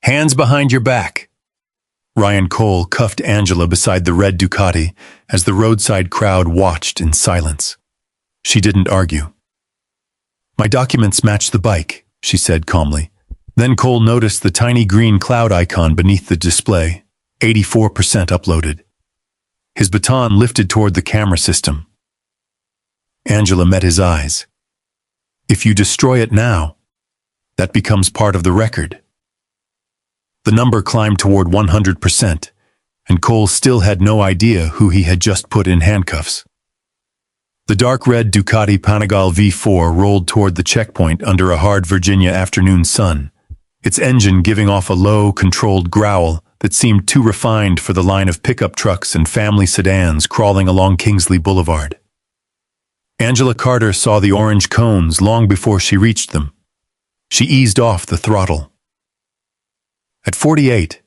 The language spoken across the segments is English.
Hands behind your back. Ryan Cole cuffed Angela beside the red Ducati as the roadside crowd watched in silence. She didn't argue. My documents match the bike, she said calmly. Then Cole noticed the tiny green cloud icon beneath the display, 84% uploaded. His baton lifted toward the camera system. Angela met his eyes. If you destroy it now, that becomes part of the record. The number climbed toward 100%, and Cole still had no idea who he had just put in handcuffs. The dark red Ducati Panigale V4 rolled toward the checkpoint under a hard Virginia afternoon sun, its engine giving off a low, controlled growl that seemed too refined for the line of pickup trucks and family sedans crawling along Kingsley Boulevard. Angela Carter saw the orange cones long before she reached them. She eased off the throttle. At 48,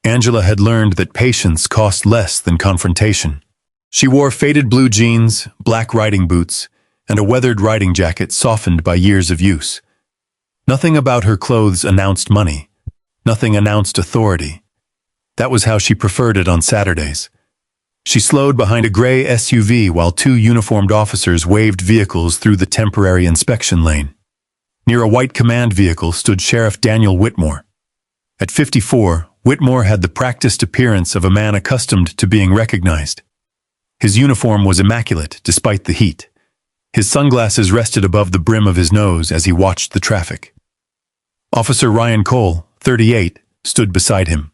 Angela had learned that patience cost less than confrontation. She wore faded blue jeans, black riding boots, and a weathered riding jacket softened by years of use. Nothing about her clothes announced money. Nothing announced authority. That was how she preferred it on Saturdays. She slowed behind a gray SUV while two uniformed officers waved vehicles through the temporary inspection lane. Near a white command vehicle stood Sheriff Daniel Whitmore. At 54, Whitmore had the practiced appearance of a man accustomed to being recognized. His uniform was immaculate despite the heat. His sunglasses rested above the brim of his nose as he watched the traffic. Officer Ryan Cole, 38, stood beside him.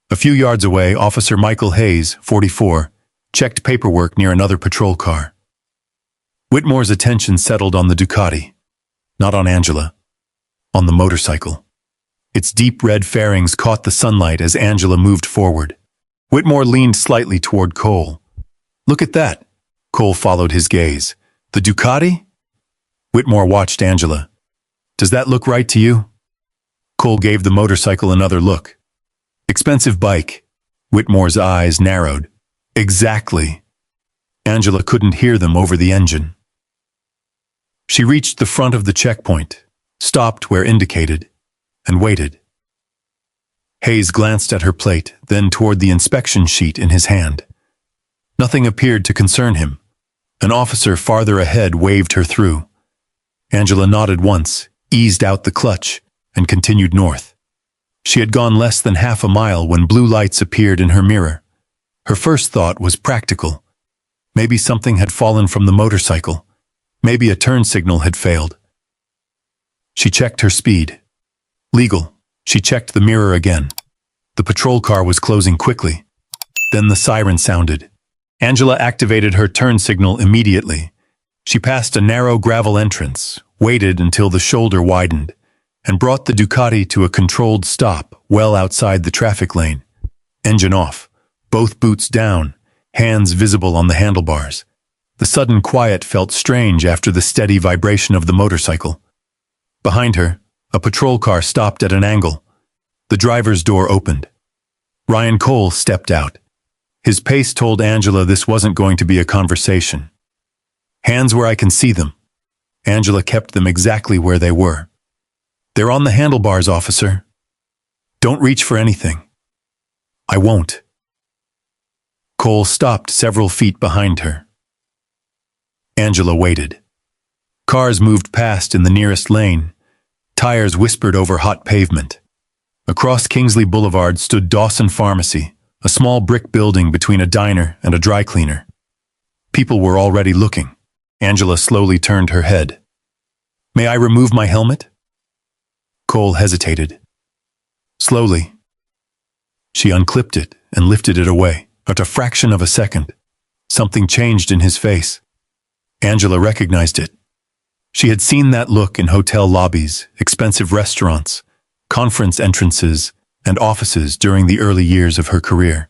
A few yards away, Officer Michael Hayes, 44, checked paperwork near another patrol car. Whitmore's attention settled on the Ducati, not on Angela, on the motorcycle. Its deep red fairings caught the sunlight as Angela moved forward. Whitmore leaned slightly toward Cole. Look at that. Cole followed his gaze. The Ducati? Whitmore watched Angela. Does that look right to you? Cole gave the motorcycle another look. Expensive bike. Whitmore's eyes narrowed. Exactly. Angela couldn't hear them over the engine. She reached the front of the checkpoint, stopped where indicated, and waited. Hayes glanced at her plate, then toward the inspection sheet in his hand. Nothing appeared to concern him. An officer farther ahead waved her through. Angela nodded once, eased out the clutch, and continued north. She had gone less than half a mile when blue lights appeared in her mirror. Her first thought was practical. Maybe something had fallen from the motorcycle. Maybe a turn signal had failed. She checked her speed. Legal. She checked the mirror again. The patrol car was closing quickly. Then the siren sounded. Angela activated her turn signal immediately. She passed a narrow gravel entrance, waited until the shoulder widened, and brought the Ducati to a controlled stop well outside the traffic lane. Engine off, both boots down, hands visible on the handlebars. The sudden quiet felt strange after the steady vibration of the motorcycle. Behind her, a patrol car stopped at an angle. The driver's door opened. Ryan Cole stepped out. His pace told Angela this wasn't going to be a conversation. Hands where I can see them. Angela kept them exactly where they were. They're on the handlebars, officer. Don't reach for anything. I won't. Cole stopped several feet behind her. Angela waited. Cars moved past in the nearest lane. Tires whispered over hot pavement. Across Kingsley Boulevard stood Dawson Pharmacy, a small brick building between a diner and a dry cleaner. People were already looking. Angela slowly turned her head. May I remove my helmet? Cole hesitated. Slowly. She unclipped it and lifted it away. At a fraction of a second, something changed in his face. Angela recognized it. She had seen that look in hotel lobbies, expensive restaurants, conference entrances, and offices during the early years of her career.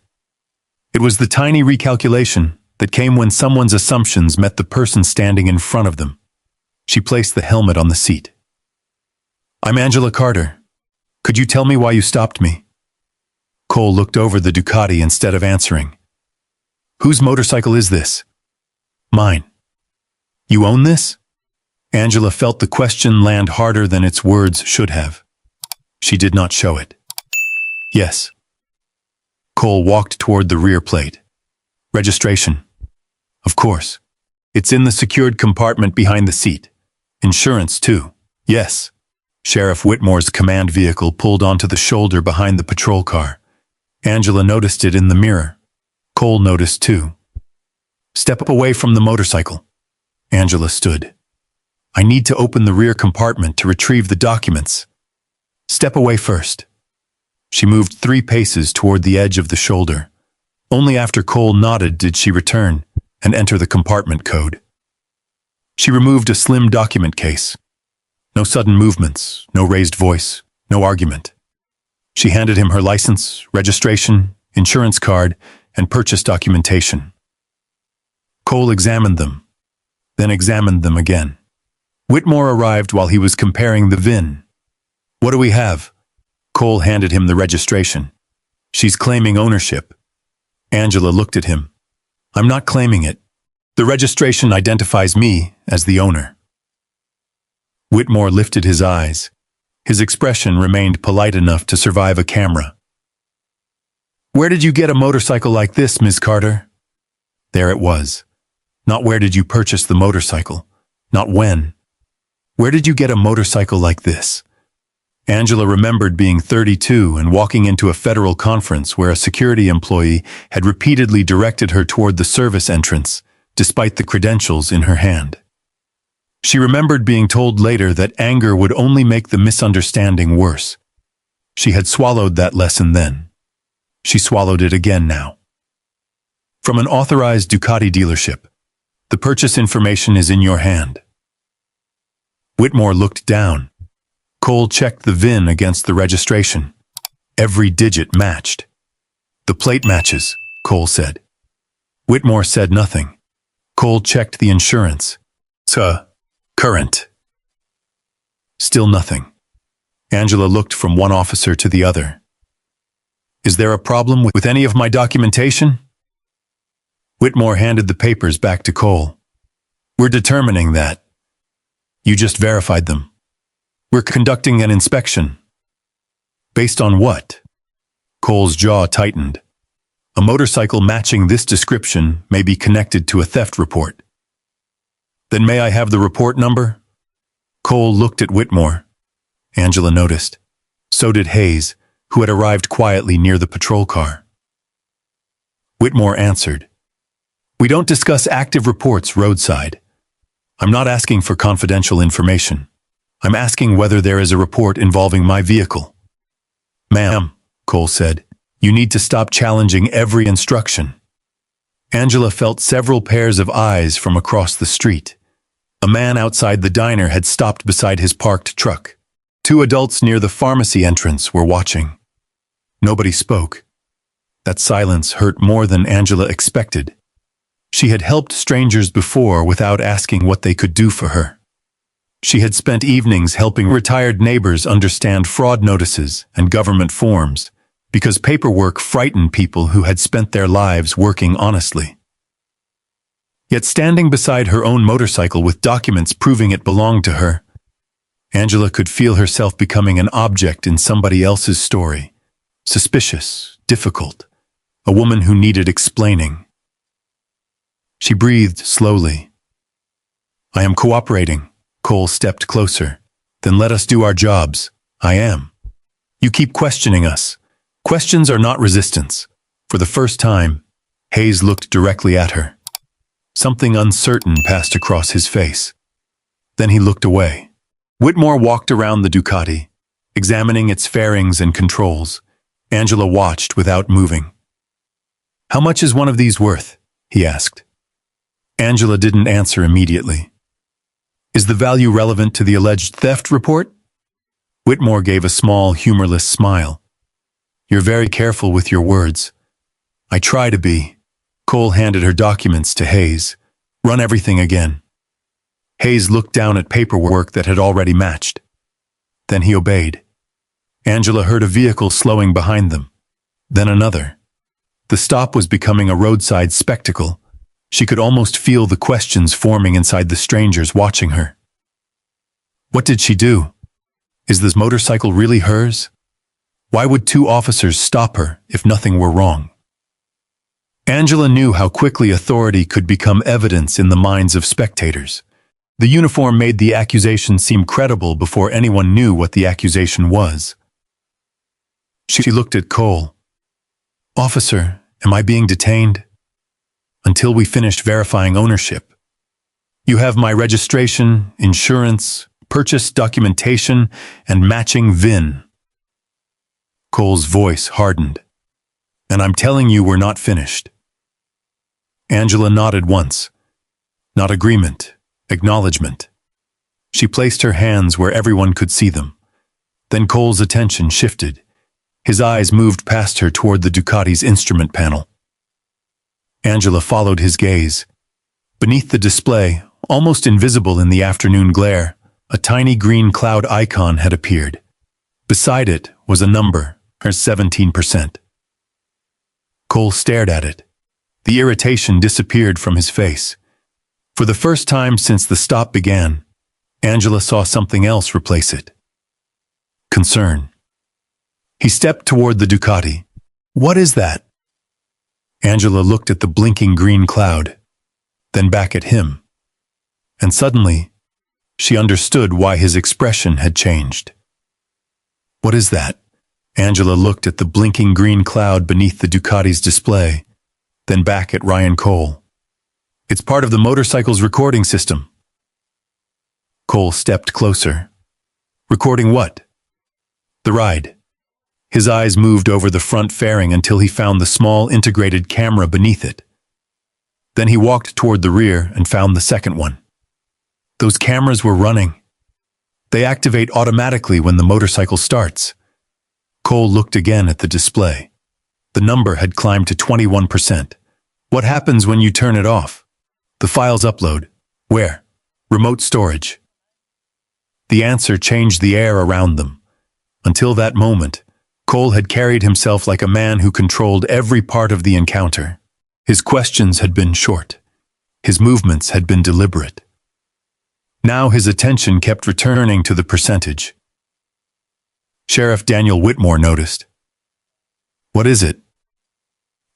It was the tiny recalculation that came when someone's assumptions met the person standing in front of them. She placed the helmet on the seat. I'm Angela Carter. Could you tell me why you stopped me? Cole looked over the Ducati instead of answering. Whose motorcycle is this? Mine. You own this? Angela felt the question land harder than its words should have. She did not show it. Yes. Cole walked toward the rear plate. Registration. Of course. It's in the secured compartment behind the seat. Insurance, too. Yes. Sheriff Whitmore's command vehicle pulled onto the shoulder behind the patrol car. Angela noticed it in the mirror. Cole noticed, too. Step away from the motorcycle. Angela stood. I need to open the rear compartment to retrieve the documents. Step away first. She moved 3 paces toward the edge of the shoulder. Only after Cole nodded did she return and enter the compartment code. She removed a slim document case. No sudden movements, no raised voice, no argument. She handed him her license, registration, insurance card, and purchase documentation. Cole examined them, then examined them again. Whitmore arrived while he was comparing the VIN. What do we have? Cole handed him the registration. She's claiming ownership. Angela looked at him. I'm not claiming it. The registration identifies me as the owner. Whitmore lifted his eyes. His expression remained polite enough to survive a camera. Where did you get a motorcycle like this, Ms. Carter? There it was. Not where did you purchase the motorcycle, not when. Where did you get a motorcycle like this? Angela remembered being 32 and walking into a federal conference where a security employee had repeatedly directed her toward the service entrance, despite the credentials in her hand. She remembered being told later that anger would only make the misunderstanding worse. She had swallowed that lesson then. She swallowed it again now. From an authorized Ducati dealership. The purchase information is in your hand. Whitmore looked down. Cole checked the VIN against the registration. Every digit matched. The plate matches, Cole said. Whitmore said nothing. Cole checked the insurance. Current. Still nothing. Angela looked from one officer to the other. Is there a problem with any of my documentation? Whitmore handed the papers back to Cole. We're determining that. You just verified them. We're conducting an inspection. Based on what? Cole's jaw tightened. A motorcycle matching this description may be connected to a theft report. Then may I have the report number? Cole looked at Whitmore. Angela noticed. So did Hayes, who had arrived quietly near the patrol car. Whitmore answered. We don't discuss active reports roadside. I'm not asking for confidential information. I'm asking whether there is a report involving my vehicle. Ma'am, Cole said, you need to stop challenging every instruction. Angela felt several pairs of eyes from across the street. A man outside the diner had stopped beside his parked truck. 2 adults near the pharmacy entrance were watching. Nobody spoke. That silence hurt more than Angela expected. She had helped strangers before without asking what they could do for her. She had spent evenings helping retired neighbors understand fraud notices and government forms, because paperwork frightened people who had spent their lives working honestly. Yet standing beside her own motorcycle with documents proving it belonged to her, Angela could feel herself becoming an object in somebody else's story. Suspicious, difficult, a woman who needed explaining. She breathed slowly. I am cooperating. Cole stepped closer. Then let us do our jobs. I am. You keep questioning us. Questions are not resistance. For the first time, Hayes looked directly at her. Something uncertain passed across his face. Then he looked away. Whitmore walked around the Ducati, examining its fairings and controls. Angela watched without moving. How much is one of these worth? He asked. Angela didn't answer immediately. Is the value relevant to the alleged theft report? Whitmore gave a small, humorless smile. You're very careful with your words. I try to be. Cole handed her documents to Hayes. Run everything again. Hayes looked down at paperwork that had already matched. Then he obeyed. Angela heard a vehicle slowing behind them. Then another. The stop was becoming a roadside spectacle. She could almost feel the questions forming inside the strangers watching her. What did she do? Is this motorcycle really hers? Why would two officers stop her if nothing were wrong? Angela knew how quickly authority could become evidence in the minds of spectators. The uniform made the accusation seem credible before anyone knew what the accusation was. She looked at Cole. "Officer, am I being detained?" "Until we finished verifying ownership. You have my registration, insurance, purchase documentation, and matching VIN." Cole's voice hardened. "And I'm telling you we're not finished." Angela nodded once. Not agreement, acknowledgement. She placed her hands where everyone could see them. Then Cole's attention shifted. His eyes moved past her toward the Ducati's instrument panel. Angela followed his gaze. Beneath the display, almost invisible in the afternoon glare, a tiny green cloud icon had appeared. Beside it was a number, her 17%. Cole stared at it. The irritation disappeared from his face. For the first time since the stop began, Angela saw something else replace it. Concern. He stepped toward the Ducati. "What is that?" Angela looked at the blinking green cloud, then back at him. And suddenly, she understood why his expression had changed. "What is that?" Angela looked at the blinking green cloud beneath the Ducati's display, then back at Ryan Cole. "It's part of the motorcycle's recording system." Cole stepped closer. "Recording what?" "The ride." His eyes moved over the front fairing until he found the small integrated camera beneath it. Then he walked toward the rear and found the second one. Those cameras were running. They activate automatically when the motorcycle starts. Cole looked again at the display. The number had climbed to 21%. "What happens when you turn it off?" "The files upload." "Where?" "Remote storage." The answer changed the air around them. Until that moment, Cole had carried himself like a man who controlled every part of the encounter. His questions had been short. His movements had been deliberate. Now his attention kept returning to the percentage. Sheriff Daniel Whitmore noticed. "What is it?"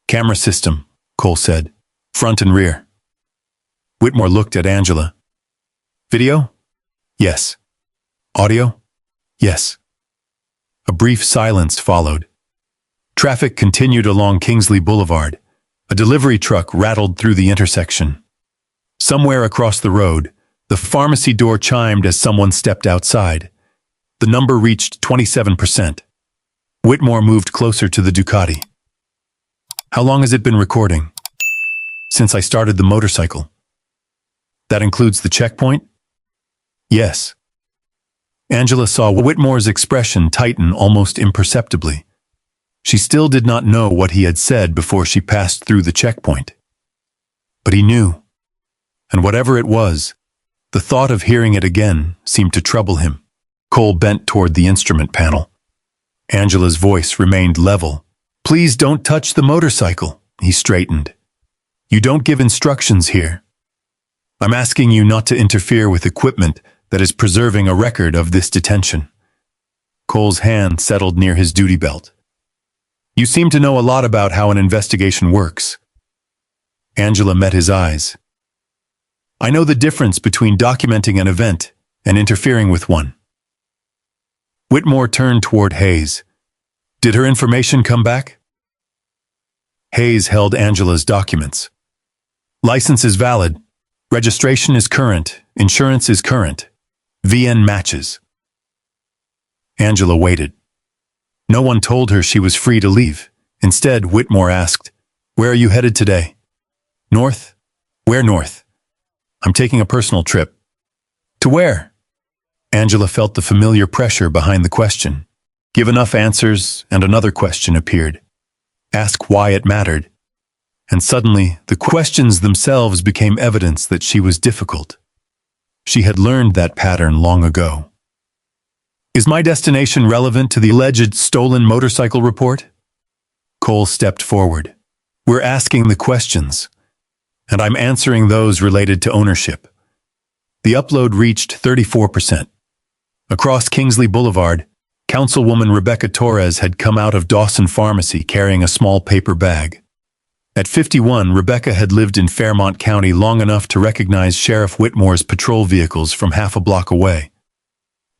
"Camera system," Cole said. "Front and rear." Whitmore looked at Angela. "Video?" "Yes." "Audio?" "Yes." A brief silence followed. Traffic continued along Kingsley Boulevard. A delivery truck rattled through the intersection. Somewhere across the road, the pharmacy door chimed as someone stepped outside. The number reached 27%. Whitmore moved closer to the Ducati. "How long has it been recording?" "Since I started the motorcycle." "That includes the checkpoint?" "Yes." Angela saw Whitmore's expression tighten almost imperceptibly. She still did not know what he had said before she passed through the checkpoint. But he knew. And whatever it was, the thought of hearing it again seemed to trouble him. Cole bent toward the instrument panel. Angela's voice remained level. "Please don't touch the motorcycle," he straightened. "You don't give instructions here. I'm asking you not to interfere with equipment that is preserving a record of this detention." Cole's hand settled near his duty belt. "You seem to know a lot about how an investigation works." Angela met his eyes. "I know the difference between documenting an event and interfering with one." Whitmore turned toward Hayes. "Did her information come back?" Hayes held Angela's documents. "License is valid. Registration is current. Insurance is current. VN matches." Angela waited. No one told her she was free to leave. Instead, Whitmore asked, "Where are you headed today?" "North." "Where north?" "I'm taking a personal trip." "To where?" Angela felt the familiar pressure behind the question. Give enough answers, and another question appeared. Ask why it mattered. And suddenly, the questions themselves became evidence that she was difficult. She had learned that pattern long ago. "Is my destination relevant to the alleged stolen motorcycle report?" Cole stepped forward. "We're asking the questions, and I'm answering those related to ownership." The upload reached 34%. Across Kingsley Boulevard, Councilwoman Rebecca Torres had come out of Dawson Pharmacy carrying a small paper bag. At 51, Rebecca had lived in Fairmont County long enough to recognize Sheriff Whitmore's patrol vehicles from half a block away.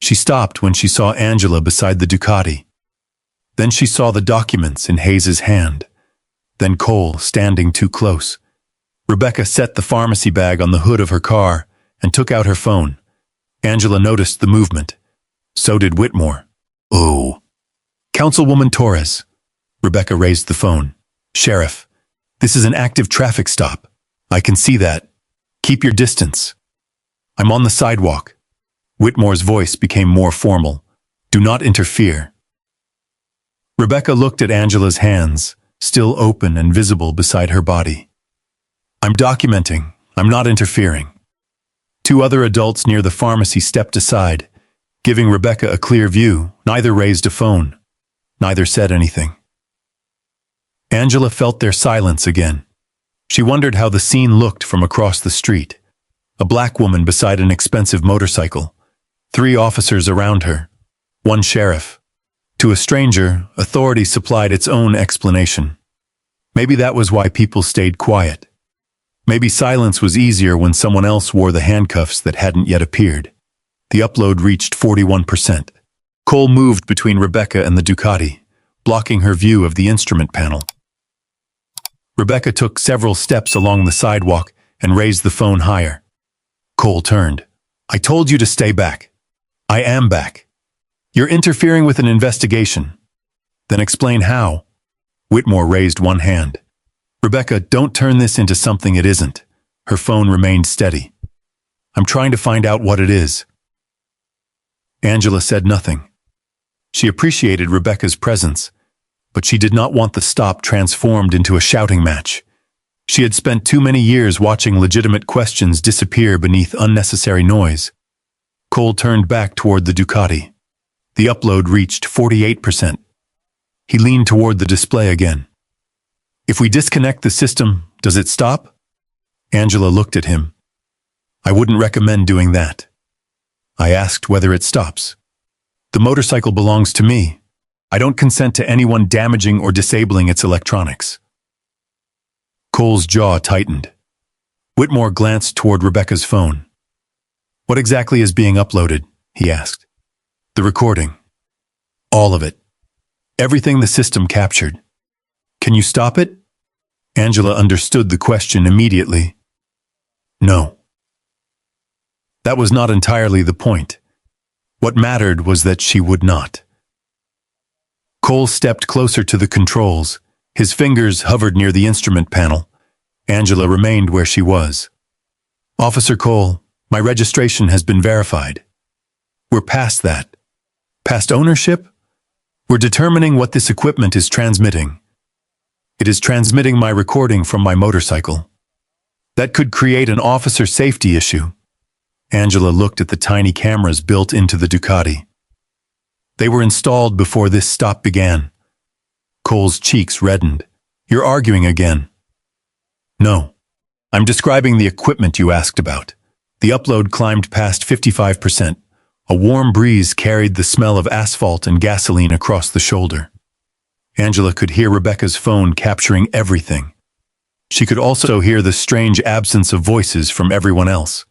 She stopped when she saw Angela beside the Ducati. Then she saw the documents in Hayes's hand. Then Cole standing too close. Rebecca set the pharmacy bag on the hood of her car and took out her phone. Angela noticed the movement. So did Whitmore. Oh. Councilwoman Torres. Rebecca raised the phone. Sheriff, this is an active traffic stop. I can see that. Keep your distance. I'm on the sidewalk. Whitmore's voice became more formal. Do not interfere. Rebecca looked at Angela's hands, still open and visible beside her body. I'm documenting. I'm not interfering. Two other adults near the pharmacy stepped aside, giving Rebecca a clear view. Neither raised a phone. Neither said anything. Angela felt their silence again. She wondered how the scene looked from across the street. A black woman beside an expensive motorcycle. 3 officers around her. 1 sheriff. To a stranger, authority supplied its own explanation. Maybe that was why people stayed quiet. Maybe silence was easier when someone else wore the handcuffs that hadn't yet appeared. The upload reached 41%. Cole moved between Rebecca and the Ducati, blocking her view of the instrument panel. Rebecca took several steps along the sidewalk and raised the phone higher. Cole turned. I told you to stay back. I am back. You're interfering with an investigation. Then explain how. Whitmore raised one hand. Rebecca, don't turn this into something it isn't. Her phone remained steady. I'm trying to find out what it is. Angela said nothing. She appreciated Rebecca's presence, but she did not want the stop transformed into a shouting match. She had spent too many years watching legitimate questions disappear beneath unnecessary noise. Cole turned back toward the Ducati. The upload reached 48%. He leaned toward the display again. If we disconnect the system, does it stop? Angela looked at him. I wouldn't recommend doing that. I asked whether it stops. The motorcycle belongs to me. I don't consent to anyone damaging or disabling its electronics. Cole's jaw tightened. Whitmore glanced toward Rebecca's phone. What exactly is being uploaded? He asked. The recording. All of it. Everything the system captured. Can you stop it? Angela understood the question immediately. No. That was not entirely the point. What mattered was that she would not. Cole stepped closer to the controls. His fingers hovered near the instrument panel. Angela remained where she was. Officer Cole, my registration has been verified. We're past that. Past ownership? We're determining what this equipment is transmitting. It is transmitting my recording from my motorcycle. That could create an officer safety issue. Angela looked at the tiny cameras built into the Ducati. They were installed before this stop began. Cole's cheeks reddened. You're arguing again. No. I'm describing the equipment you asked about. The upload climbed past 55%. A warm breeze carried the smell of asphalt and gasoline across the shoulder. Angela could hear Rebecca's phone capturing everything. She could also hear the strange absence of voices from everyone else.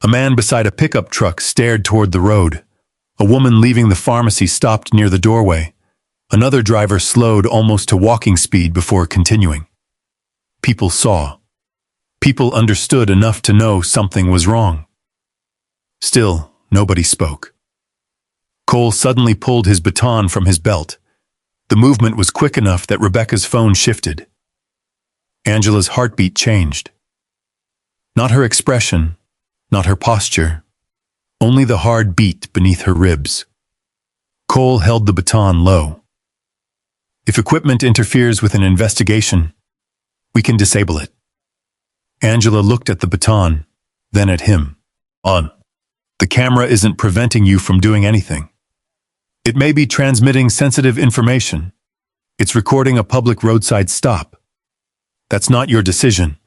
A man beside a pickup truck stared toward the road. A woman leaving the pharmacy stopped near the doorway. Another driver slowed almost to walking speed before continuing. People saw. People understood enough to know something was wrong. Still, nobody spoke. Cole suddenly pulled his baton from his belt. The movement was quick enough that Rebecca's phone shifted. Angela's heartbeat changed. Not her expression, not her posture, only the hard beat beneath her ribs. Cole held the baton low. If equipment interferes with an investigation, we can disable it. Angela looked at the baton, then at him. On. The camera isn't preventing you from doing anything. It may be transmitting sensitive information. It's recording a public roadside stop. That's not your decision.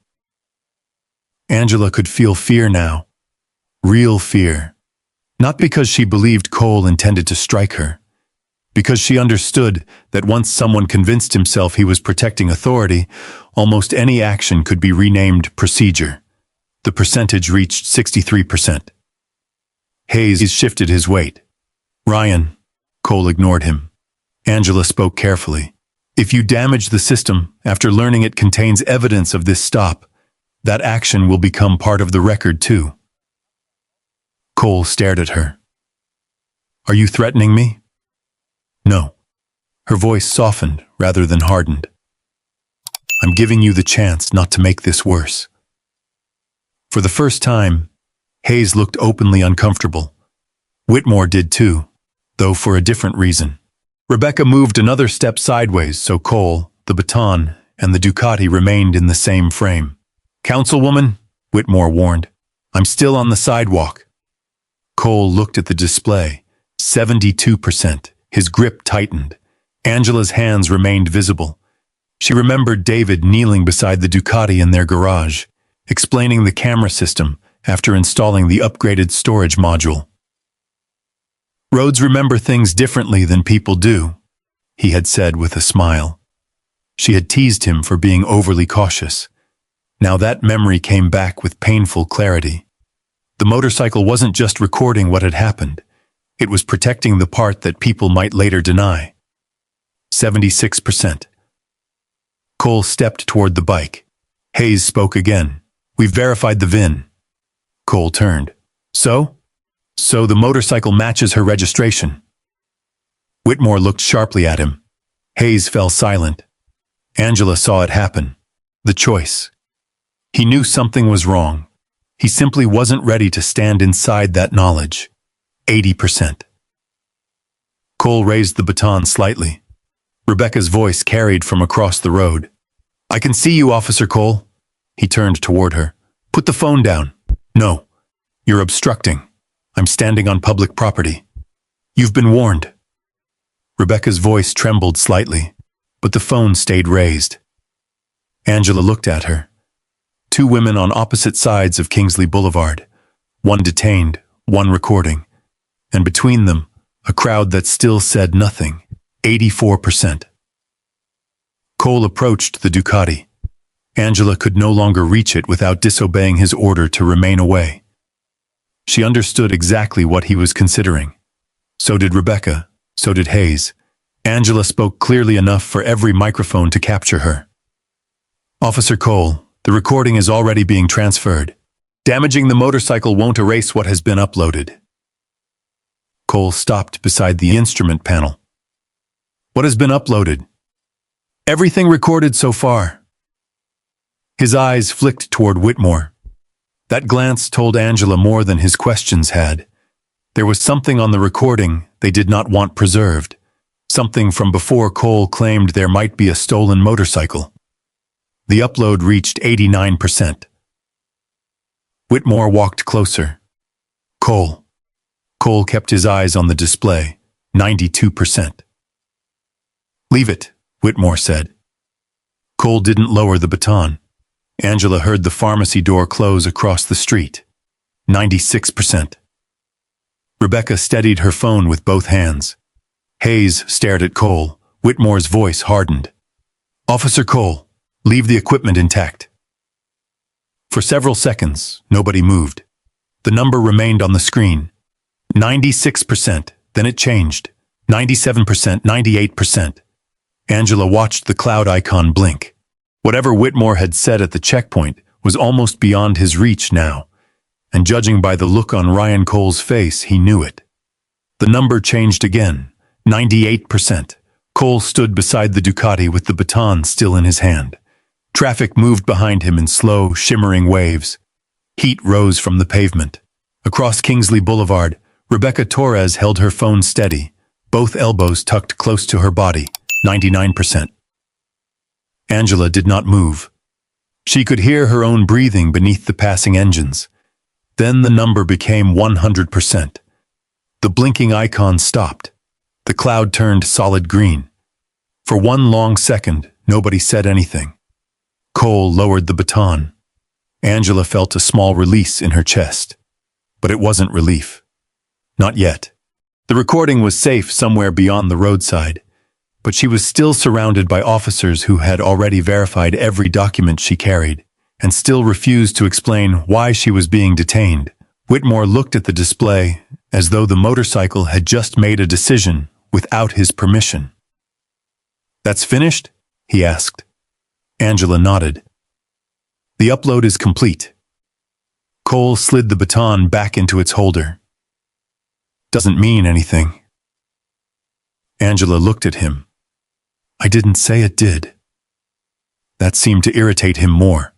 Angela could feel fear now. Real fear. Not because she believed Cole intended to strike her, because she understood that once someone convinced himself he was protecting authority, almost any action could be renamed procedure. The percentage reached 63%. Hayes shifted his weight. "Ryan," Cole ignored him. Angela spoke carefully. "If you damage the system after learning it contains evidence of this stop, that action will become part of the record too." Cole stared at her. "Are you threatening me?" "No." Her voice softened rather than hardened. "I'm giving you the chance not to make this worse." For the first time, Hayes looked openly uncomfortable. Whitmore did too, though for a different reason. Rebecca moved another step sideways so Cole, the baton, and the Ducati remained in the same frame. "Councilwoman," Whitmore warned, "I'm still on the sidewalk." Cole looked at the display. 72%. His grip tightened. Angela's hands remained visible. She remembered David kneeling beside the Ducati in their garage, explaining the camera system after installing the upgraded storage module. "Roads remember things differently than people do," he had said with a smile. She had teased him for being overly cautious. Now that memory came back with painful clarity. The motorcycle wasn't just recording what had happened. It was protecting the part that people might later deny. 76%. Cole stepped toward the bike. Hayes spoke again. "We've verified the VIN." Cole turned. So? "So the motorcycle matches her registration." Whitmore looked sharply at him. Hayes fell silent. Angela saw it happen. The choice. He knew something was wrong. He simply wasn't ready to stand inside that knowledge. 80%. Cole raised the baton slightly. Rebecca's voice carried from across the road. "I can see you, Officer Cole." He turned toward her. "Put the phone down." "No. You're obstructing. I'm standing on public property." "You've been warned." Rebecca's voice trembled slightly, but the phone stayed raised. Angela looked at her. Two women on opposite sides of Kingsley Boulevard, one detained, one recording, and between them, a crowd that still said nothing. 84%. Cole approached the Ducati. Angela could no longer reach it without disobeying his order to remain away. She understood exactly what he was considering. So did Rebecca, so did Hayes. Angela spoke clearly enough for every microphone to capture her. "Officer Cole, the recording is already being transferred. Damaging the motorcycle won't erase what has been uploaded." Cole stopped beside the instrument panel. "What has been uploaded?" "Everything recorded so far." His eyes flicked toward Whitmore. That glance told Angela more than his questions had. There was something on the recording they did not want preserved. Something from before Cole claimed there might be a stolen motorcycle. The upload reached 89%. Whitmore walked closer. "Cole." Cole kept his eyes on the display. 92%. "Leave it," Whitmore said. Cole didn't lower the baton. Angela heard the pharmacy door close across the street. 96%. Rebecca steadied her phone with both hands. Hayes stared at Cole. Whitmore's voice hardened. "Officer Cole, leave the equipment intact." For several seconds, nobody moved. The number remained on the screen. 96%, then it changed. 97%, 98%. Angela watched the cloud icon blink. Whatever Whitmore had said at the checkpoint was almost beyond his reach now, and judging by the look on Ryan Cole's face, he knew it. The number changed again, 98%. Cole stood beside the Ducati with the baton still in his hand. Traffic moved behind him in slow, shimmering waves. Heat rose from the pavement. Across Kingsley Boulevard, Rebecca Torres held her phone steady, both elbows tucked close to her body, 99%. Angela did not move. She could hear her own breathing beneath the passing engines. Then the number became 100%. The blinking icon stopped. The cloud turned solid green. For one long second, nobody said anything. Cole lowered the baton. Angela felt a small release in her chest. But it wasn't relief. Not yet. The recording was safe somewhere beyond the roadside, but she was still surrounded by officers who had already verified every document she carried, and still refused to explain why she was being detained. Whitmore looked at the display as though the motorcycle had just made a decision without his permission. "That's finished?" he asked. Angela nodded. "The upload is complete." Cole slid the baton back into its holder. "Doesn't mean anything." Angela looked at him. "I didn't say it did." That seemed to irritate him more.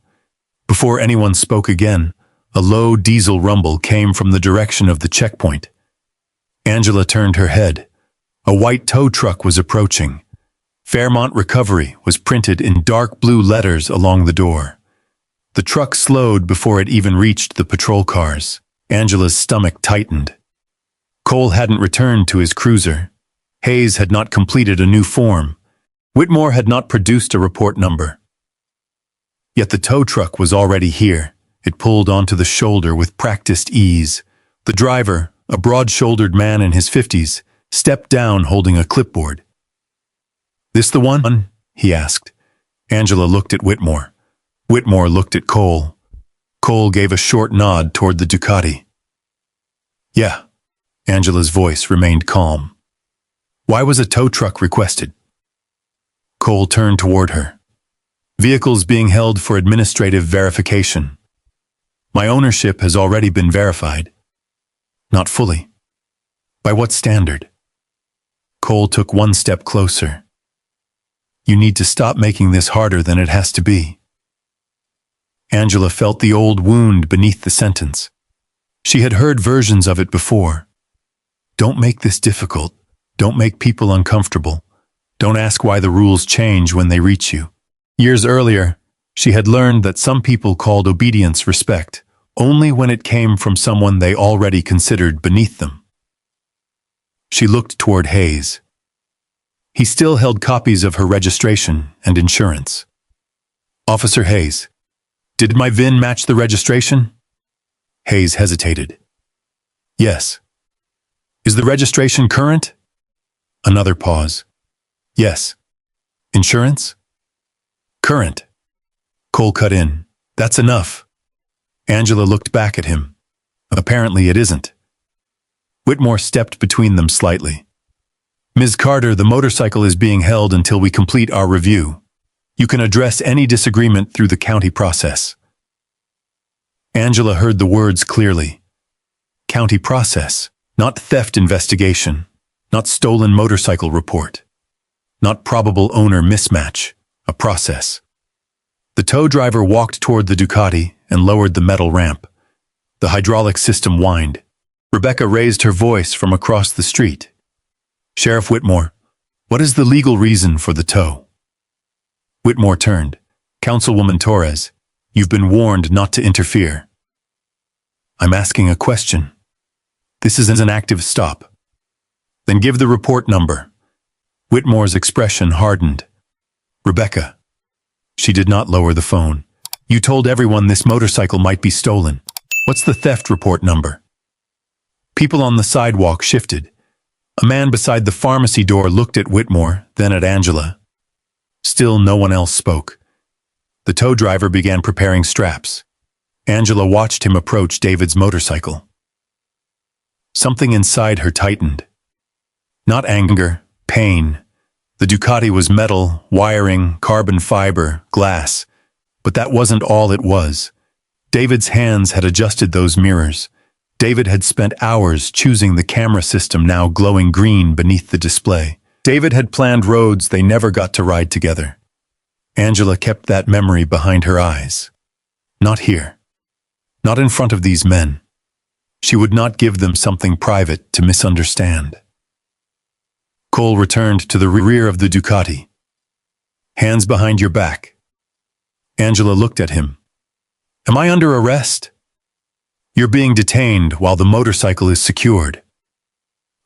Before anyone spoke again, a low diesel rumble came from the direction of the checkpoint. Angela turned her head. A white tow truck was approaching. Fairmont Recovery was printed in dark blue letters along the door. The truck slowed before it even reached the patrol cars. Angela's stomach tightened. Cole hadn't returned to his cruiser. Hayes had not completed a new form. Whitmore had not produced a report number. Yet the tow truck was already here. It pulled onto the shoulder with practiced ease. The driver, a broad-shouldered man in his 50s, stepped down holding a clipboard. "This the one?" he asked. Angela looked at Whitmore. Whitmore looked at Cole. Cole gave a short nod toward the Ducati. "Yeah." Angela's voice remained calm. "Why was a tow truck requested?" Cole turned toward her. "Vehicles being held for administrative verification. My ownership has already been verified." "Not fully." "By what standard?" Cole took one step closer. "You need to stop making this harder than it has to be." Angela felt the old wound beneath the sentence. She had heard versions of it before. Don't make this difficult. Don't make people uncomfortable. Don't ask why the rules change when they reach you. Years earlier, she had learned that some people called obedience respect, only when it came from someone they already considered beneath them. She looked toward Hayes. He still held copies of her registration and insurance. "Officer Hayes, did my VIN match the registration?" Hayes hesitated. "Yes." "Is the registration current?" Another pause. "Yes." "Insurance?" "Current." Cole cut in. "That's enough." Angela looked back at him. "Apparently it isn't." Whitmore stepped between them slightly. "Ms. Carter, the motorcycle is being held until we complete our review. You can address any disagreement through the county process." Angela heard the words clearly. County process, not theft investigation, not stolen motorcycle report, not probable owner mismatch, a process. The tow driver walked toward the Ducati and lowered the metal ramp. The hydraulic system whined. Rebecca raised her voice from across the street. "Sheriff Whitmore, what is the legal reason for the tow?" Whitmore turned. "Councilwoman Torres, you've been warned not to interfere." "I'm asking a question. This is an active stop." "Then give the report number." Whitmore's expression hardened. "Rebecca." She did not lower the phone. "You told everyone this motorcycle might be stolen. What's the theft report number?" People on the sidewalk shifted. A man beside the pharmacy door looked at Whitmore, then at Angela. Still no one else spoke. The tow driver began preparing straps. Angela watched him approach David's motorcycle. Something inside her tightened. Not anger, pain. The Ducati was metal, wiring, carbon fiber, glass. But that wasn't all it was. David's hands had adjusted those mirrors. David had spent hours choosing the camera system now glowing green beneath the display. David had planned roads they never got to ride together. Angela kept that memory behind her eyes. Not here. Not in front of these men. She would not give them something private to misunderstand. Cole returned to the rear of the Ducati. "Hands behind your back." Angela looked at him. "Am I under arrest?" "You're being detained while the motorcycle is secured."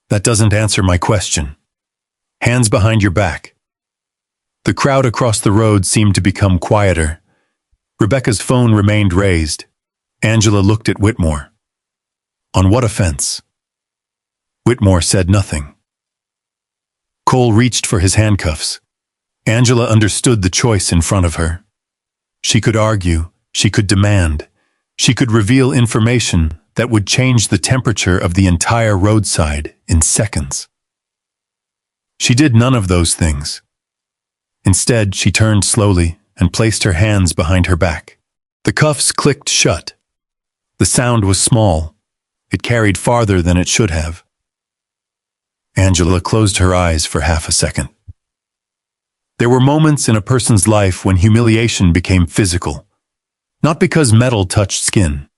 "That doesn't answer my question." "Hands behind your back." The crowd across the road seemed to become quieter. Rebecca's phone remained raised. Angela looked at Whitmore. "On what offense?" Whitmore said nothing. Cole reached for his handcuffs. Angela understood the choice in front of her. She could argue, she could demand, she could reveal information that would change the temperature of the entire roadside in seconds. She did none of those things. Instead, she turned slowly and placed her hands behind her back. The cuffs clicked shut. The sound was small. It carried farther than it should have. Angela closed her eyes for half a second. There were moments in a person's life when humiliation became physical. Not because metal touched skin,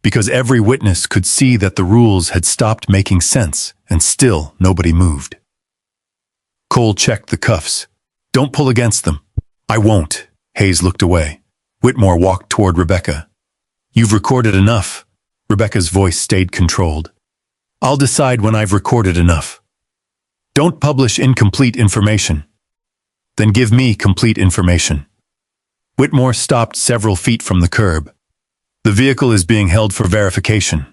because every witness could see that the rules had stopped making sense, and still nobody moved. Cole checked the cuffs. "Don't pull against them." "I won't." Hayes looked away. Whitmore walked toward Rebecca. "You've recorded enough." Rebecca's voice stayed controlled. "I'll decide when I've recorded enough." "Don't publish incomplete information." "Then give me complete information." Whitmore stopped several feet from the curb. "The vehicle is being held for verification."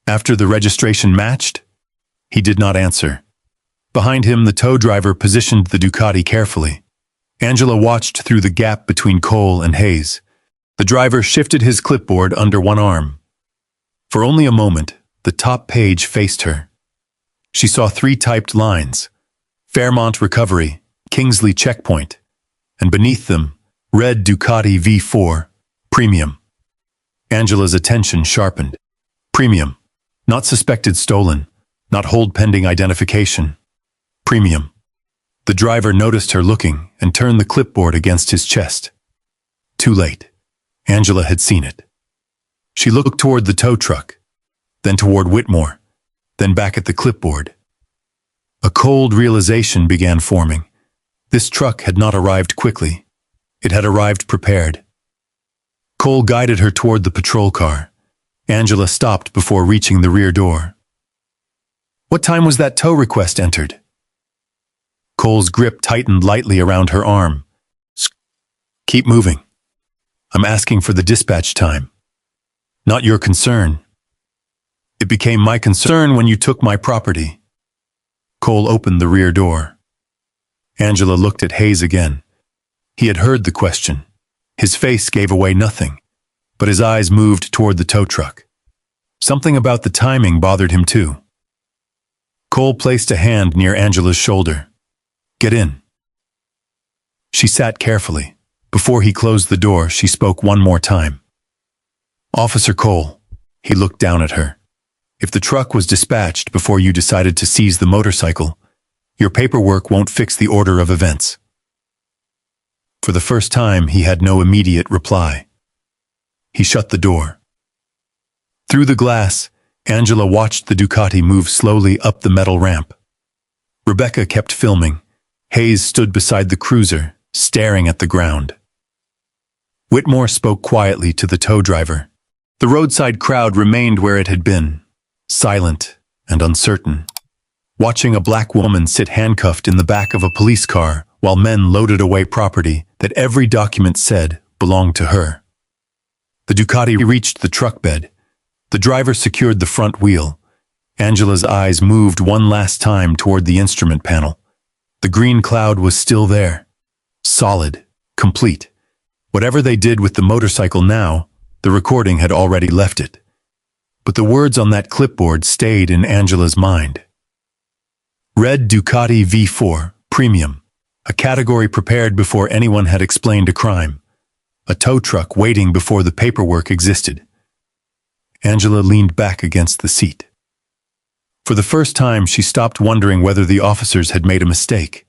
"After the registration matched?" He did not answer. Behind him, the tow driver positioned the Ducati carefully. Angela watched through the gap between Cole and Hayes. The driver shifted his clipboard under one arm. For only a moment, the top page faced her. She saw 3 typed lines: Fairmont Recovery, Kingsley Checkpoint, and beneath them, red Ducati V4, Premium. Angela's attention sharpened. Premium. Not suspected stolen, not hold pending identification. Premium. The driver noticed her looking and turned the clipboard against his chest. Too late. Angela had seen it. She looked toward the tow truck, then toward Whitmore, then back at the clipboard. A cold realization began forming. This truck had not arrived quickly. It had arrived prepared. Cole guided her toward the patrol car. Angela stopped before reaching the rear door. "What time was that tow request entered?" Cole's grip tightened lightly around her arm. "Keep moving. I'm asking for the dispatch time. Not your concern. It became my concern when you took my property." Cole opened the rear door. Angela looked at Hayes again. He had heard the question. His face gave away nothing, but his eyes moved toward the tow truck. Something about the timing bothered him too. Cole placed a hand near Angela's shoulder. "Get in." She sat carefully. Before he closed the door, she spoke one more time. "Officer Cole." He looked down at her. "If the truck was dispatched before you decided to seize the motorcycle, your paperwork won't fix the order of events." For the first time, he had no immediate reply. He shut the door. Through the glass, Angela watched the Ducati move slowly up the metal ramp. Rebecca kept filming. Hayes stood beside the cruiser, staring at the ground. Whitmore spoke quietly to the tow driver. The roadside crowd remained where it had been, silent and uncertain, watching a black woman sit handcuffed in the back of a police car while men loaded away property that every document said belonged to her. The Ducati reached the truck bed. The driver secured the front wheel. Angela's eyes moved one last time toward the instrument panel. The green cloud was still there, solid, complete. Whatever they did with the motorcycle now, the recording had already left it. But the words on that clipboard stayed in Angela's mind. Red Ducati V4, Premium, a category prepared before anyone had explained a crime. A tow truck waiting before the paperwork existed. Angela leaned back against the seat. For the first time, she stopped wondering whether the officers had made a mistake.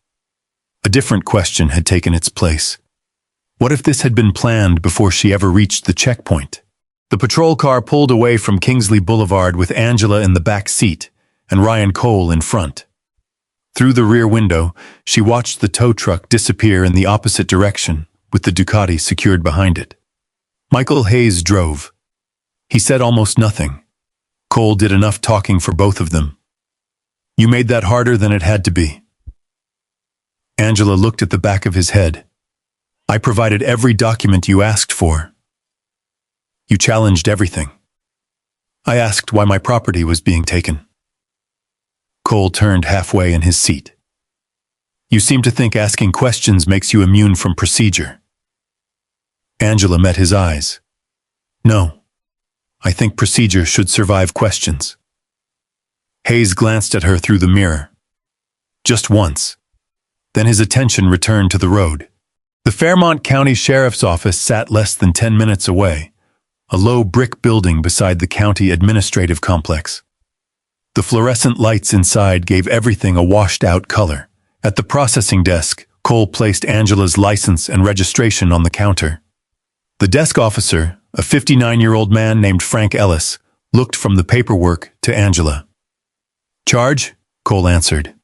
A different question had taken its place. What if this had been planned before she ever reached the checkpoint? The patrol car pulled away from Kingsley Boulevard with Angela in the back seat and Ryan Cole in front. Through the rear window, she watched the tow truck disappear in the opposite direction, with the Ducati secured behind it. Michael Hayes drove. He said almost nothing. Cole did enough talking for both of them. "You made that harder than it had to be." Angela looked at the back of his head. "I provided every document you asked for. You challenged everything. I asked why my property was being taken." Cole turned halfway in his seat. You seem to think asking questions makes you immune from procedure. Angela met his eyes. No. I think procedure should survive questions. Hayes glanced at her through the mirror. Just once. Then his attention returned to the road. The Fairmont County Sheriff's Office sat less than 10 minutes away, a low brick building beside the county administrative complex. The fluorescent lights inside gave everything a washed-out color. At the processing desk, Cole placed Angela's license and registration on the counter. The desk officer, a 59-year-old man named Frank Ellis, looked from the paperwork to Angela. Charge? Cole answered.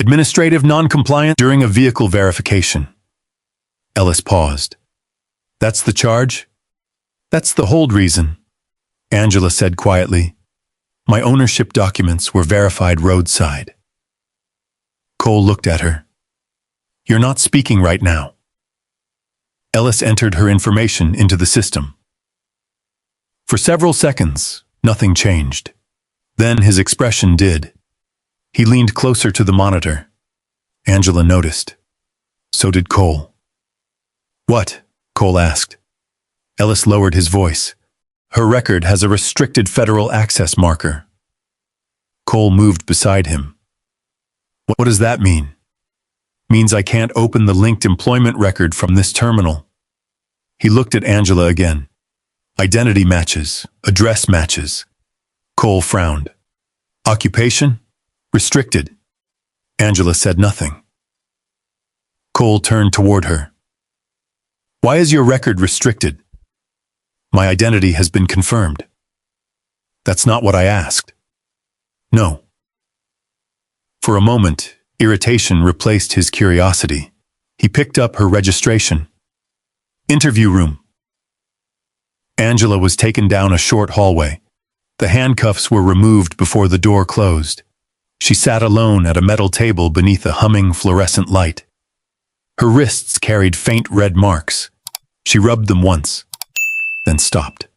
Administrative non-compliance during a vehicle verification. Ellis paused. That's the charge? That's the hold reason, Angela said quietly. My ownership documents were verified roadside. Cole looked at her. You're not speaking right now. Ellis entered her information into the system. For several seconds, nothing changed. Then his expression did. He leaned closer to the monitor. Angela noticed. So did Cole. What? Cole asked. Ellis lowered his voice. Her record has a restricted federal access marker. Cole moved beside him. What does that mean? Means I can't open the linked employment record from this terminal. He looked at Angela again. Identity matches, address matches. Cole frowned. Occupation? Restricted. Angela said nothing. Cole turned toward her. Why is your record restricted? My identity has been confirmed. That's not what I asked. No. For a moment, irritation replaced his curiosity. He picked up her registration. Interview room. Angela was taken down a short hallway. The handcuffs were removed before the door closed. She sat alone at a metal table beneath a humming fluorescent light. Her wrists carried faint red marks. She rubbed them once, then stopped.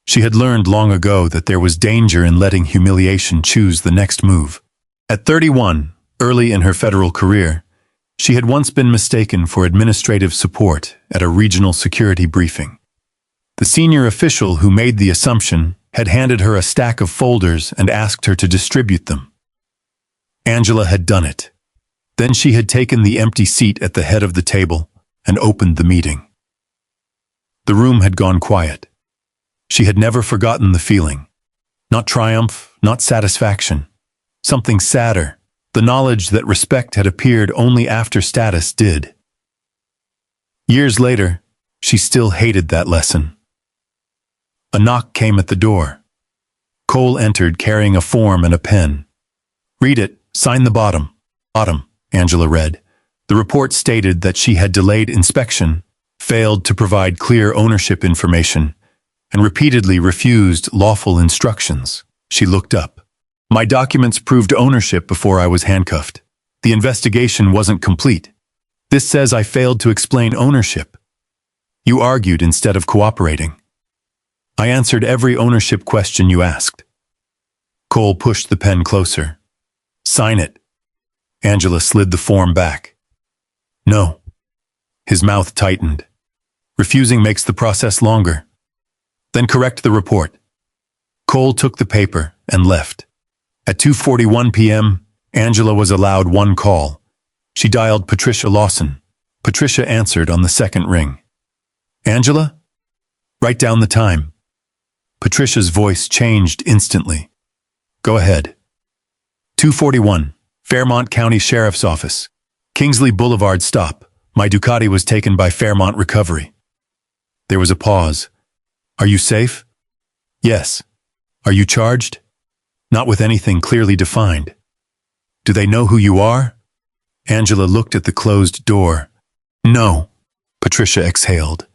She had learned long ago that there was danger in letting humiliation choose the next move. At 31, early in her federal career, she had once been mistaken for administrative support at a regional security briefing. The senior official who made the assumption had handed her a stack of folders and asked her to distribute them. Angela had done it. Then she had taken the empty seat at the head of the table and opened the meeting. The room had gone quiet. She had never forgotten the feeling. Not triumph, not satisfaction. Something sadder, the knowledge that respect had appeared only after status did. Years later, she still hated that lesson. A knock came at the door. Cole entered carrying a form and a pen. Read it, sign the bottom. Bottom, Angela read. The report stated that she had delayed inspection, failed to provide clear ownership information, and repeatedly refused lawful instructions. She looked up. My documents proved ownership before I was handcuffed. The investigation wasn't complete. This says I failed to explain ownership. You argued instead of cooperating. I answered every ownership question you asked. Cole pushed the pen closer. Sign it. Angela slid the form back. No. His mouth tightened. Refusing makes the process longer. Then correct the report. Cole took the paper and left. At 2:41 p.m., Angela was allowed one call. She dialed Patricia Lawson. Patricia answered on the second ring. Angela? Write down the time. Patricia's voice changed instantly. Go ahead. 2:41, Fairmont County Sheriff's Office. Kingsley Boulevard stop. My Ducati was taken by Fairmont Recovery. There was a pause. Are you safe? Yes. Are you charged? Not with anything clearly defined. Do they know who you are? Angela looked at the closed door. No. Patricia exhaled.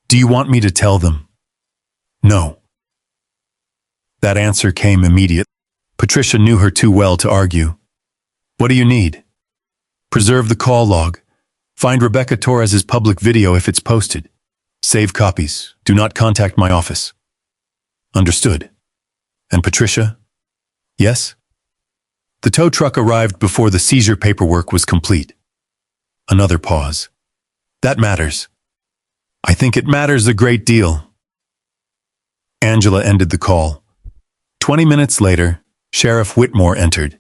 Do you want me to tell them? No. That answer came immediately. Patricia knew her too well to argue. What do you need? Preserve the call log. Find Rebecca Torres's public video if it's posted. Save copies. Do not contact my office. Understood. And Patricia? Yes? The tow truck arrived before the seizure paperwork was complete. Another pause. That matters. I think it matters a great deal. Angela ended the call. 20 minutes later, Sheriff Whitmore entered.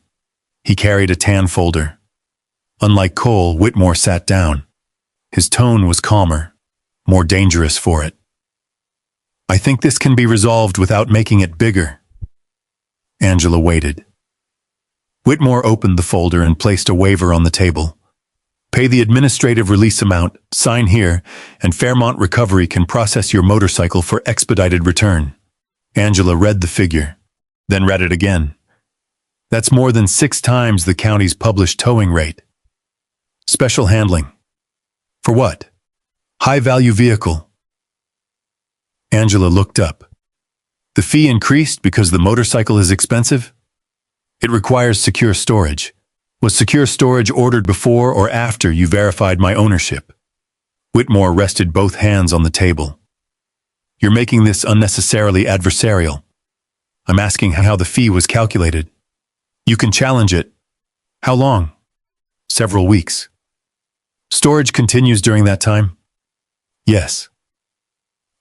He carried a tan folder. Unlike Cole, Whitmore sat down. His tone was calmer, more dangerous for it. I think this can be resolved without making it bigger. Angela waited. Whitmore opened the folder and placed a waiver on the table. Pay the administrative release amount, sign here, and Fairmont Recovery can process your motorcycle for expedited return. Angela read the figure, then read it again. That's more than 6 times the county's published towing rate. Special handling. For what? High-value vehicle. Angela looked up. The fee increased because the motorcycle is expensive? It requires secure storage. Was secure storage ordered before or after you verified my ownership? Whitmore rested both hands on the table. You're making this unnecessarily adversarial. I'm asking how the fee was calculated. You can challenge it. How long? Several weeks. Storage continues during that time? Yes.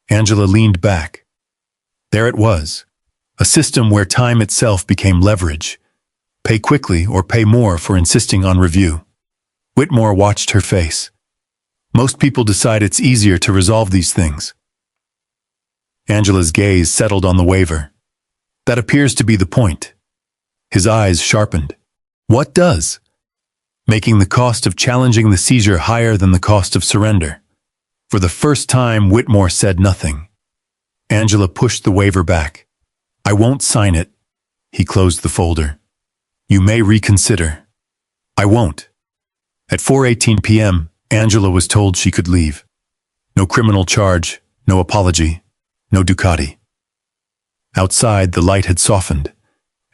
Angela leaned back. There it was, a system where time itself became leverage. Pay quickly or pay more for insisting on review. Whitmore watched her face. Most people decide it's easier to resolve these things. Angela's gaze settled on the waiver. That appears to be the point. His eyes sharpened. What does? Making the cost of challenging the seizure higher than the cost of surrender. For the first time, Whitmore said nothing. Angela pushed the waiver back. I won't sign it. He closed the folder. You may reconsider. I won't. At 4:18 p.m., Angela was told she could leave. No criminal charge, no apology, no Ducati. Outside, the light had softened.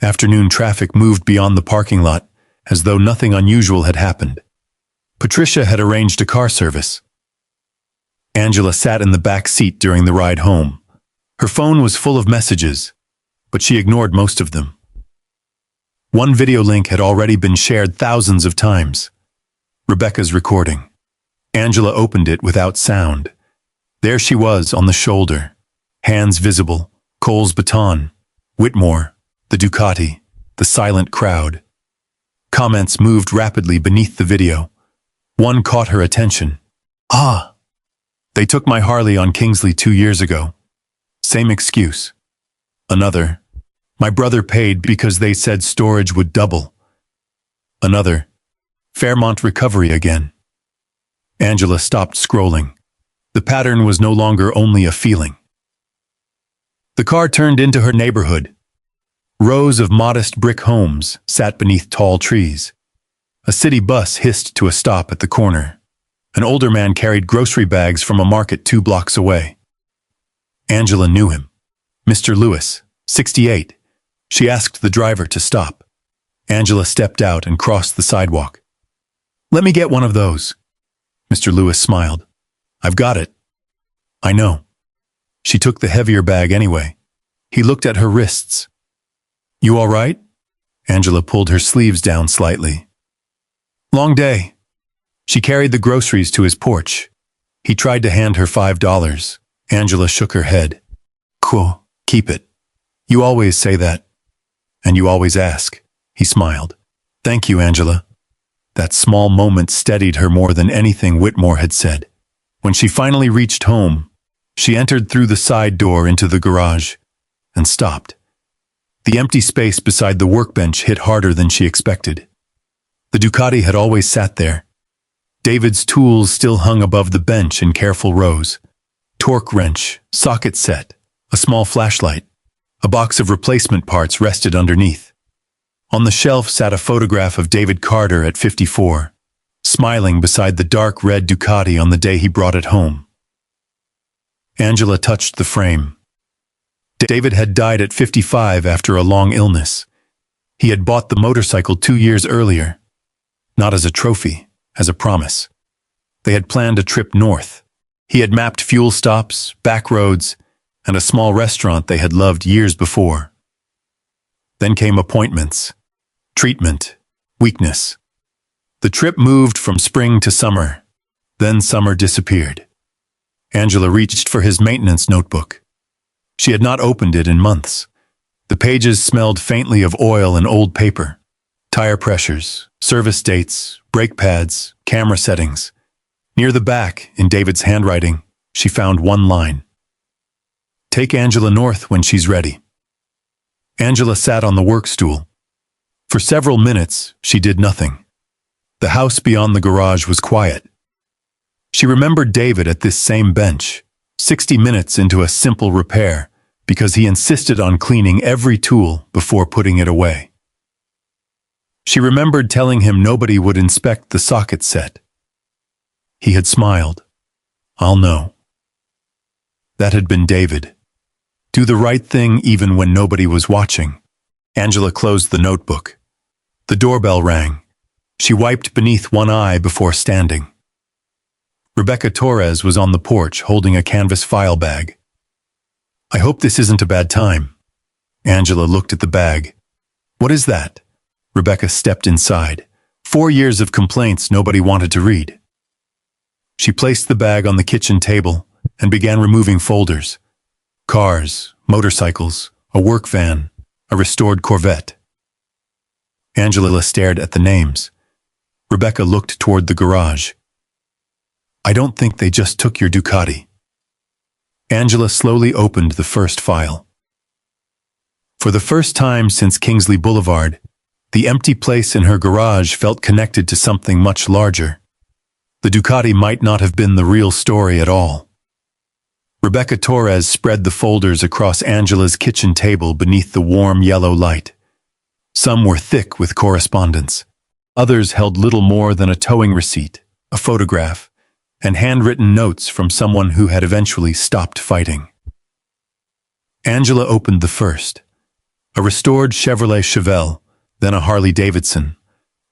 Afternoon traffic moved beyond the parking lot, as though nothing unusual had happened. Patricia had arranged a car service. Angela sat in the back seat during the ride home. Her phone was full of messages, but she ignored most of them. One video link had already been shared thousands of times. Rebecca's recording. Angela opened it without sound. There she was on the shoulder, hands visible, Cole's baton, Whitmore, the Ducati, the silent crowd. Comments moved rapidly beneath the video. One caught her attention. Ah! They took my Harley on Kingsley 2 years ago. Same excuse. Another. My brother paid because they said storage would double. Another. Fairmont Recovery again. Angela stopped scrolling. The pattern was no longer only a feeling. The car turned into her neighborhood. Rows of modest brick homes sat beneath tall trees. A city bus hissed to a stop at the corner. An older man carried grocery bags from a market 2 blocks away. Angela knew him. Mr. Lewis, 68. She asked the driver to stop. Angela stepped out and crossed the sidewalk. Let me get one of those. Mr. Lewis smiled. I've got it. I know. She took the heavier bag anyway. He looked at her wrists. You all right? Angela pulled her sleeves down slightly. Long day. She carried the groceries to his porch. He tried to hand her $5. Angela shook her head. Cool, keep it. You always say that. And you always ask. He smiled. Thank you, Angela. That small moment steadied her more than anything Whitmore had said. When she finally reached home, she entered through the side door into the garage and stopped. The empty space beside the workbench hit harder than she expected. The Ducati had always sat there. David's tools still hung above the bench in careful rows. Torque wrench, socket set, a small flashlight. A box of replacement parts rested underneath. On the shelf sat a photograph of David Carter at 54, smiling beside the dark red Ducati on the day he brought it home. Angela touched the frame. David had died at 55 after a long illness. He had bought the motorcycle 2 years earlier, not as a trophy, as a promise. They had planned a trip north. He had mapped fuel stops, back roads, and a small restaurant they had loved years before. Then came appointments, Treatment. Weakness. The trip moved from spring to summer. Then summer disappeared. Angela reached for his maintenance notebook. She had not opened it in months. The pages smelled faintly of oil and old paper. Tire pressures, service dates, brake pads, camera settings. Near the back, in David's handwriting, she found one line. Take Angela north when she's ready. Angela sat on the work stool. For several minutes, she did nothing. The house beyond the garage was quiet. She remembered David at this same bench, 60 minutes into a simple repair, because he insisted on cleaning every tool before putting it away. She remembered telling him nobody would inspect the socket set. He had smiled. I'll know. That had been David. Do the right thing even when nobody was watching. Angela closed the notebook. The doorbell rang. She wiped beneath one eye before standing. Rebecca Torres was on the porch holding a canvas file bag. I hope this isn't a bad time. Angela looked at the bag. What is that? Rebecca stepped inside. 4 years of complaints nobody wanted to read. She placed the bag on the kitchen table and began removing folders. Cars, motorcycles, a work van, a restored Corvette. Angela stared at the names. Rebecca looked toward the garage. I don't think they just took your Ducati. Angela slowly opened the first file. For the first time since Kingsley Boulevard, the empty place in her garage felt connected to something much larger. The Ducati might not have been the real story at all. Rebecca Torres spread the folders across Angela's kitchen table beneath the warm yellow light. Some were thick with correspondence. Others held little more than a towing receipt, a photograph, and handwritten notes from someone who had eventually stopped fighting. Angela opened the first. A restored Chevrolet Chevelle, then a Harley-Davidson,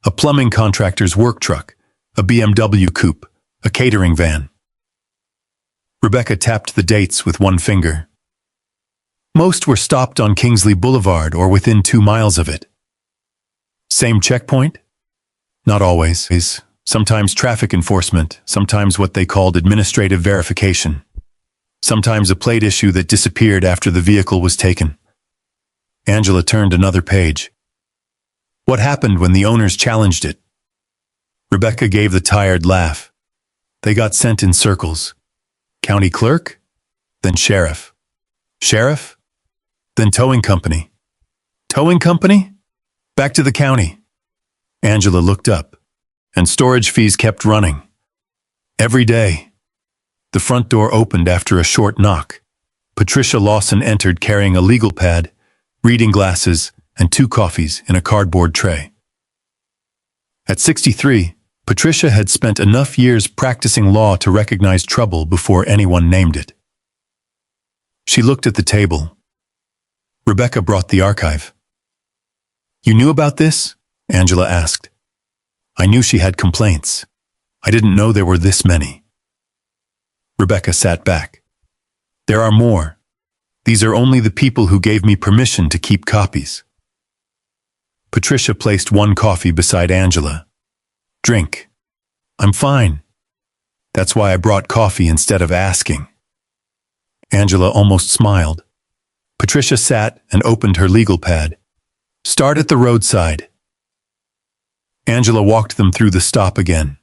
a plumbing contractor's work truck, a BMW coupe, a catering van. Rebecca tapped the dates with one finger. Most were stopped on Kingsley Boulevard or within 2 miles of it. Same checkpoint? Not always. Sometimes traffic enforcement, sometimes what they called administrative verification. Sometimes a plate issue that disappeared after the vehicle was taken. Angela turned another page. What happened when the owners challenged it? Rebecca gave the tired laugh. They got sent in circles. County clerk? Then sheriff. Sheriff? Then towing company. Towing company? Back to the county. Angela looked up, and storage fees kept running. Every day. The front door opened after a short knock. Patricia Lawson entered carrying a legal pad, reading glasses, and 2 coffees in a cardboard tray. At 63, Patricia had spent enough years practicing law to recognize trouble before anyone named it. She looked at the table. Rebecca brought the archive. You knew about this? Angela asked. I knew she had complaints. I didn't know there were this many. Rebecca sat back. There are more. These are only the people who gave me permission to keep copies. Patricia placed one coffee beside Angela. Drink. I'm fine. That's why I brought coffee instead of asking. Angela almost smiled. Patricia sat and opened her legal pad. Start at the roadside. Angela walked them through the stop again.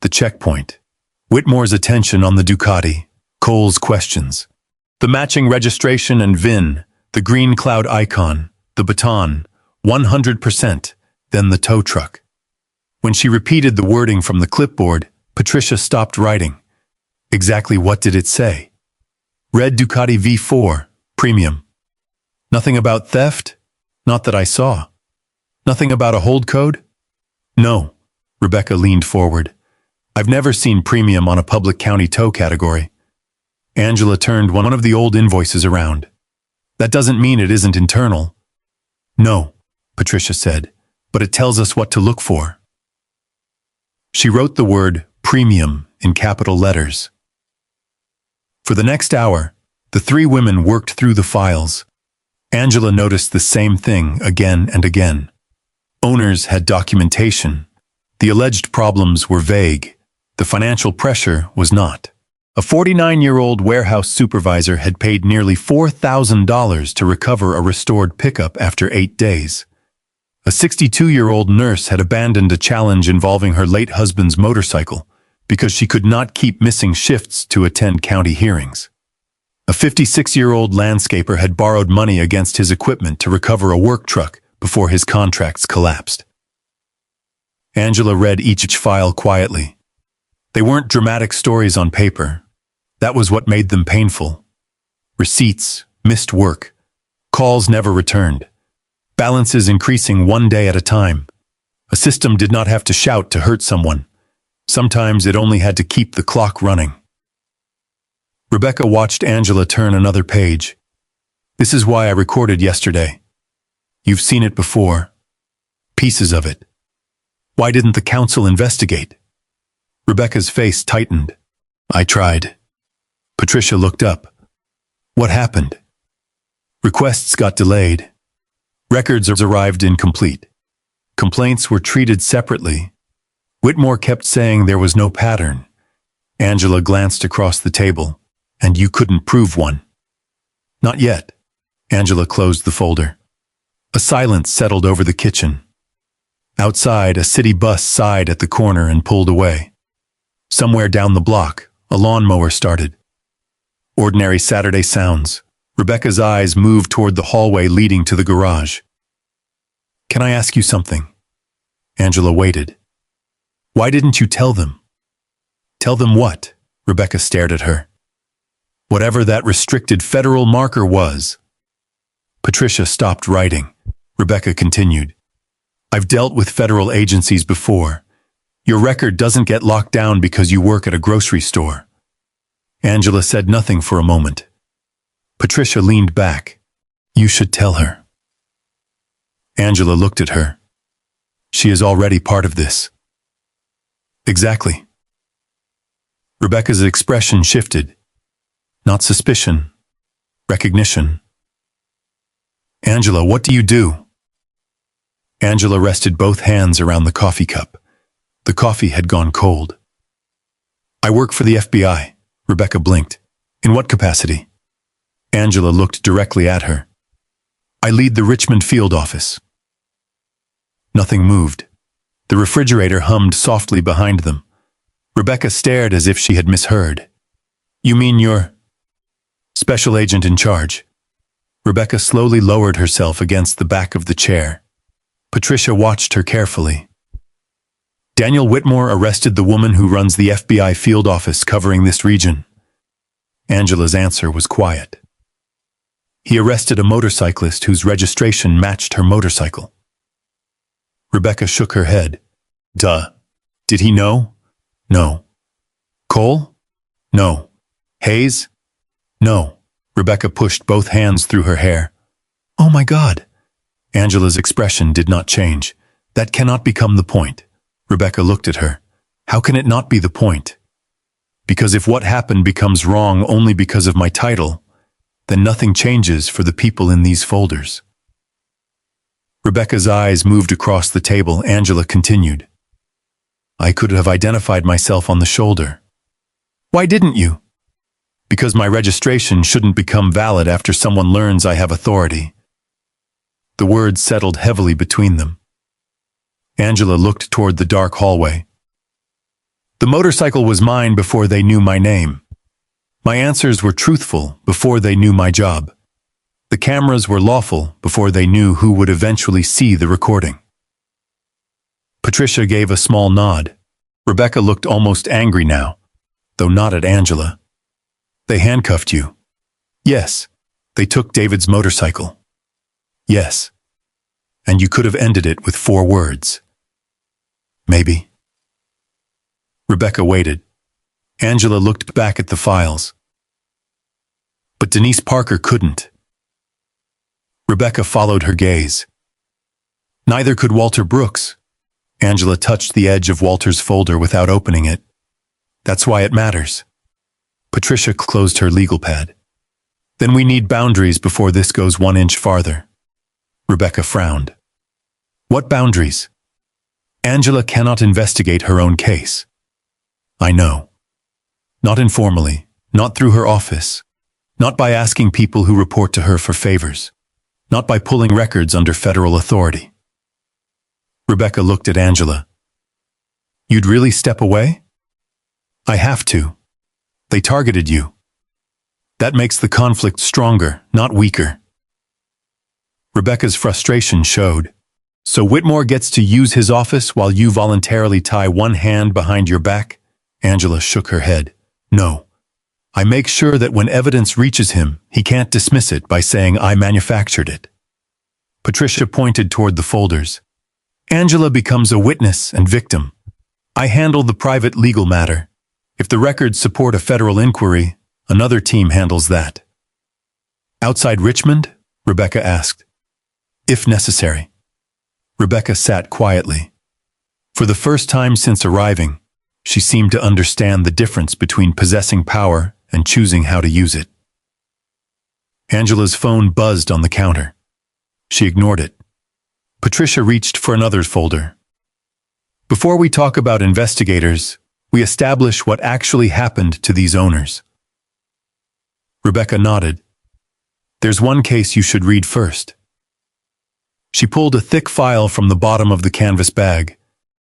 The checkpoint. Whitmore's attention on the Ducati. Cole's questions. The matching registration and VIN. The green cloud icon. The baton. 100%. Then the tow truck. When she repeated the wording from the clipboard, Patricia stopped writing. Exactly what did it say? Red Ducati V4, premium. Nothing about theft? Not that I saw. Nothing about a hold code? No. Rebecca leaned forward. I've never seen premium on a public county tow category. Angela turned one of the old invoices around. That doesn't mean it isn't internal. No, Patricia said, but it tells us what to look for. She wrote the word premium in capital letters. For the next hour, the 3 women worked through the files. Angela noticed the same thing again and again. Owners had documentation. The alleged problems were vague. The financial pressure was not. A 49-year-old warehouse supervisor had paid nearly $4,000 to recover a restored pickup after 8 days. A 62-year-old nurse had abandoned a challenge involving her late husband's motorcycle because she could not keep missing shifts to attend county hearings. A 56-year-old landscaper had borrowed money against his equipment to recover a work truck before his contracts collapsed. Angela read each file quietly. They weren't dramatic stories on paper. That was what made them painful. Receipts, missed work, calls never returned, balances increasing one day at a time. A system did not have to shout to hurt someone. Sometimes it only had to keep the clock running. Rebecca watched Angela turn another page. This is why I recorded yesterday. You've seen it before. Pieces of it. Why didn't the council investigate? Rebecca's face tightened. I tried. Patricia looked up. What happened? Requests got delayed. Records arrived incomplete. Complaints were treated separately. Whitmore kept saying there was no pattern. Angela glanced across the table. And you couldn't prove one. Not yet. Angela closed the folder. A silence settled over the kitchen. Outside, a city bus sighed at the corner and pulled away. Somewhere down the block, a lawnmower started. Ordinary Saturday sounds. Rebecca's eyes moved toward the hallway leading to the garage. Can I ask you something? Angela waited. Why didn't you tell them? Tell them what? Rebecca stared at her. Whatever that restricted federal marker was. Patricia stopped writing. Rebecca continued. I've dealt with federal agencies before. Your record doesn't get locked down because you work at a grocery store. Angela said nothing for a moment. Patricia leaned back. You should tell her. Angela looked at her. She is already part of this. Exactly. Rebecca's expression shifted. Not suspicion. Recognition. Angela, what do you do? Angela rested both hands around the coffee cup. The coffee had gone cold. I work for the FBI. Rebecca blinked. In what capacity? Angela looked directly at her. I lead the Richmond field office. Nothing moved. The refrigerator hummed softly behind them. Rebecca stared as if she had misheard. You mean you're special agent in charge? Rebecca slowly lowered herself against the back of the chair. Patricia watched her carefully. Daniel Whitmore arrested the woman who runs the FBI field office covering this region. Angela's answer was quiet. He arrested a motorcyclist whose registration matched her motorcycle. Rebecca shook her head. Duh. Did he know? No. Cole? No. Hayes? No. Rebecca pushed both hands through her hair. Oh my God. Angela's expression did not change. That cannot become the point. Rebecca looked at her. How can it not be the point? Because if what happened becomes wrong only because of my title, then nothing changes for the people in these folders. Rebecca's eyes moved across the table. Angela continued. I could have identified myself on the shoulder. Why didn't you? Because my registration shouldn't become valid after someone learns I have authority. The words settled heavily between them. Angela looked toward the dark hallway. The motorcycle was mine before they knew my name. My answers were truthful before they knew my job. The cameras were lawful before they knew who would eventually see the recording. Patricia gave a small nod. Rebecca looked almost angry now, though not at Angela. They handcuffed you. Yes. They took David's motorcycle. Yes. And you could have ended it with 4 words. Maybe. Rebecca waited. Angela looked back at the files. But Denise Parker couldn't. Rebecca followed her gaze. Neither could Walter Brooks. Angela touched the edge of Walter's folder without opening it. That's why it matters. Patricia closed her legal pad. Then we need boundaries before this goes 1 inch farther. Rebecca frowned. What boundaries? Angela cannot investigate her own case. I know. Not informally, not through her office, not by asking people who report to her for favors, not by pulling records under federal authority. Rebecca looked at Angela. You'd really step away? I have to. They targeted you. That makes the conflict stronger, not weaker. Rebecca's frustration showed. So Whitmore gets to use his office while you voluntarily tie one hand behind your back? Angela shook her head. No. I make sure that when evidence reaches him, he can't dismiss it by saying I manufactured it. Patricia pointed toward the folders. Angela becomes a witness and victim. I handle the private legal matter. If the records support a federal inquiry, another team handles that. Outside Richmond? Rebecca asked. If necessary. Rebecca sat quietly. For the first time since arriving, she seemed to understand the difference between possessing power and choosing how to use it. Angela's phone buzzed on the counter. She ignored it. Patricia reached for another folder. Before we talk about investigators, we establish what actually happened to these owners. Rebecca nodded. There's one case you should read first. She pulled a thick file from the bottom of the canvas bag.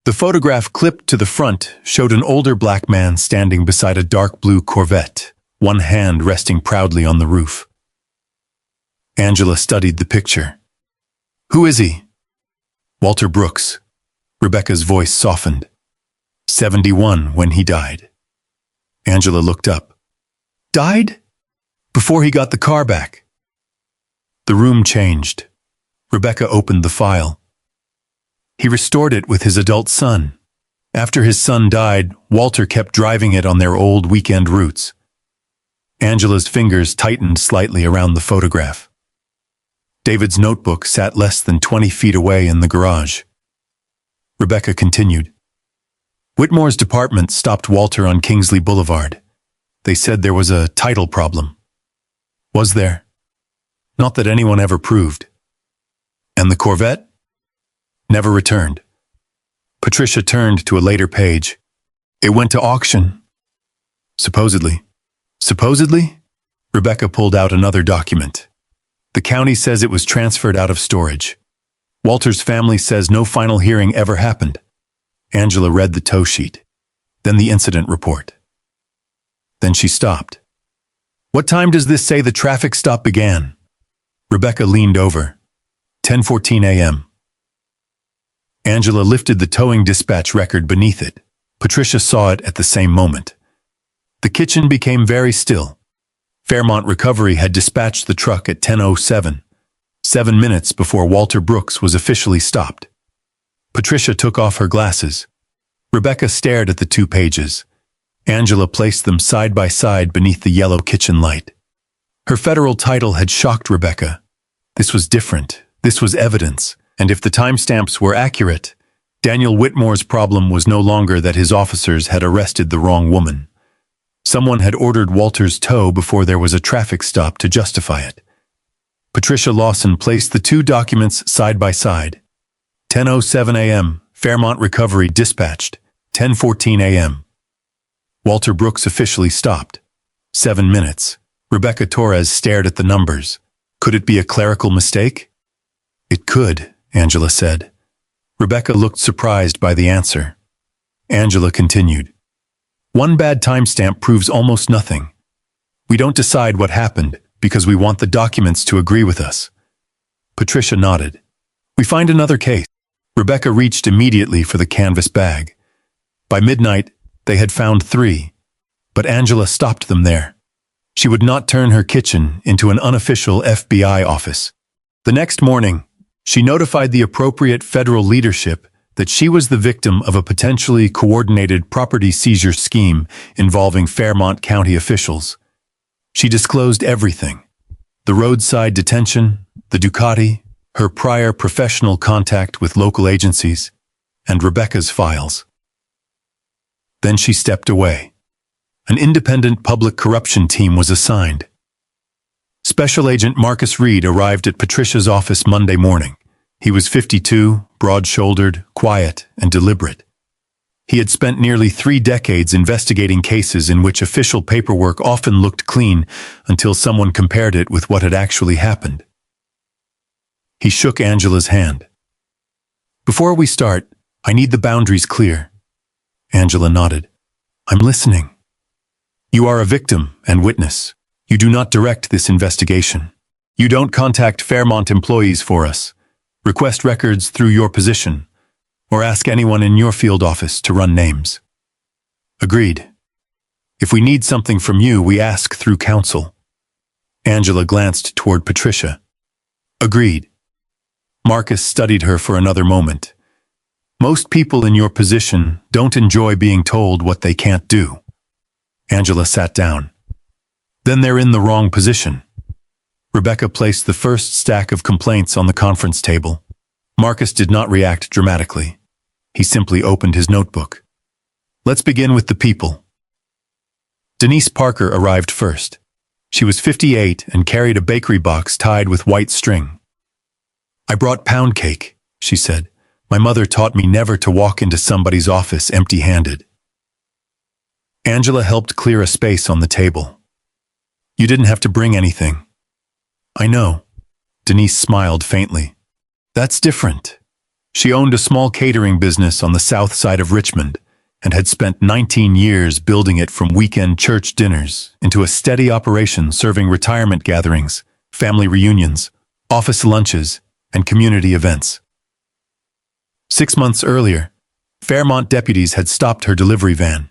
The photograph clipped to the front showed an older black man standing beside a dark blue Corvette, one hand resting proudly on the roof. Angela studied the picture. Who is he? Walter Brooks. Rebecca's voice softened. 71 when he died. Angela looked up. Died? Before he got the car back. The room changed. Rebecca opened the file. He restored it with his adult son. After his son died, Walter kept driving it on their old weekend routes. Angela's fingers tightened slightly around the photograph. David's notebook sat less than 20 feet away in the garage. Rebecca continued. Whitmore's department stopped Walter on Kingsley Boulevard. They said there was a title problem. Was there? Not that anyone ever proved. And the Corvette? Never returned. Patricia turned to a later page. It went to auction. Supposedly. Supposedly? Rebecca pulled out another document. The county says it was transferred out of storage. Walter's family says no final hearing ever happened. Angela read the tow sheet, then the incident report. Then she stopped. What time does this say the traffic stop began? Rebecca leaned over. 10:14 a.m. Angela lifted the towing dispatch record beneath it. Patricia saw it at the same moment. The kitchen became very still. Fairmont Recovery had dispatched the truck at 10:07, 7 minutes before Walter Brooks was officially stopped. Patricia took off her glasses. Rebecca stared at the 2 pages. Angela placed them side by side beneath the yellow kitchen light. Her federal title had shocked Rebecca. This was different. This was evidence. And if the timestamps were accurate, Daniel Whitmore's problem was no longer that his officers had arrested the wrong woman. Someone had ordered Walter's tow before there was a traffic stop to justify it. Patricia Lawson placed the 2 documents side by side. 10:07 a.m., Fairmont Recovery dispatched. 10:14 a.m. Walter Brooks officially stopped. 7 minutes. Rebecca Torres stared at the numbers. Could it be a clerical mistake? It could, Angela said. Rebecca looked surprised by the answer. Angela continued. One bad timestamp proves almost nothing. We don't decide what happened because we want the documents to agree with us. Patricia nodded. We find another case. Rebecca reached immediately for the canvas bag. By midnight, they had found 3, but Angela stopped them there. She would not turn her kitchen into an unofficial FBI office. The next morning, she notified the appropriate federal leadership that she was the victim of a potentially coordinated property seizure scheme involving Fairmont County officials. She disclosed everything: the roadside detention, the Ducati, her prior professional contact with local agencies, and Rebecca's files. Then she stepped away. An independent public corruption team was assigned. Special Agent Marcus Reed arrived at Patricia's office Monday morning. He was 52, broad-shouldered, quiet, and deliberate. He had spent nearly 3 decades investigating cases in which official paperwork often looked clean until someone compared it with what had actually happened. He shook Angela's hand. "Before we start, I need the boundaries clear." Angela nodded. "I'm listening." "You are a victim and witness. You do not direct this investigation. You don't contact Fairmont employees for us, request records through your position, or ask anyone in your field office to run names." "Agreed. If we need something from you, we ask through counsel." Angela glanced toward Patricia. "Agreed." Marcus studied her for another moment. "Most people in your position don't enjoy being told what they can't do." Angela sat down. "Then they're in the wrong position." Rebecca placed the first stack of complaints on the conference table. Marcus did not react dramatically. He simply opened his notebook. "Let's begin with the people." Denise Parker arrived first. She was 58 and carried a bakery box tied with white string. "I brought pound cake," she said. "My mother taught me never to walk into somebody's office empty-handed." Angela helped clear a space on the table. "You didn't have to bring anything." "I know." Denise smiled faintly. "That's different." She owned a small catering business on the south side of Richmond and had spent 19 years building it from weekend church dinners into a steady operation serving retirement gatherings, family reunions, office lunches, and community events. 6 months earlier, Fairmont deputies had stopped her delivery van.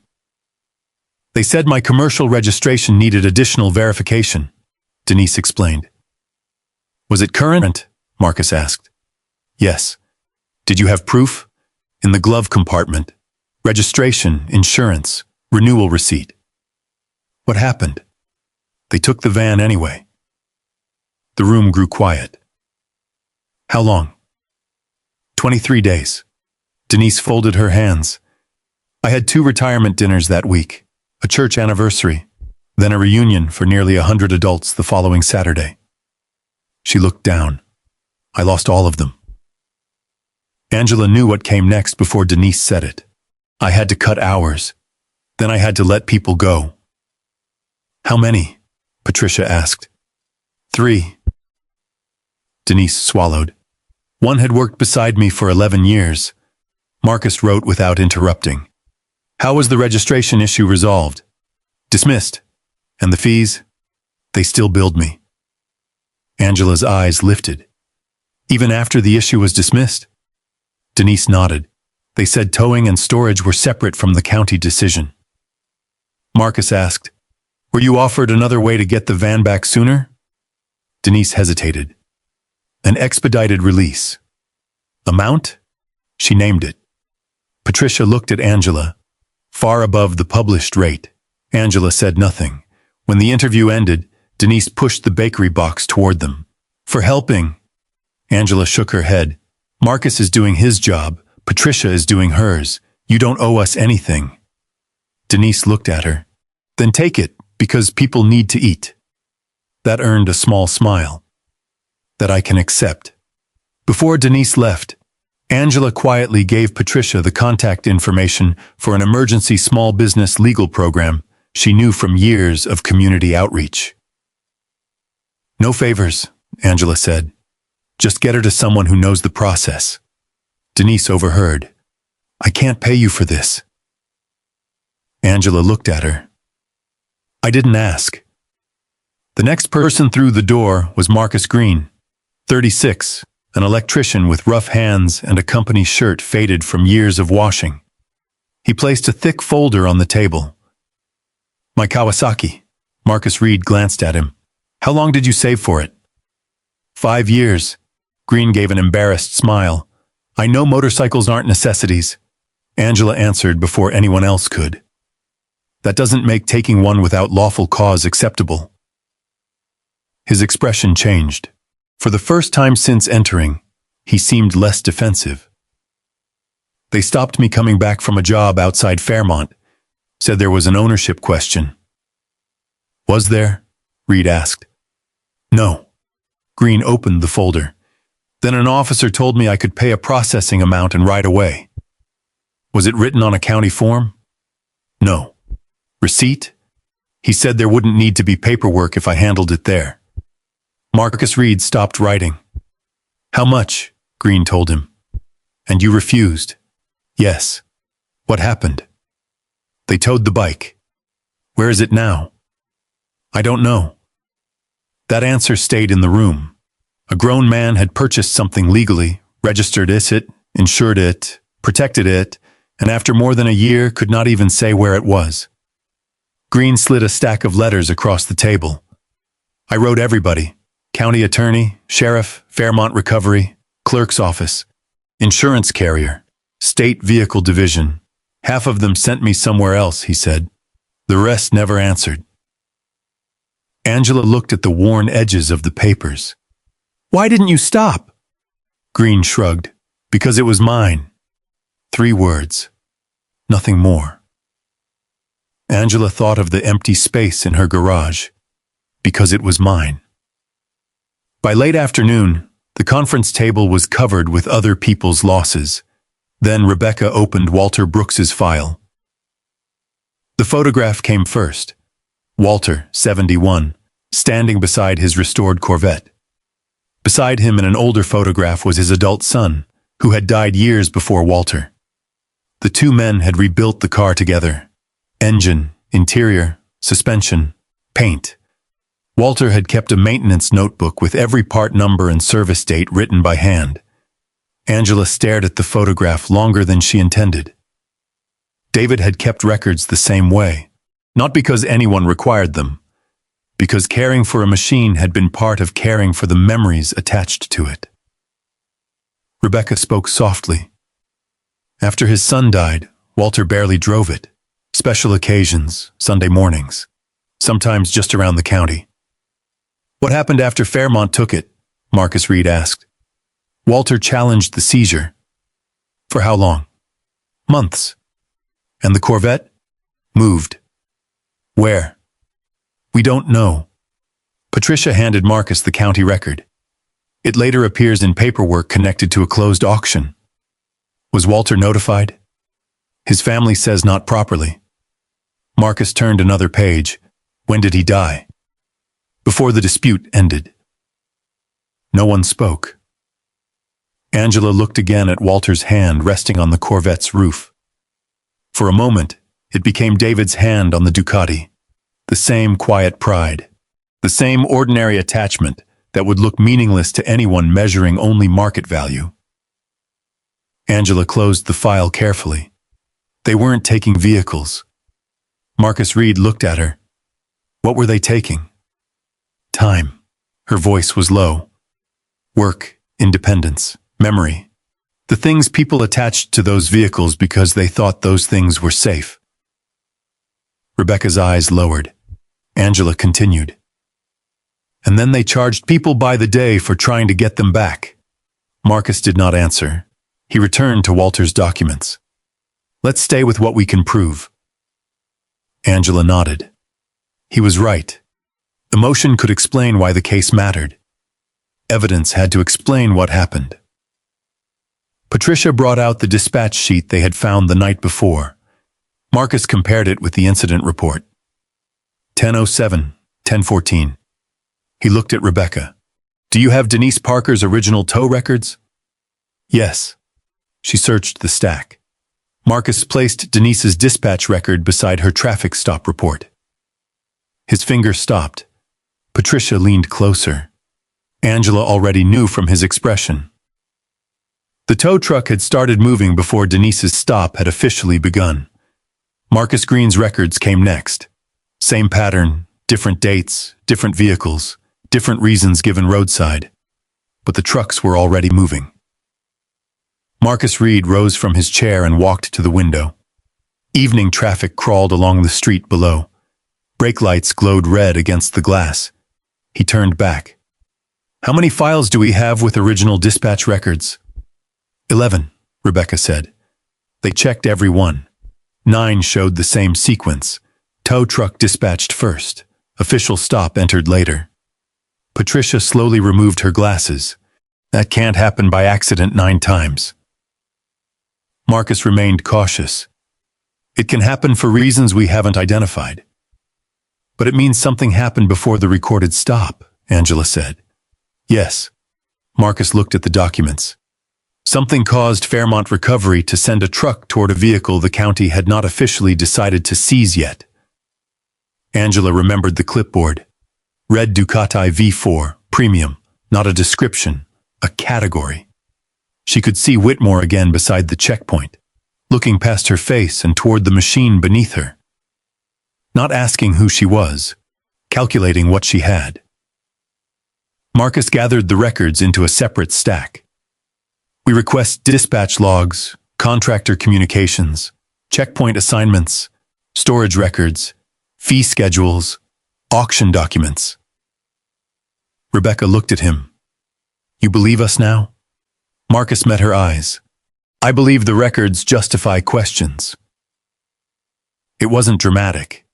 "They said my commercial registration needed additional verification," Denise explained. "Was it current?" Marcus asked. "Yes." "Did you have proof?" "In the glove compartment. Registration, insurance, renewal receipt." "What happened?" "They took the van anyway." The room grew quiet. "How long?" 23 days. Denise folded her hands. "I had 2 retirement dinners that week, a church anniversary, then a reunion for nearly 100 adults the following Saturday." She looked down. "I lost all of them." Angela knew what came next before Denise said it. "I had to cut hours. Then I had to let people go." "How many?" Patricia asked. 3. Denise swallowed. "One had worked beside me for 11 years. Marcus wrote without interrupting. "How was the registration issue resolved?" "Dismissed." "And the fees?" "They still billed me." Angela's eyes lifted. "Even after the issue was dismissed?" Denise nodded. "They said towing and storage were separate from the county decision." Marcus asked, "Were you offered another way to get the van back sooner?" Denise hesitated. "An expedited release." "Amount?" She named it. Patricia looked at Angela. Far above the published rate. Angela said nothing. When the interview ended, Denise pushed the bakery box toward them. "For helping." Angela shook her head. "Marcus is doing his job. Patricia is doing hers. You don't owe us anything." Denise looked at her. "Then take it, because people need to eat." That earned a small smile. "That I can accept." Before Denise left, Angela quietly gave Patricia the contact information for an emergency small business legal program she knew from years of community outreach. "No favors," Angela said. "Just get her to someone who knows the process." Denise overheard. "I can't pay you for this." Angela looked at her. "I didn't ask." The next person through the door was Marcus Green, 36, an electrician with rough hands and a company shirt faded from years of washing. He placed a thick folder on the table. "My Kawasaki." Marcus Reed glanced at him. "How long did you save for it?" 5 years. Green gave an embarrassed smile. "I know motorcycles aren't necessities." Angela answered before anyone else could. "That doesn't make taking one without lawful cause acceptable." His expression changed. For the first time since entering, he seemed less defensive. "They stopped me coming back from a job outside Fairmont. Said there was an ownership question." "Was there?" Reed asked. "No." Green opened the folder. Then an officer told me I could pay a processing amount and ride away. Was it written on a county form? No. Receipt? He said there wouldn't need to be paperwork if I handled it there. Marcus Reed stopped writing. How much? Green told him. And you refused? Yes. What happened? They towed the bike. Where is it now? I don't know. That answer stayed in the room. A grown man had purchased something legally, registered it, insured it, protected it, and after more than a year could not even say where it was. Green slid a stack of letters across the table. I wrote everybody. County attorney, sheriff, Fairmont Recovery, clerk's office, insurance carrier, state vehicle division. Half of them sent me somewhere else, he said. The rest never answered. Angela looked at the worn edges of the papers. Why didn't you stop? Green shrugged. Because it was mine. 3 words. Nothing more. Angela thought of the empty space in her garage. Because it was mine. By late afternoon, the conference table was covered with other people's losses. Then Rebecca opened Walter Brooks's file. The photograph came first. Walter, 71, standing beside his restored Corvette. Beside him in an older photograph was his adult son, who had died years before Walter. The 2 men had rebuilt the car together. Engine, interior, suspension, paint. Walter had kept a maintenance notebook with every part number and service date written by hand. Angela stared at the photograph longer than she intended. David had kept records the same way, not because anyone required them, because caring for a machine had been part of caring for the memories attached to it. Rebecca spoke softly. After his son died, Walter barely drove it. Special occasions, Sunday mornings, sometimes just around the county. What happened after Fairmont took it? Marcus Reed asked. Walter challenged the seizure. For how long? Months. And the Corvette? Moved. Where? We don't know. Patricia handed Marcus the county record. It later appears in paperwork connected to a closed auction. Was Walter notified? His family says not properly. Marcus turned another page. When did he die? Before the dispute ended. No one spoke. Angela looked again at Walter's hand resting on the Corvette's roof. For a moment, it became David's hand on the Ducati. The same quiet pride. The same ordinary attachment that would look meaningless to anyone measuring only market value. Angela closed the file carefully. They weren't taking vehicles. Marcus Reed looked at her. What were they taking? Time. Her voice was low. Work, independence, memory. The things people attached to those vehicles because they thought those things were safe. Rebecca's eyes lowered. Angela continued. And then they charged people by the day for trying to get them back. Marcus did not answer. He returned to Walter's documents. Let's stay with what we can prove. Angela nodded. He was right. Emotion could explain why the case mattered. Evidence had to explain what happened. Patricia brought out the dispatch sheet they had found the night before. Marcus compared it with the incident report. 10:07, 10:14. He looked at Rebecca. Do you have Denise Parker's original tow records? Yes. She searched the stack. Marcus placed Denise's dispatch record beside her traffic stop report. His finger stopped. Patricia leaned closer. Angela already knew from his expression. The tow truck had started moving before Denise's stop had officially begun. Marcus Green's records came next. Same pattern, different dates, different vehicles, different reasons given roadside. But the trucks were already moving. Marcus Reed rose from his chair and walked to the window. Evening traffic crawled along the street below. Brake lights glowed red against the glass. He turned back. How many files do we have with original dispatch records? 11, Rebecca said. They checked every one. 9 showed the same sequence. Tow truck dispatched first. Official stop entered later. Patricia slowly removed her glasses. That can't happen by accident 9 times. Marcus remained cautious. It can happen for reasons we haven't identified. But it means something happened before the recorded stop, Angela said. Yes. Marcus looked at the documents. Something caused Fairmont Recovery to send a truck toward a vehicle the county had not officially decided to seize yet. Angela remembered the clipboard. Red Ducati V4, premium, not a description, a category. She could see Whitmore again beside the checkpoint, looking past her face and toward the machine beneath her. Not asking who she was, calculating what she had. Marcus gathered the records into a separate stack. We request dispatch logs, contractor communications, checkpoint assignments, storage records, fee schedules, auction documents. Rebecca looked at him. You believe us now? Marcus met her eyes. I believe the records justify questions. It wasn't dramatic.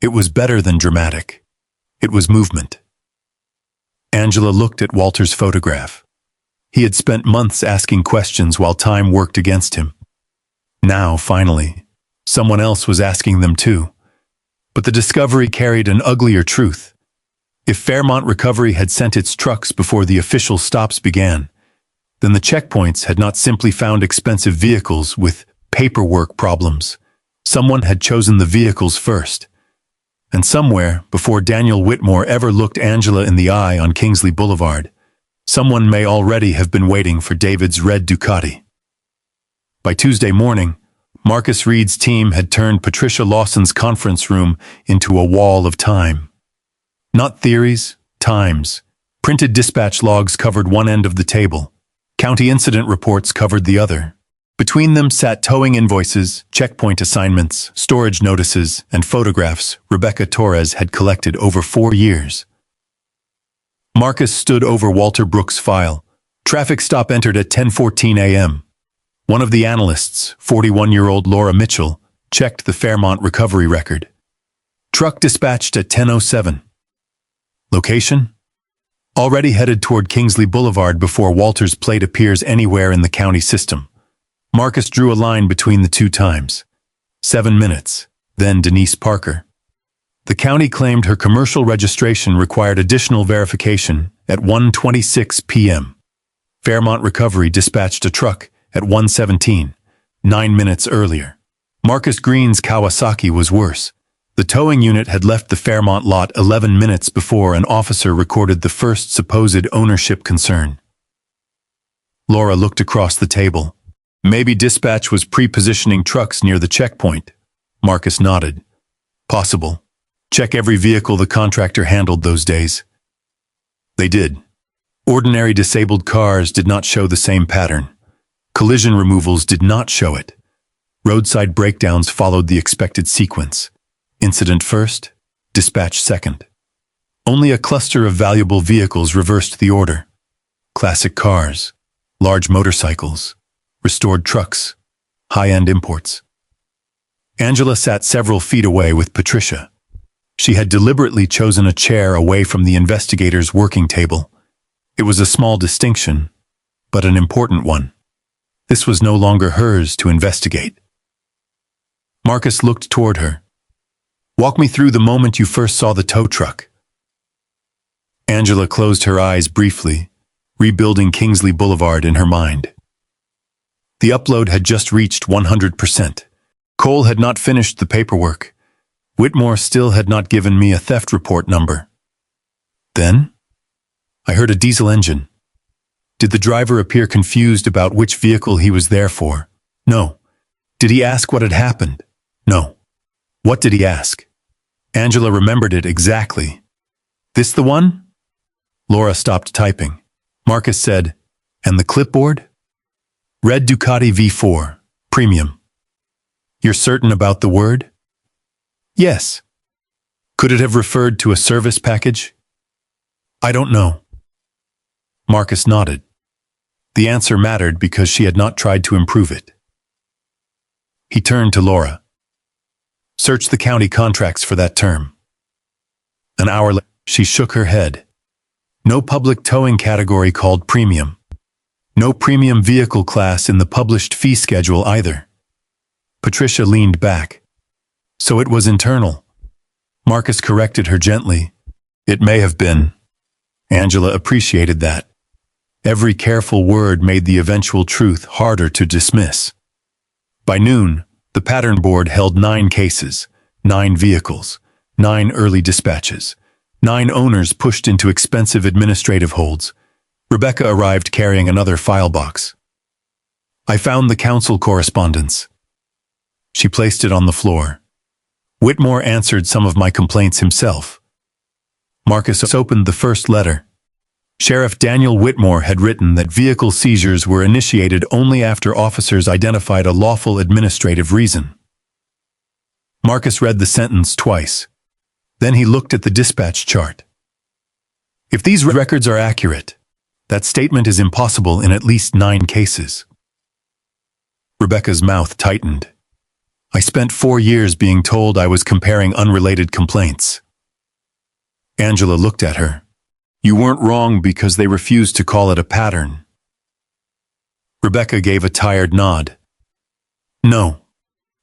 It was better than dramatic. It was movement. Angela looked at Walter's photograph. He had spent months asking questions while time worked against him. Now, finally, someone else was asking them too. But the discovery carried an uglier truth. If Fairmont Recovery had sent its trucks before the official stops began, then the checkpoints had not simply found expensive vehicles with paperwork problems. Someone had chosen the vehicles first. And somewhere, before Daniel Whitmore ever looked Angela in the eye on Kingsley Boulevard, someone may already have been waiting for David's red Ducati. By Tuesday morning, Marcus Reed's team had turned Patricia Lawson's conference room into a wall of time. Not theories, times. Printed dispatch logs covered one end of the table. County incident reports covered the other. Between them sat towing invoices, checkpoint assignments, storage notices, and photographs Rebecca Torres had collected over 4 years. Marcus stood over Walter Brooks' file. Traffic stop entered at 10:14 a.m. One of the analysts, 41-year-old Laura Mitchell, checked the Fairmont Recovery record. Truck dispatched at 10:07. Location? Already headed toward Kingsley Boulevard before Walter's plate appears anywhere in the county system. Marcus drew a line between the 2 times. 7 minutes, then Denise Parker. The county claimed her commercial registration required additional verification at 1:26 p.m. Fairmont Recovery dispatched a truck at 1:17, 9 minutes earlier. Marcus Green's Kawasaki was worse. The towing unit had left the Fairmont lot 11 minutes before an officer recorded the first supposed ownership concern. Laura looked across the table. Maybe dispatch was pre-positioning trucks near the checkpoint. Marcus nodded. Possible. Check every vehicle the contractor handled those days. They did. Ordinary disabled cars did not show the same pattern. Collision removals did not show it. Roadside breakdowns followed the expected sequence. Incident first, dispatch second. Only a cluster of valuable vehicles reversed the order. Classic cars, large motorcycles, restored trucks, high-end imports. Angela sat several feet away with Patricia. She had deliberately chosen a chair away from the investigator's working table. It was a small distinction, but an important one. This was no longer hers to investigate. Marcus looked toward her. Walk me through the moment you first saw the tow truck. Angela closed her eyes briefly, rebuilding Kingsley Boulevard in her mind. The upload had just reached 100%. Cole had not finished the paperwork. Whitmore still had not given me a theft report number. Then, I heard a diesel engine. Did the driver appear confused about which vehicle he was there for? No. Did he ask what had happened? No. What did he ask? Angela remembered it exactly. This the one? Laura stopped typing. Marcus said, and the clipboard? Red Ducati V4, premium. You're certain about the word? Yes. Could it have referred to a service package? I don't know. Marcus nodded. The answer mattered because she had not tried to improve it. He turned to Laura. Search the county contracts for that term. An hour later, she shook her head. No public towing category called premium. No premium vehicle class in the published fee schedule either. Patricia leaned back. So it was internal. Marcus corrected her gently. It may have been. Angela appreciated that. Every careful word made the eventual truth harder to dismiss. By noon, the pattern board held 9 cases, 9 vehicles, 9 early dispatches, 9 owners pushed into expensive administrative holds. Rebecca arrived carrying another file box. I found the council correspondence. She placed it on the floor. Whitmore answered some of my complaints himself. Marcus opened the first letter. Sheriff Daniel Whitmore had written that vehicle seizures were initiated only after officers identified a lawful administrative reason. Marcus read the sentence twice. Then he looked at the dispatch chart. If these records are accurate, that statement is impossible in at least 9 cases. Rebecca's mouth tightened. I spent 4 years being told I was comparing unrelated complaints. Angela looked at her. You weren't wrong because they refused to call it a pattern. Rebecca gave a tired nod. No,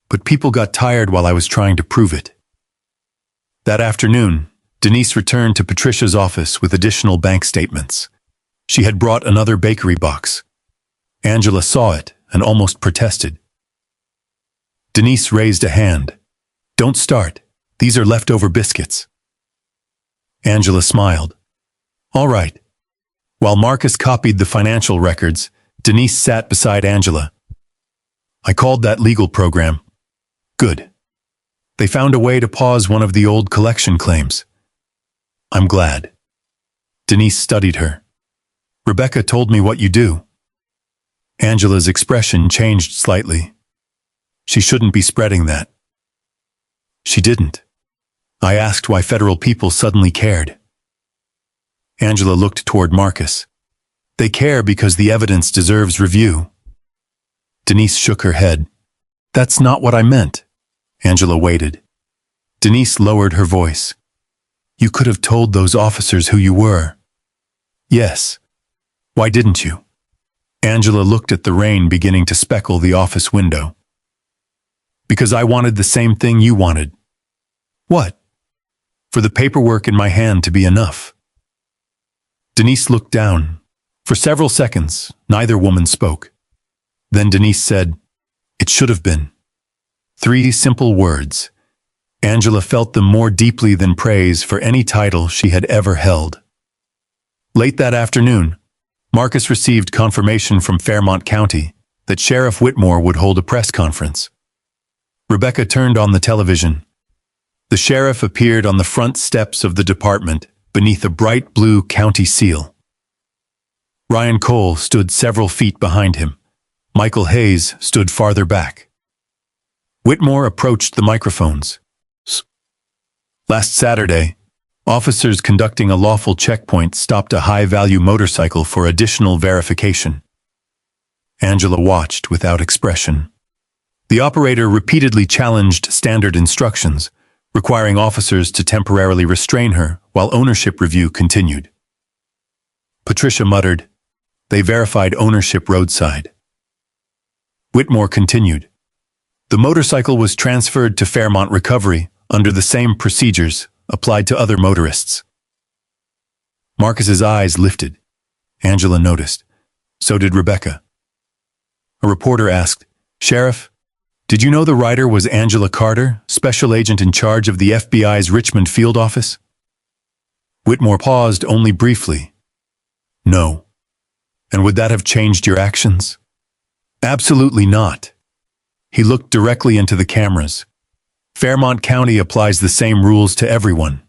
but people got tired while I was trying to prove it. That afternoon, Denise returned to Patricia's office with additional bank statements. She had brought another bakery box. Angela saw it and almost protested. Denise raised a hand. Don't start. These are leftover biscuits. Angela smiled. All right. While Marcus copied the financial records, Denise sat beside Angela. I called that legal program. Good. They found a way to pause one of the old collection claims. I'm glad. Denise studied her. Rebecca told me what you do. Angela's expression changed slightly. She shouldn't be spreading that. She didn't. I asked why federal people suddenly cared. Angela looked toward Marcus. They care because the evidence deserves review. Denise shook her head. That's not what I meant. Angela waited. Denise lowered her voice. You could have told those officers who you were. Yes. Why didn't you? Angela looked at the rain beginning to speckle the office window. Because I wanted the same thing you wanted. What? For the paperwork in my hand to be enough. Denise looked down. For several seconds, neither woman spoke. Then Denise said, It should have been. 3 simple words. Angela felt them more deeply than praise for any title she had ever held. Late that afternoon, Marcus received confirmation from Fairmont County that Sheriff Whitmore would hold a press conference. Rebecca turned on the television. The sheriff appeared on the front steps of the department beneath a bright blue county seal. Ryan Cole stood several feet behind him. Michael Hayes stood farther back. Whitmore approached the microphones. Last Saturday, officers conducting a lawful checkpoint stopped a high-value motorcycle for additional verification. Angela watched without expression. The operator repeatedly challenged standard instructions, requiring officers to temporarily restrain her while ownership review continued. Patricia muttered, They verified ownership roadside. Whitmore continued. The motorcycle was transferred to Fairmont Recovery under the same procedures applied to other motorists. Marcus's eyes lifted. Angela noticed. So did Rebecca. A reporter asked, Sheriff, did you know the rider was Angela Carter, special agent in charge of the FBI's Richmond field office? Whitmore paused only briefly. No. And would that have changed your actions? Absolutely not. He looked directly into the cameras. Fairmont County applies the same rules to everyone.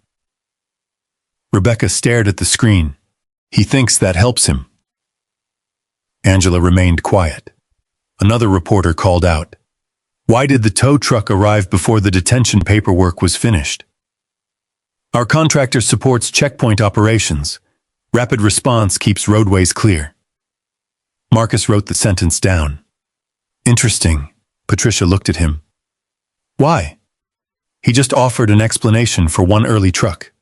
Rebecca stared at the screen. He thinks that helps him. Angela remained quiet. Another reporter called out. Why did the tow truck arrive before the detention paperwork was finished? Our contractor supports checkpoint operations. Rapid response keeps roadways clear. Marcus wrote the sentence down. Interesting. Patricia looked at him. Why? He just offered an explanation for one early truck.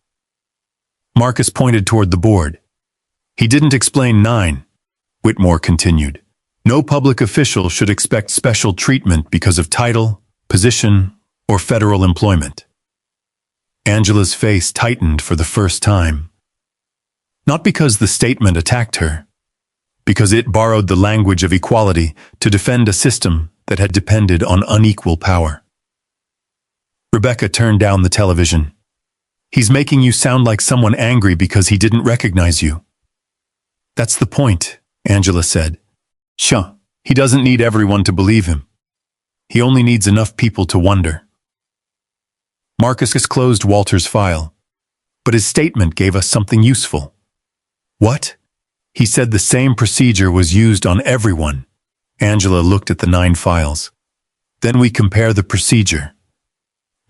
Marcus pointed toward the board. He didn't explain 9. Whitmore continued. No public official should expect special treatment because of title, position, or federal employment. Angela's face tightened for the first time. Not because the statement attacked her, because it borrowed the language of equality to defend a system that had depended on unequal power. Rebecca turned down the television. He's making you sound like someone angry because he didn't recognize you. That's the point, Angela said. Shuh, he doesn't need everyone to believe him. He only needs enough people to wonder. Marcus closed Walter's file, but his statement gave us something useful. What? He said the same procedure was used on everyone. Angela looked at the 9 files. Then we compare the procedure.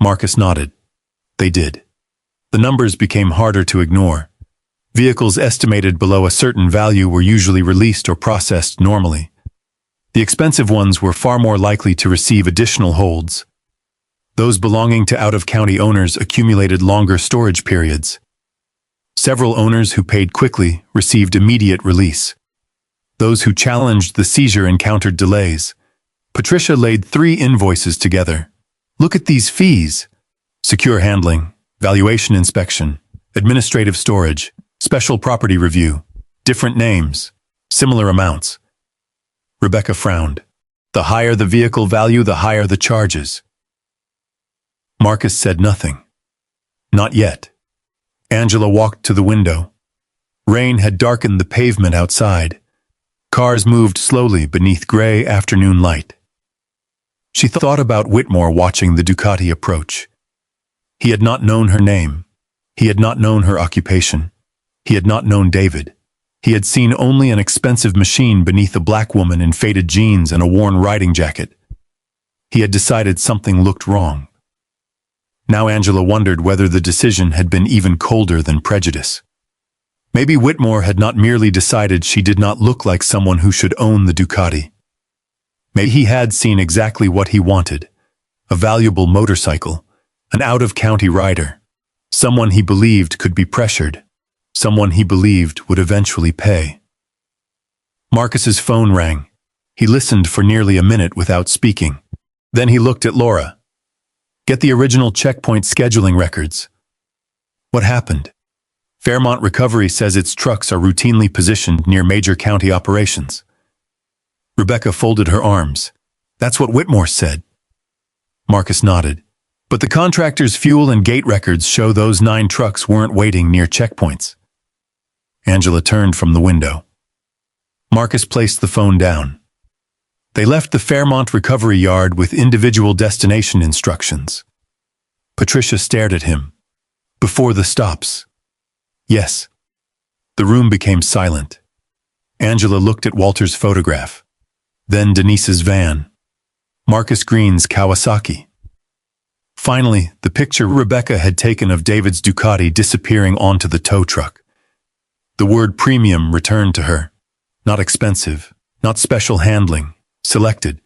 Marcus nodded. They did. The numbers became harder to ignore. Vehicles estimated below a certain value were usually released or processed normally. The expensive ones were far more likely to receive additional holds. Those belonging to out-of-county owners accumulated longer storage periods. Several owners who paid quickly received immediate release. Those who challenged the seizure encountered delays. Patricia laid 3 invoices together. Look at these fees. Secure handling, valuation inspection, administrative storage, special property review, different names, similar amounts. Rebecca frowned. The higher the vehicle value, the higher the charges. Marcus said nothing. Not yet. Angela walked to the window. Rain had darkened the pavement outside. Cars moved slowly beneath gray afternoon light. She thought about Whitmore watching the Ducati approach. He had not known her name. He had not known her occupation. He had not known David. He had seen only an expensive machine beneath a black woman in faded jeans and a worn riding jacket. He had decided something looked wrong. Now Angela wondered whether the decision had been even colder than prejudice. Maybe Whitmore had not merely decided she did not look like someone who should own the Ducati. Maybe he had seen exactly what he wanted, a valuable motorcycle, an out-of-county rider, someone he believed could be pressured, someone he believed would eventually pay. Marcus's phone rang. He listened for nearly a minute without speaking. Then he looked at Laura. Get the original checkpoint scheduling records. What happened? Fairmont Recovery says its trucks are routinely positioned near major county operations. Rebecca folded her arms. That's what Whitmore said. Marcus nodded. But the contractor's fuel and gate records show those 9 trucks weren't waiting near checkpoints. Angela turned from the window. Marcus placed the phone down. They left the Fairmont Recovery Yard with individual destination instructions. Patricia stared at him. Before the stops. Yes. The room became silent. Angela looked at Walter's photograph. Then Denise's van. Marcus Green's Kawasaki. Finally, the picture Rebecca had taken of David's Ducati disappearing onto the tow truck. The word premium returned to her. Not expensive, not special handling. Selected.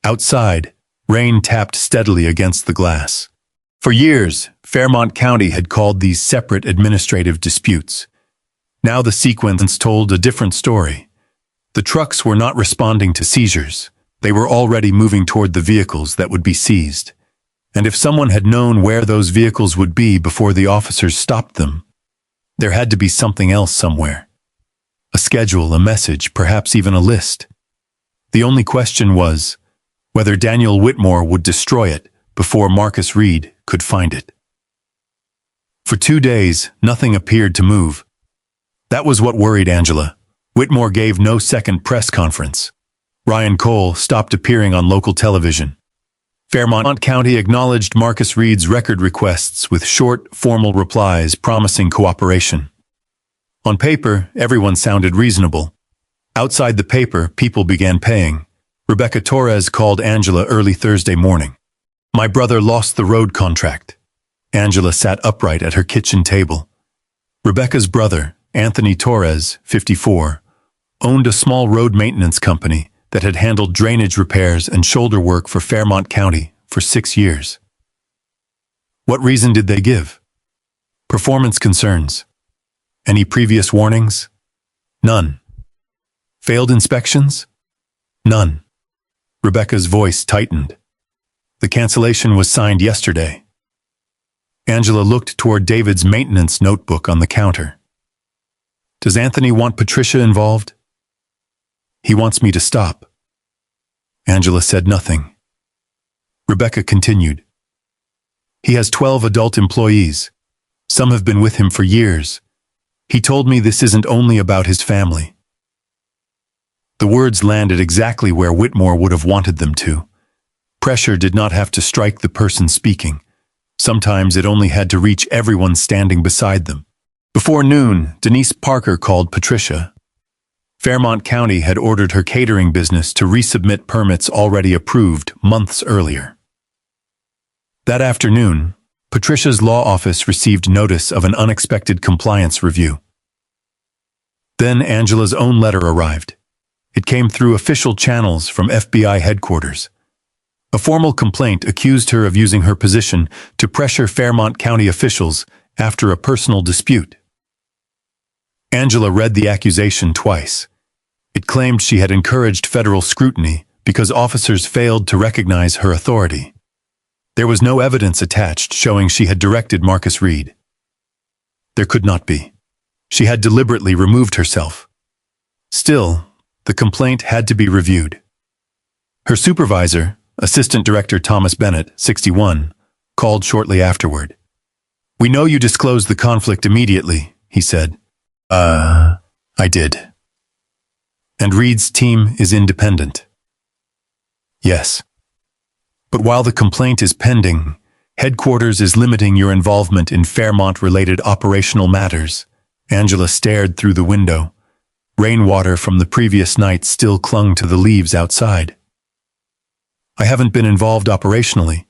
Outside, rain tapped steadily against the glass. For years, Fairmont County had called these separate administrative disputes. Now the sequence told a different story. The trucks were not responding to seizures. They were already moving toward the vehicles that would be seized. And if someone had known where those vehicles would be before the officers stopped them, there had to be something else somewhere. A schedule, a message, perhaps even a list. The only question was whether Daniel Whitmore would destroy it before Marcus Reed could find it. For 2 days, nothing appeared to move. That was what worried Angela. Whitmore gave no second press conference. Ryan Cole stopped appearing on local television. Fairmont County acknowledged Marcus Reed's record requests with short, formal replies promising cooperation. On paper, everyone sounded reasonable. Outside the paper, people began paying. Rebecca Torres called Angela early Thursday morning. My brother lost the road contract. Angela sat upright at her kitchen table. Rebecca's brother, Anthony Torres, 54, owned a small road maintenance company that had handled drainage repairs and shoulder work for Fairmont County for 6 years. What reason did they give? Performance concerns. Any previous warnings? None. Failed inspections? None. Rebecca's voice tightened. The cancellation was signed yesterday. Angela looked toward David's maintenance notebook on the counter. Does Anthony want Patricia involved? He wants me to stop. Angela said nothing. Rebecca continued. He has 12 adult employees. Some have been with him for years. He told me this isn't only about his family. The words landed exactly where Whitmore would have wanted them to. Pressure did not have to strike the person speaking. Sometimes it only had to reach everyone standing beside them. Before noon, Denise Parker called Patricia. Fairmont County had ordered her catering business to resubmit permits already approved months earlier. That afternoon, Patricia's law office received notice of an unexpected compliance review. Then Angela's own letter arrived. It came through official channels from FBI headquarters. A formal complaint accused her of using her position to pressure Fairmont County officials after a personal dispute. Angela read the accusation twice. It claimed she had encouraged federal scrutiny because officers failed to recognize her authority. There was no evidence attached showing she had directed Marcus Reed. There could not be. She had deliberately removed herself. Still, the complaint had to be reviewed. Her supervisor, Assistant Director Thomas Bennett, 61, called shortly afterward. "We know you disclosed the conflict immediately," he said. I did. And Reed's team is independent." "Yes. But while the complaint is pending, headquarters is limiting your involvement in Fairmont-related operational matters." Angela stared through the window. Rainwater from the previous night still clung to the leaves outside. "I haven't been involved operationally."